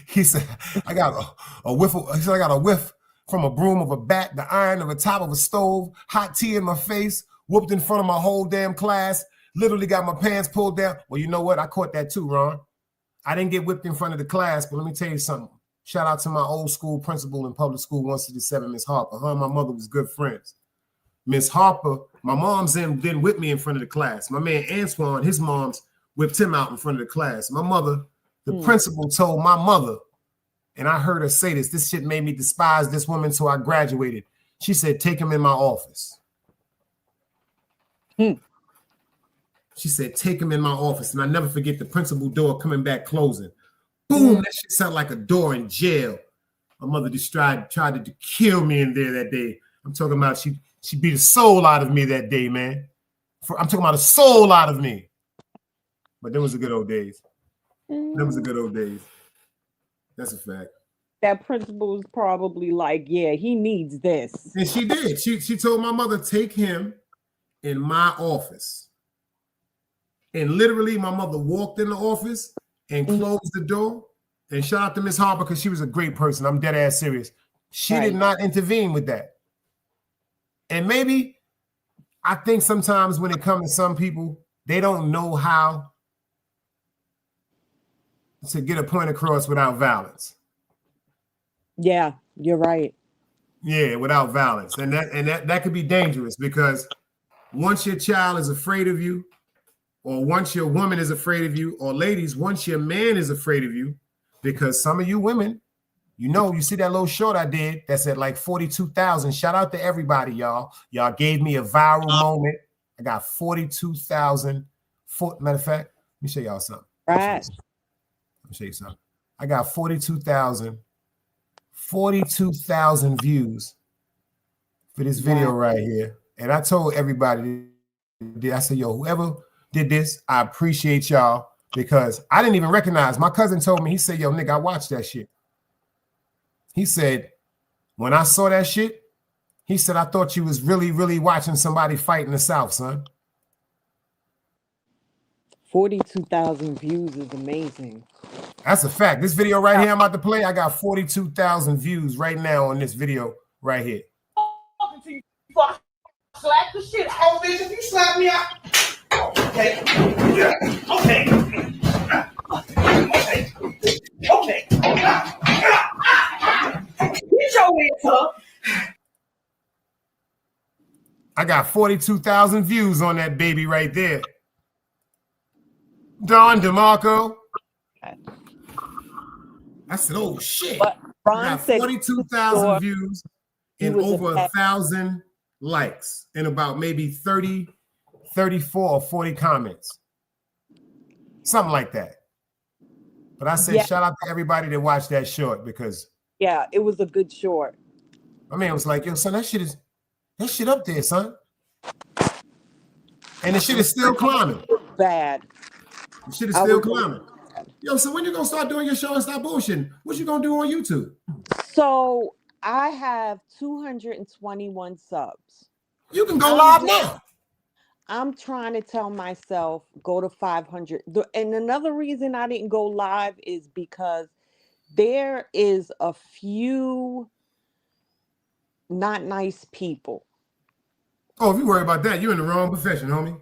He said I got a whiff. He said I got a whiff from a broom of a bat, the iron of the top of a stove, hot tea in my face, whooped in front of my whole damn class. Literally got my pants pulled down. Well, you know what? I caught that too, Ron. I didn't get whipped in front of the class, but let me tell you something. Shout out to my old school principal in public school 167, Miss Harper. Her and my mother was good friends. Miss Harper, my mom's didn't whip me in front of the class. My man Antoine, his mom's whipped him out in front of the class. My mother, the principal told my mother, and I heard her say this shit made me despise this woman till I graduated. She said, take him in my office. She said, take him in my office. And I never forget the principal door coming back closing. Boom, that shit sounded like a door in jail. My mother just tried to kill me in there that day. I'm talking about she beat the soul out of me that day, man. I'm talking about a soul out of me. But them was the good old days. Them was the good old days. That's a fact. That principal was probably like, yeah, he needs this. And she did. She told my mother, take him in my office. And literally, my mother walked in the office and closed the door. And shout out to Miss Harper because she was a great person. I'm dead ass serious. She did not intervene with that. And maybe I think sometimes when it comes to some people, they don't know how to get a point across without violence. Yeah, you're right. Yeah, without violence. And that could be dangerous, because once your child is afraid of you, or once your woman is afraid of you, or ladies, once your man is afraid of you, because some of you women, you see that little short I did that's at like 42,000. Shout out to everybody, y'all. Y'all gave me a viral moment. I got 42,000. Matter of fact, let me show y'all something. Right. Let me show you something. I got 42,000 views for this video right here. And I told everybody, I said, yo, whoever did this, I appreciate y'all, because I didn't even recognize. My cousin told me, he said, yo, nigga, I watched that shit. He said, when I saw that shit, he said, I thought you was really, really watching somebody fight in the South, son. 42,000 views is amazing. That's a fact. This video right here I'm about to play, I got 42,000 views right now on this video right here. Slap the shit out, bitch. If you slap me out. Okay. Yeah. Okay. Okay. Get your ass up. I got 42,000 views on that baby right there. Don DeMarco. I said, oh shit. But Ron I got said 42,000 views and over 1,000 likes and about maybe 30, 34 or 40 comments. Something like that. But I said, shout out to everybody that watched that short, because yeah, it was a good short. My man was like, yo, son, that shit up there, son. And the shit is still climbing. Bad. The shit is still climbing. Yo, so when you gonna start doing your show and stop bullshitting? What you gonna do on YouTube? So I have 221 subs. You can go live now. I'm trying to tell myself, go to 500. And another reason I didn't go live is because there is a few not nice people. Oh, if you worry about that, you're in the wrong profession, homie.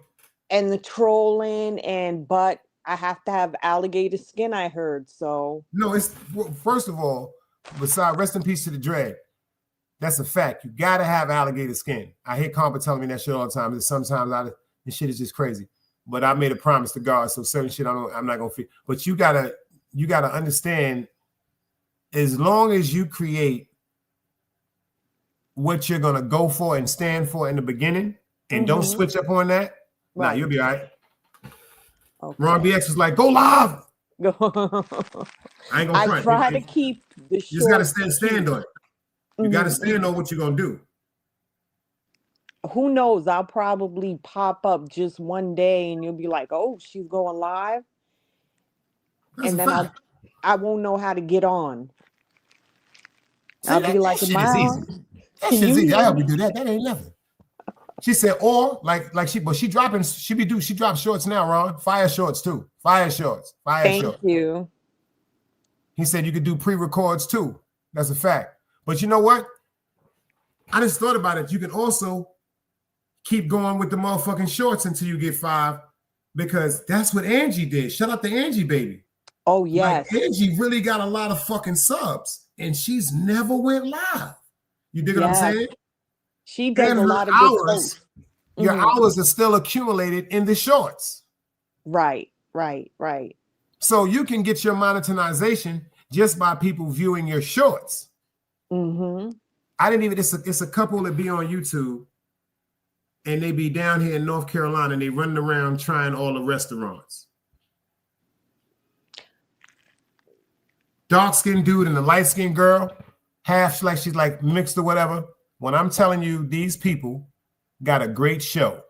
And the trolling, but I have to have alligator skin, I heard. So no, it's first of all, besides rest in peace to the dread. That's a fact. You gotta have alligator skin. I hear Compa telling me that shit all the time. Sometimes this shit is just crazy. But I made a promise to God, so certain shit I'm not gonna feel. But you gotta understand, as long as you create what you're gonna go for and stand for in the beginning, and don't switch up on that, nah, you'll be all right. Okay. Ron BX was like, go live. I ain't gonna front. I try to keep the short. You just gotta stand on it. You gotta stand on what you're gonna do. Who knows? I'll probably pop up just one day and you'll be like, oh, she's going live. And then I won't know how to get on. See, I'll be like, that shit is easy. That shit is easy. I help you do that. That ain't nothing. She said, or she drops shorts now, Ron. Fire shorts too. Fire shorts. Thank you. He said you could do pre-records too. That's a fact. But you know what? I just thought about it. You can also keep going with the motherfucking shorts until you get 5, because that's what Angie did. Shout out to Angie, baby. Oh, yes. Like, Angie really got a lot of fucking subs, and she's never went live. You dig what I'm saying? She does a lot of good posts. Your hours are still accumulated in the shorts. Right. So you can get your monetization just by people viewing your shorts. I didn't even, it's a couple that be on YouTube, and they be down here in North Carolina, and they running around trying all the restaurants. Dark-skinned dude and the light-skinned girl, half like she's like mixed or whatever. When I'm telling you, these people got a great show,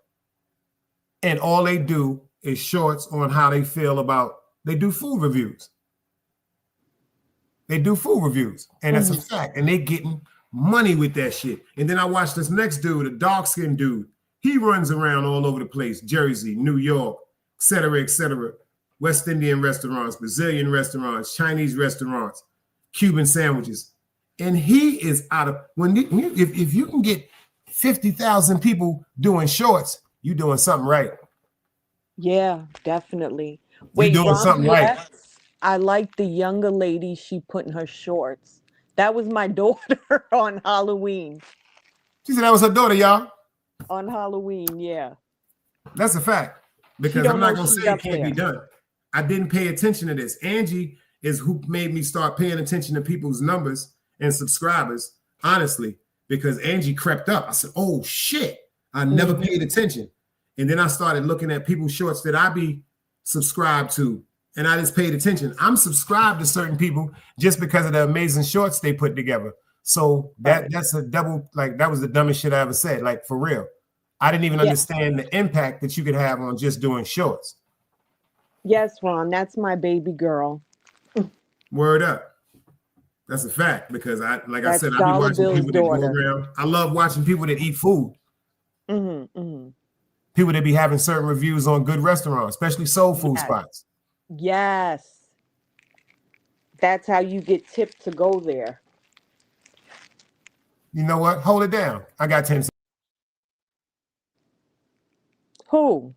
and all they do is shorts on how they feel about, they do food reviews. And that's a fact, and they getting money with that shit. And then I watched this next dude, a dark-skinned dude. He runs around all over the place, Jersey, New York, et cetera, West Indian restaurants, Brazilian restaurants, Chinese restaurants, Cuban sandwiches. And he is out of, if you can get 50,000 people doing shorts, you doing something right. Yeah, definitely. You Wait, doing Ron, something right. yes, I like the younger lady she put in her shorts. That was my daughter on Halloween. She said that was her daughter, y'all. On Halloween, yeah. That's a fact. She Because I'm don't not know gonna she's say it up can't be there. done. I didn't pay attention to this. Angie is who made me start paying attention to people's numbers and subscribers, honestly, because Angie crept up. I said, oh shit. I never paid attention. And then I started looking at people's shorts that I be subscribed to, and I just paid attention. I'm subscribed to certain people just because of the amazing shorts they put together. So that's a double, like that was the dumbest shit I ever said, like for real. I didn't even understand the impact that you could have on just doing shorts. Yes, Ron, that's my baby girl. Word up. That's a fact because I be That's watching Dollar Bill's people that go daughter. around. I love watching people that eat food. Mm-hmm. People that be having certain reviews on good restaurants, especially soul food spots. Yes. That's how you get tipped to go there. You know what? Hold it down. I got 10 seconds. Who?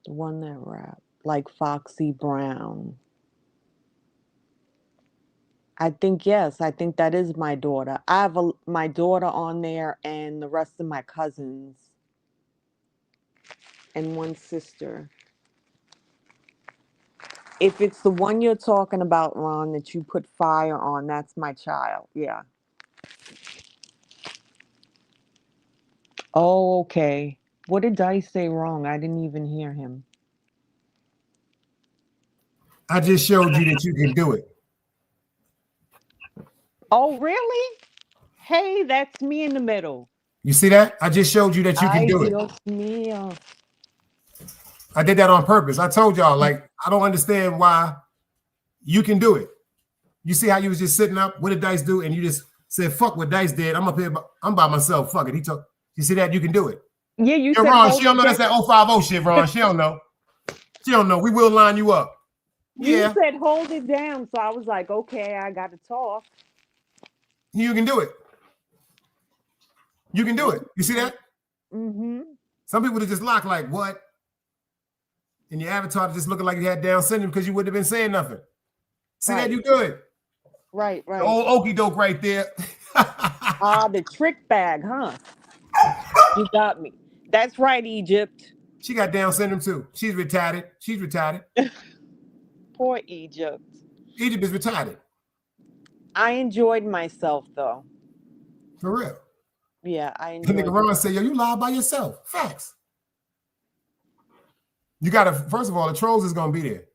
The one that rap like Foxy Brown. I think yes. I think that is my daughter. I have my daughter on there and the rest of my cousins and one sister. If it's the one you're talking about, Ron, that you put fire on, that's my child. Yeah. Oh, okay. What did Dice say wrong? I didn't even hear him. I just showed you that you can do it. Oh, really? Hey, that's me in the middle. You see that? I just showed you that you can Ay, do it. Dios mío. I did that on purpose. I told y'all, like, I don't understand why you can do it. You see how you was just sitting up? What did Dice do? And you just said, fuck what Dice did. I'm up here. I'm by myself. Fuck it. He told you see that? You can do it. Yeah, you You're said Ron. hold She don't know it that's that down. 050 shit, Ron. She don't know. She don't know. We will line you up. You Yeah, said hold it down. So I was like, okay, I got to talk. you can do it. You can do it. You see that? Mm-hmm. Some people would just lock like, what? And your avatar just looking like you had Down syndrome because you wouldn't have been saying nothing. See that? You good. Right. The old okey doke right there. The trick bag, huh? You got me. That's right, Egypt. She got Down syndrome too. She's retarded. She's retarded. Poor Egypt. Egypt is retarded. I enjoyed myself, though. For real. Yeah, I The enjoyed nigga Ron say, yo, you lied by yourself. Facts. You gotta, first of all, the trolls is gonna be there.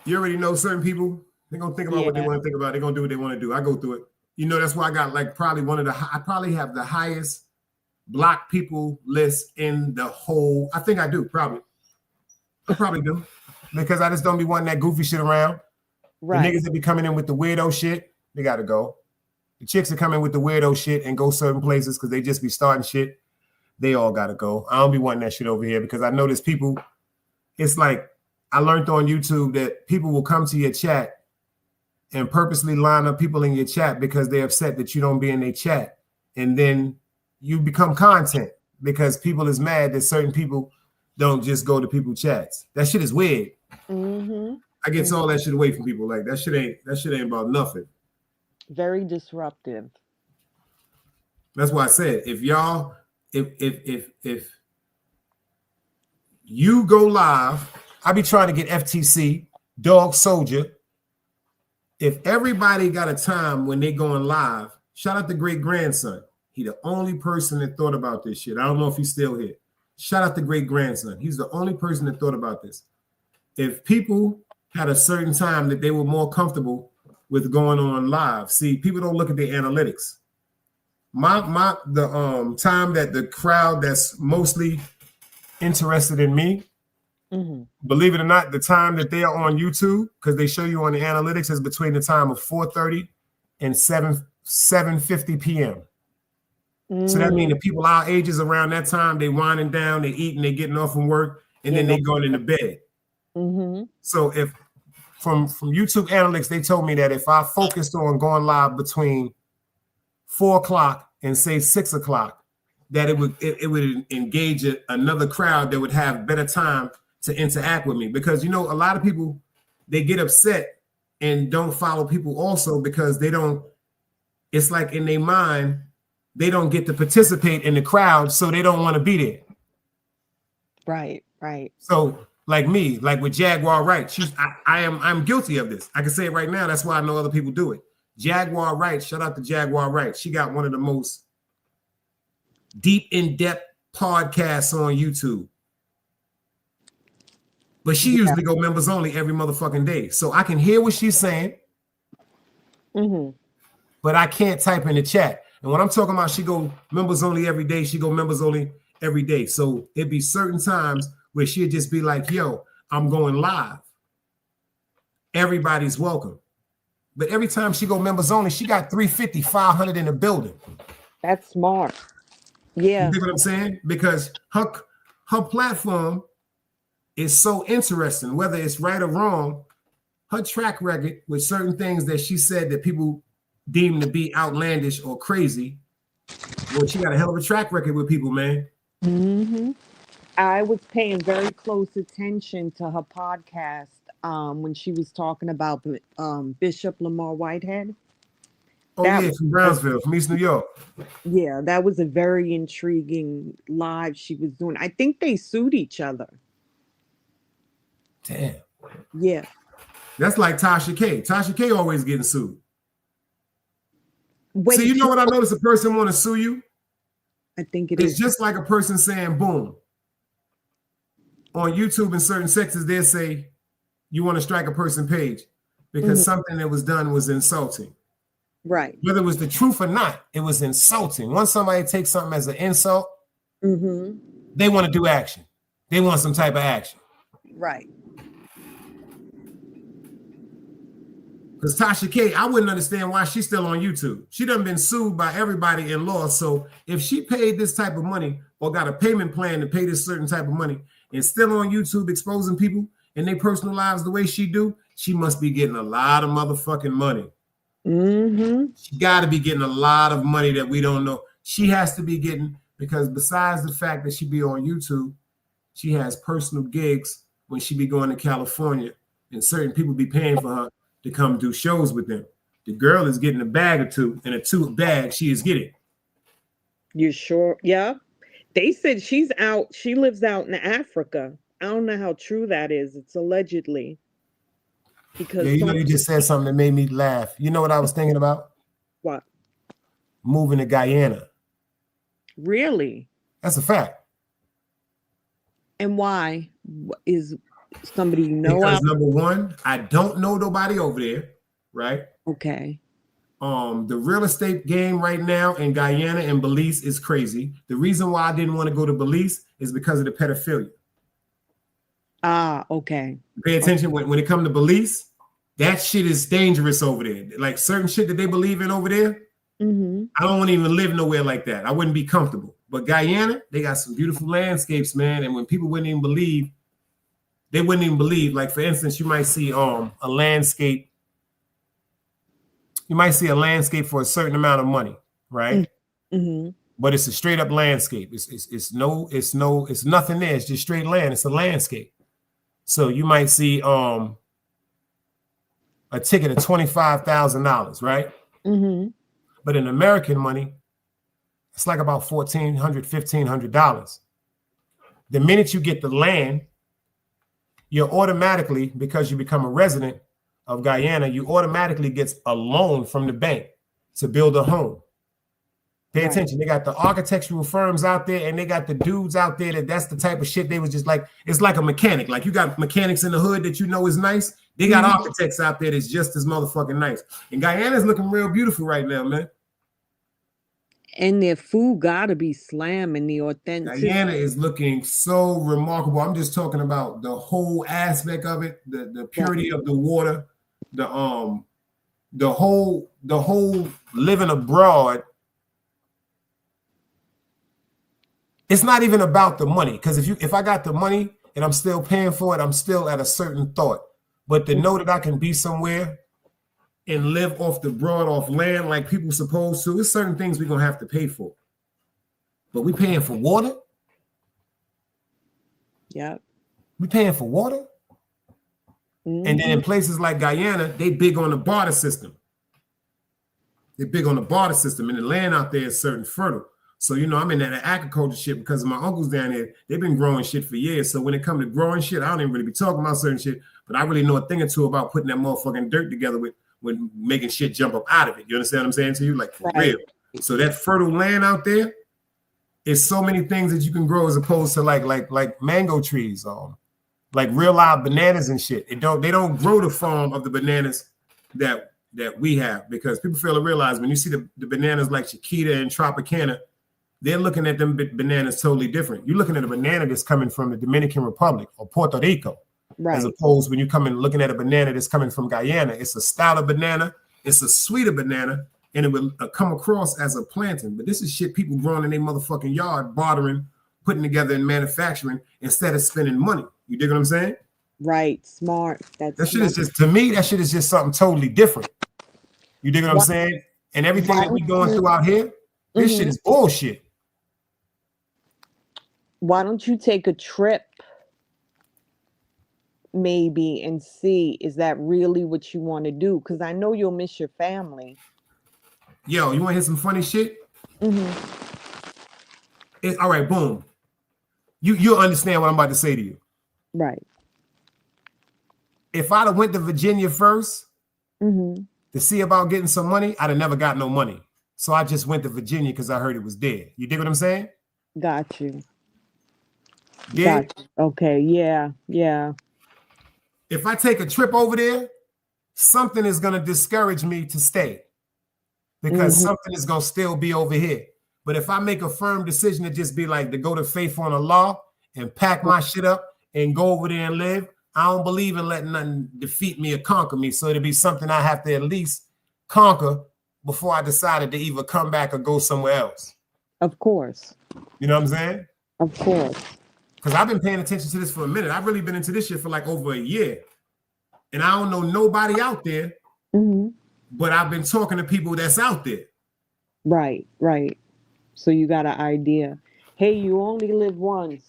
You already know certain people, they're gonna think about what they want to think about. They're gonna do what they want to do. I go through it. You know, that's why I got like probably I probably have the highest block people list in the whole. I think I do, probably. I probably do. Because I just don't be wanting that goofy shit around. Right. The niggas that be coming in with the weirdo shit, they gotta go. The chicks that come in with the weirdo shit and go certain places because they just be starting shit, they all gotta go. I don't be wanting that shit over here because I know there's people. It's like I learned on YouTube that people will come to your chat and purposely line up people in your chat because they're upset that you don't be in their chat. And then you become content because people is mad that certain people don't just go to people's chats. That shit is weird. Mm-hmm. I get all that shit away from people. Like that shit ain't about nothing. Very disruptive. That's why I said if you go live, I be trying to get FTC, Dog Soldier. If everybody got a time when they going live, shout out to great grandson. He the only person that thought about this shit. I don't know if he's still here. Shout out to great grandson. He's the only person that thought about this. If people had a certain time that they were more comfortable with going on live, see, people don't look at the analytics. The time that the crowd that's mostly interested in me, believe it or not, the time that they are on YouTube, because they show you on the analytics, is between the time of 4:30 and 7:50 p.m. So that means the people our ages around that time, they winding down, they eating, they getting off from work, and then they going into bed. So if from YouTube analytics, they told me that if I focused on going live between 4 o'clock and say 6 o'clock, that it would engage another crowd that would have better time to interact with me. Because, you know, a lot of people, they get upset and don't follow people also because they don't, it's like in their mind, they don't get to participate in the crowd, so they don't want to be there. Right, right. So like me, like with Jaguar Wright, I'm guilty of this. I can say it right now. That's why I know other people do it. Jaguar Wright, shout out to Jaguar Wright. She got one of the most deep, in-depth podcasts on YouTube. But she usually go members only every motherfucking day. So I can hear what she's saying, but I can't type in the chat. And when I'm talking about she go members only every day, she go members only every day. So it'd be certain times where she'd just be like, yo, I'm going live. Everybody's welcome. But every time she go members only, she got 350, 500 in the building. That's smart. Yeah. You know what I'm saying? Because her platform is so interesting, whether it's right or wrong. Her track record with certain things that she said that people deem to be outlandish or crazy. Well, she got a hell of a track record with people, man. I was paying very close attention to her podcast when she was talking about Bishop Lamar Whitehead. Oh, yeah, from Brownsville, from East New York. Yeah, that was a very intriguing live she was doing. I think they sued each other. Damn. Yeah. That's like Tasha K. Tasha K always getting sued. Wait, so you know what I notice a person want to sue you? I think it's just like a person saying, boom. On YouTube in certain sectors, they'll say, you want to strike a person page because something that was done was insulting. Right. Whether it was the truth or not, it was insulting. Once somebody takes something as an insult, they want to do action. They want some type of action. Right. Because Tasha K, I wouldn't understand why she's still on YouTube. She done been sued by everybody in law. So if she paid this type of money or got a payment plan to pay this certain type of money and still on YouTube exposing people in their personal lives the way she do, she must be getting a lot of motherfucking money. She got to be getting a lot of money that we don't know. She has to be getting, because besides the fact that she be on YouTube, she has personal gigs when she be going to California and certain people be paying for her to come do shows with them. The girl is getting a bag or two, and a two bag she is getting. You sure? Yeah. They said she's out. She lives out in Africa. I don't know how true that is. It's allegedly. Because yeah, you know, you just said something that made me laugh. You know what I was thinking about? What? Moving to Guyana. Really? That's a fact. And why? Is somebody you know? Because number one, I don't know nobody over there, right? Okay. The real estate game right now in Guyana and Belize is crazy. The reason why I didn't want to go to Belize is because of the pedophilia. Ah, okay. Pay attention when it comes to Belize, that shit is dangerous over there. Like certain shit that they believe in over there, I don't want to even live nowhere like that. I wouldn't be comfortable. But Guyana, they got some beautiful landscapes, man. And when people wouldn't even believe, they wouldn't even believe. Like for instance, you might see a landscape. You might see a landscape for a certain amount of money, right? But it's a straight up landscape. It's nothing there. It's just straight land. It's a landscape. So you might see a ticket of $25,000, right? But in American money, it's like about $1,400, $1,500. The minute you get the land, you're automatically, because you become a resident of Guyana, you automatically get a loan from the bank to build a home. Pay attention. They got the architectural firms out there and they got the dudes out there that's the type of shit they was just like, it's like a mechanic. Like you got mechanics in the hood that you know is nice. They got architects out there that's just as motherfucking nice. And Guyana's looking real beautiful right now, man. And their food gotta be slamming, the authentic. Guyana is looking so remarkable. I'm just talking about the whole aspect of it, the purity of the water, the whole living abroad. It's not even about the money, because if I got the money and I'm still paying for it, I'm still at a certain thought. But to know that I can be somewhere and live off the broad, off land like people supposed to, there's certain things we're gonna have to pay for. but we paying for water. Yep. We paying for water. And then in places like Guyana, they big on the barter system. They're big on the barter system, and the land out there is certain fertile. So, you know, I'm in that agriculture shit because of my uncles down there. They've been growing shit for years. So when it comes to growing shit, I don't even really be talking about certain shit, but I really know a thing or two about putting that motherfucking dirt together with making shit jump up out of it. You understand what I'm saying to you? Like, for real. So that fertile land out there is so many things that you can grow as opposed to like mango trees, like real live bananas and shit. They don't grow the form of the bananas that we have, because people fail to realize when you see the bananas like Chiquita and Tropicana, they're looking at them bananas totally different. You're looking at a banana that's coming from the Dominican Republic or Puerto Rico, as opposed when you come in looking at a banana that's coming from Guyana. It's a stouter banana, it's a sweeter banana, and it will come across as a plantain. But this is shit people growing in their motherfucking yard, bartering, putting together and manufacturing instead of spending money. You dig what I'm saying? Right, smart. That shit is just, to me, that shit is just something totally different. You dig what I'm saying? And everything that we going through out here, this shit is bullshit. Why don't you take a trip maybe and see, is that really what you want to do? Because I know you'll miss your family. Yo, you want to hear some funny shit? All right, boom. You'll understand what I'm about to say to you. Right. If I'd have went to Virginia first to see about getting some money, I'd have never got no money. So I just went to Virginia because I heard it was there. You dig what I'm saying? Got you. Got you. Okay, yeah. If I take a trip over there, something is going to discourage me to stay because something is going to still be over here. But if I make a firm decision to just be like, to go to faith on the law and pack my shit up and go over there and live, I don't believe in letting nothing defeat me or conquer me. So it'll be something I have to at least conquer before I decided to either come back or go somewhere else. Of course. You know what I'm saying? Of course. Because I've been paying attention to this for a minute. I've really been into this shit for like over a year. And I don't know nobody out there, but I've been talking to people that's out there. Right. So you got an idea. Hey, you only live once.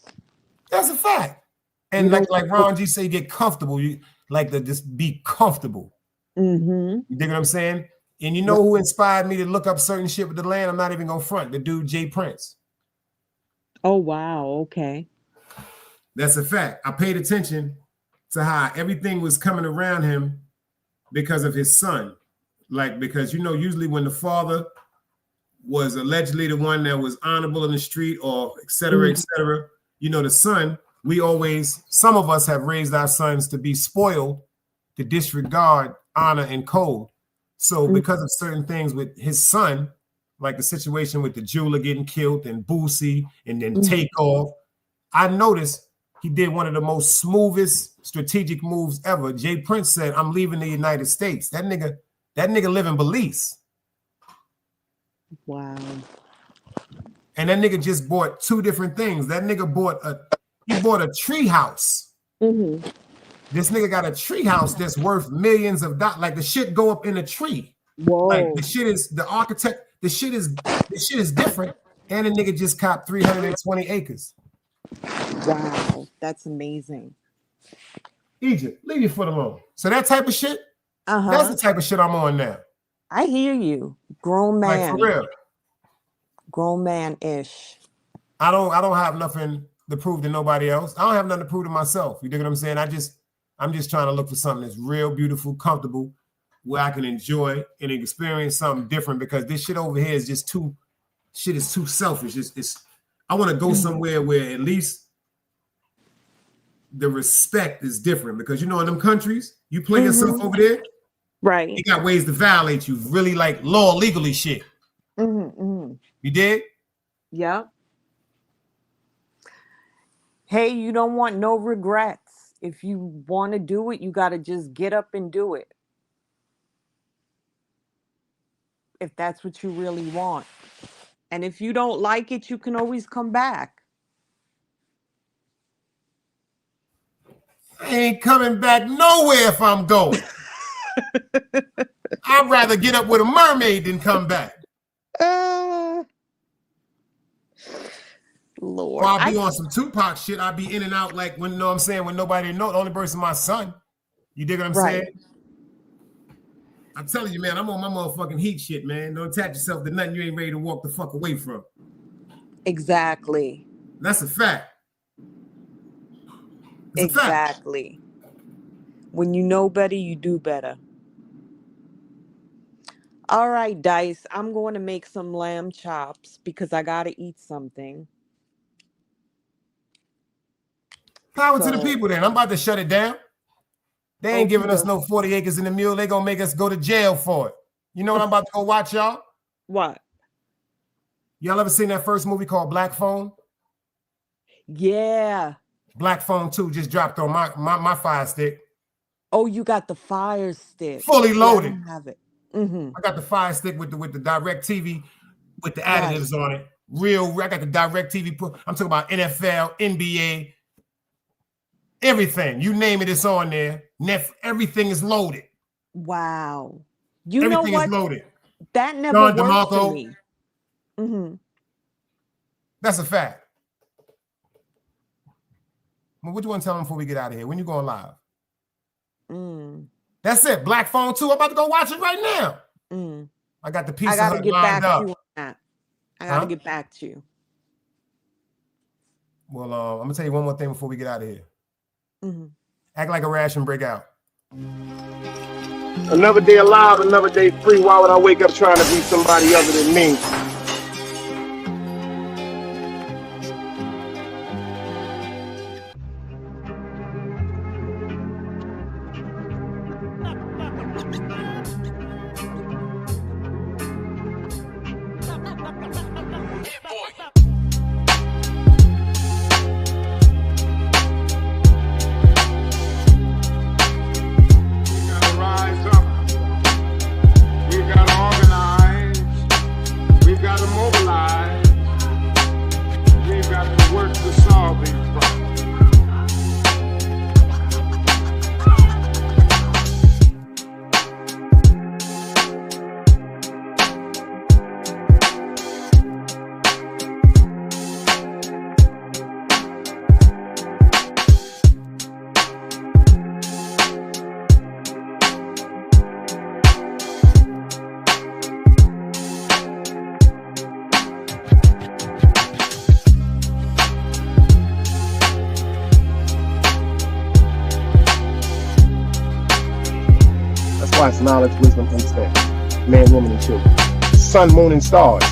That's a fact. And like Ron G say, get comfortable. You like to just be comfortable. You dig what I'm saying? And you know who inspired me to look up certain shit with the land? I'm not even gonna front. The dude Jay Prince. Oh wow, okay. That's a fact. I paid attention to how everything was coming around him because of his son. Like, because you know, usually when the father was allegedly the one that was honorable in the street or et cetera, you know, the son, some of us have raised our sons to be spoiled, to disregard honor and code. So because of certain things with his son, like the situation with the jeweler getting killed and Boosie and then Takeoff, I noticed he did one of the most smoothest strategic moves ever. Jay Prince said, I'm leaving the United States. That nigga live in Belize. Wow. And that nigga just bought two different things. That nigga bought a tree house. This nigga got a tree house that's worth millions of dollars. Like the shit go up in a tree. Whoa. Like the shit is the architect. The shit is different. And the nigga just copped 320 acres. Wow, that's amazing. Egypt, leave your foot alone. So that type of shit, that's the type of shit I'm on now. I hear you. Grown man. Like for real. Grown man-ish. I don't have nothing to prove to nobody else. I don't have nothing to prove to myself. You dig what I'm saying? I'm just trying to look for something that's real, beautiful, comfortable, where I can enjoy and experience something different, because this shit over here is just too selfish. I want to go somewhere where at least the respect is different, because you know in them countries, you play yourself over there, right? You got ways to violate you, really like law legally shit. You did? Yeah. Hey, you don't want no regrets. If you want to do it, you got to just get up and do it. If that's what you really want. And if you don't like it, you can always come back. I ain't coming back nowhere if I'm going. I'd rather get up with a mermaid than come back. Lord. Or I'll be on some Tupac shit. I'll be in and out like when, you know what I'm saying, when nobody know. The only person my son. You dig what I'm saying? I'm telling you, man, I'm on my motherfucking heat shit, man. Don't attach yourself to nothing you ain't ready to walk the fuck away from. Exactly. That's a fact. It's exactly. A fact. When you know better, you do better. All right, Dice. I'm going to make some lamb chops because I got to eat something. Power to the people then. I'm about to shut it down. They ain't giving us no 40 acres in the mule. They gonna make us go to jail for it. You know what I'm about to go watch, y'all? What? Y'all ever seen that first movie called Black Phone? Yeah. Black Phone 2 just dropped on my Fire Stick. Oh, you got the Fire Stick. Fully loaded. I don't have it. Mm-hmm. I got the Fire Stick with the direct TV with the additives on it. I got the direct TV. I'm talking about NFL, NBA, everything. You name it, it's on there. Everything is loaded. Wow. You everything know what? Is loaded. That never worked DeMarco. for me. Mm-hmm. That's a fact. Well, what you want to tell them before we get out of here? When you going live? That's it. Black Phone 2. I'm about to go watch it right now. I got the piece. I gotta get back up. to you on that. I gotta get back to you. Well, I'm gonna tell you one more thing before we get out of here. Mm-hmm. Act like a rash and break out. Another day alive, another day free. Why would I wake up trying to be somebody other than me? It's knowledge, wisdom, understanding. Man, woman, and children. Sun, moon, and stars.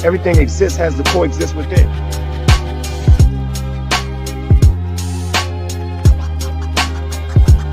Everything exists, has to coexist with it.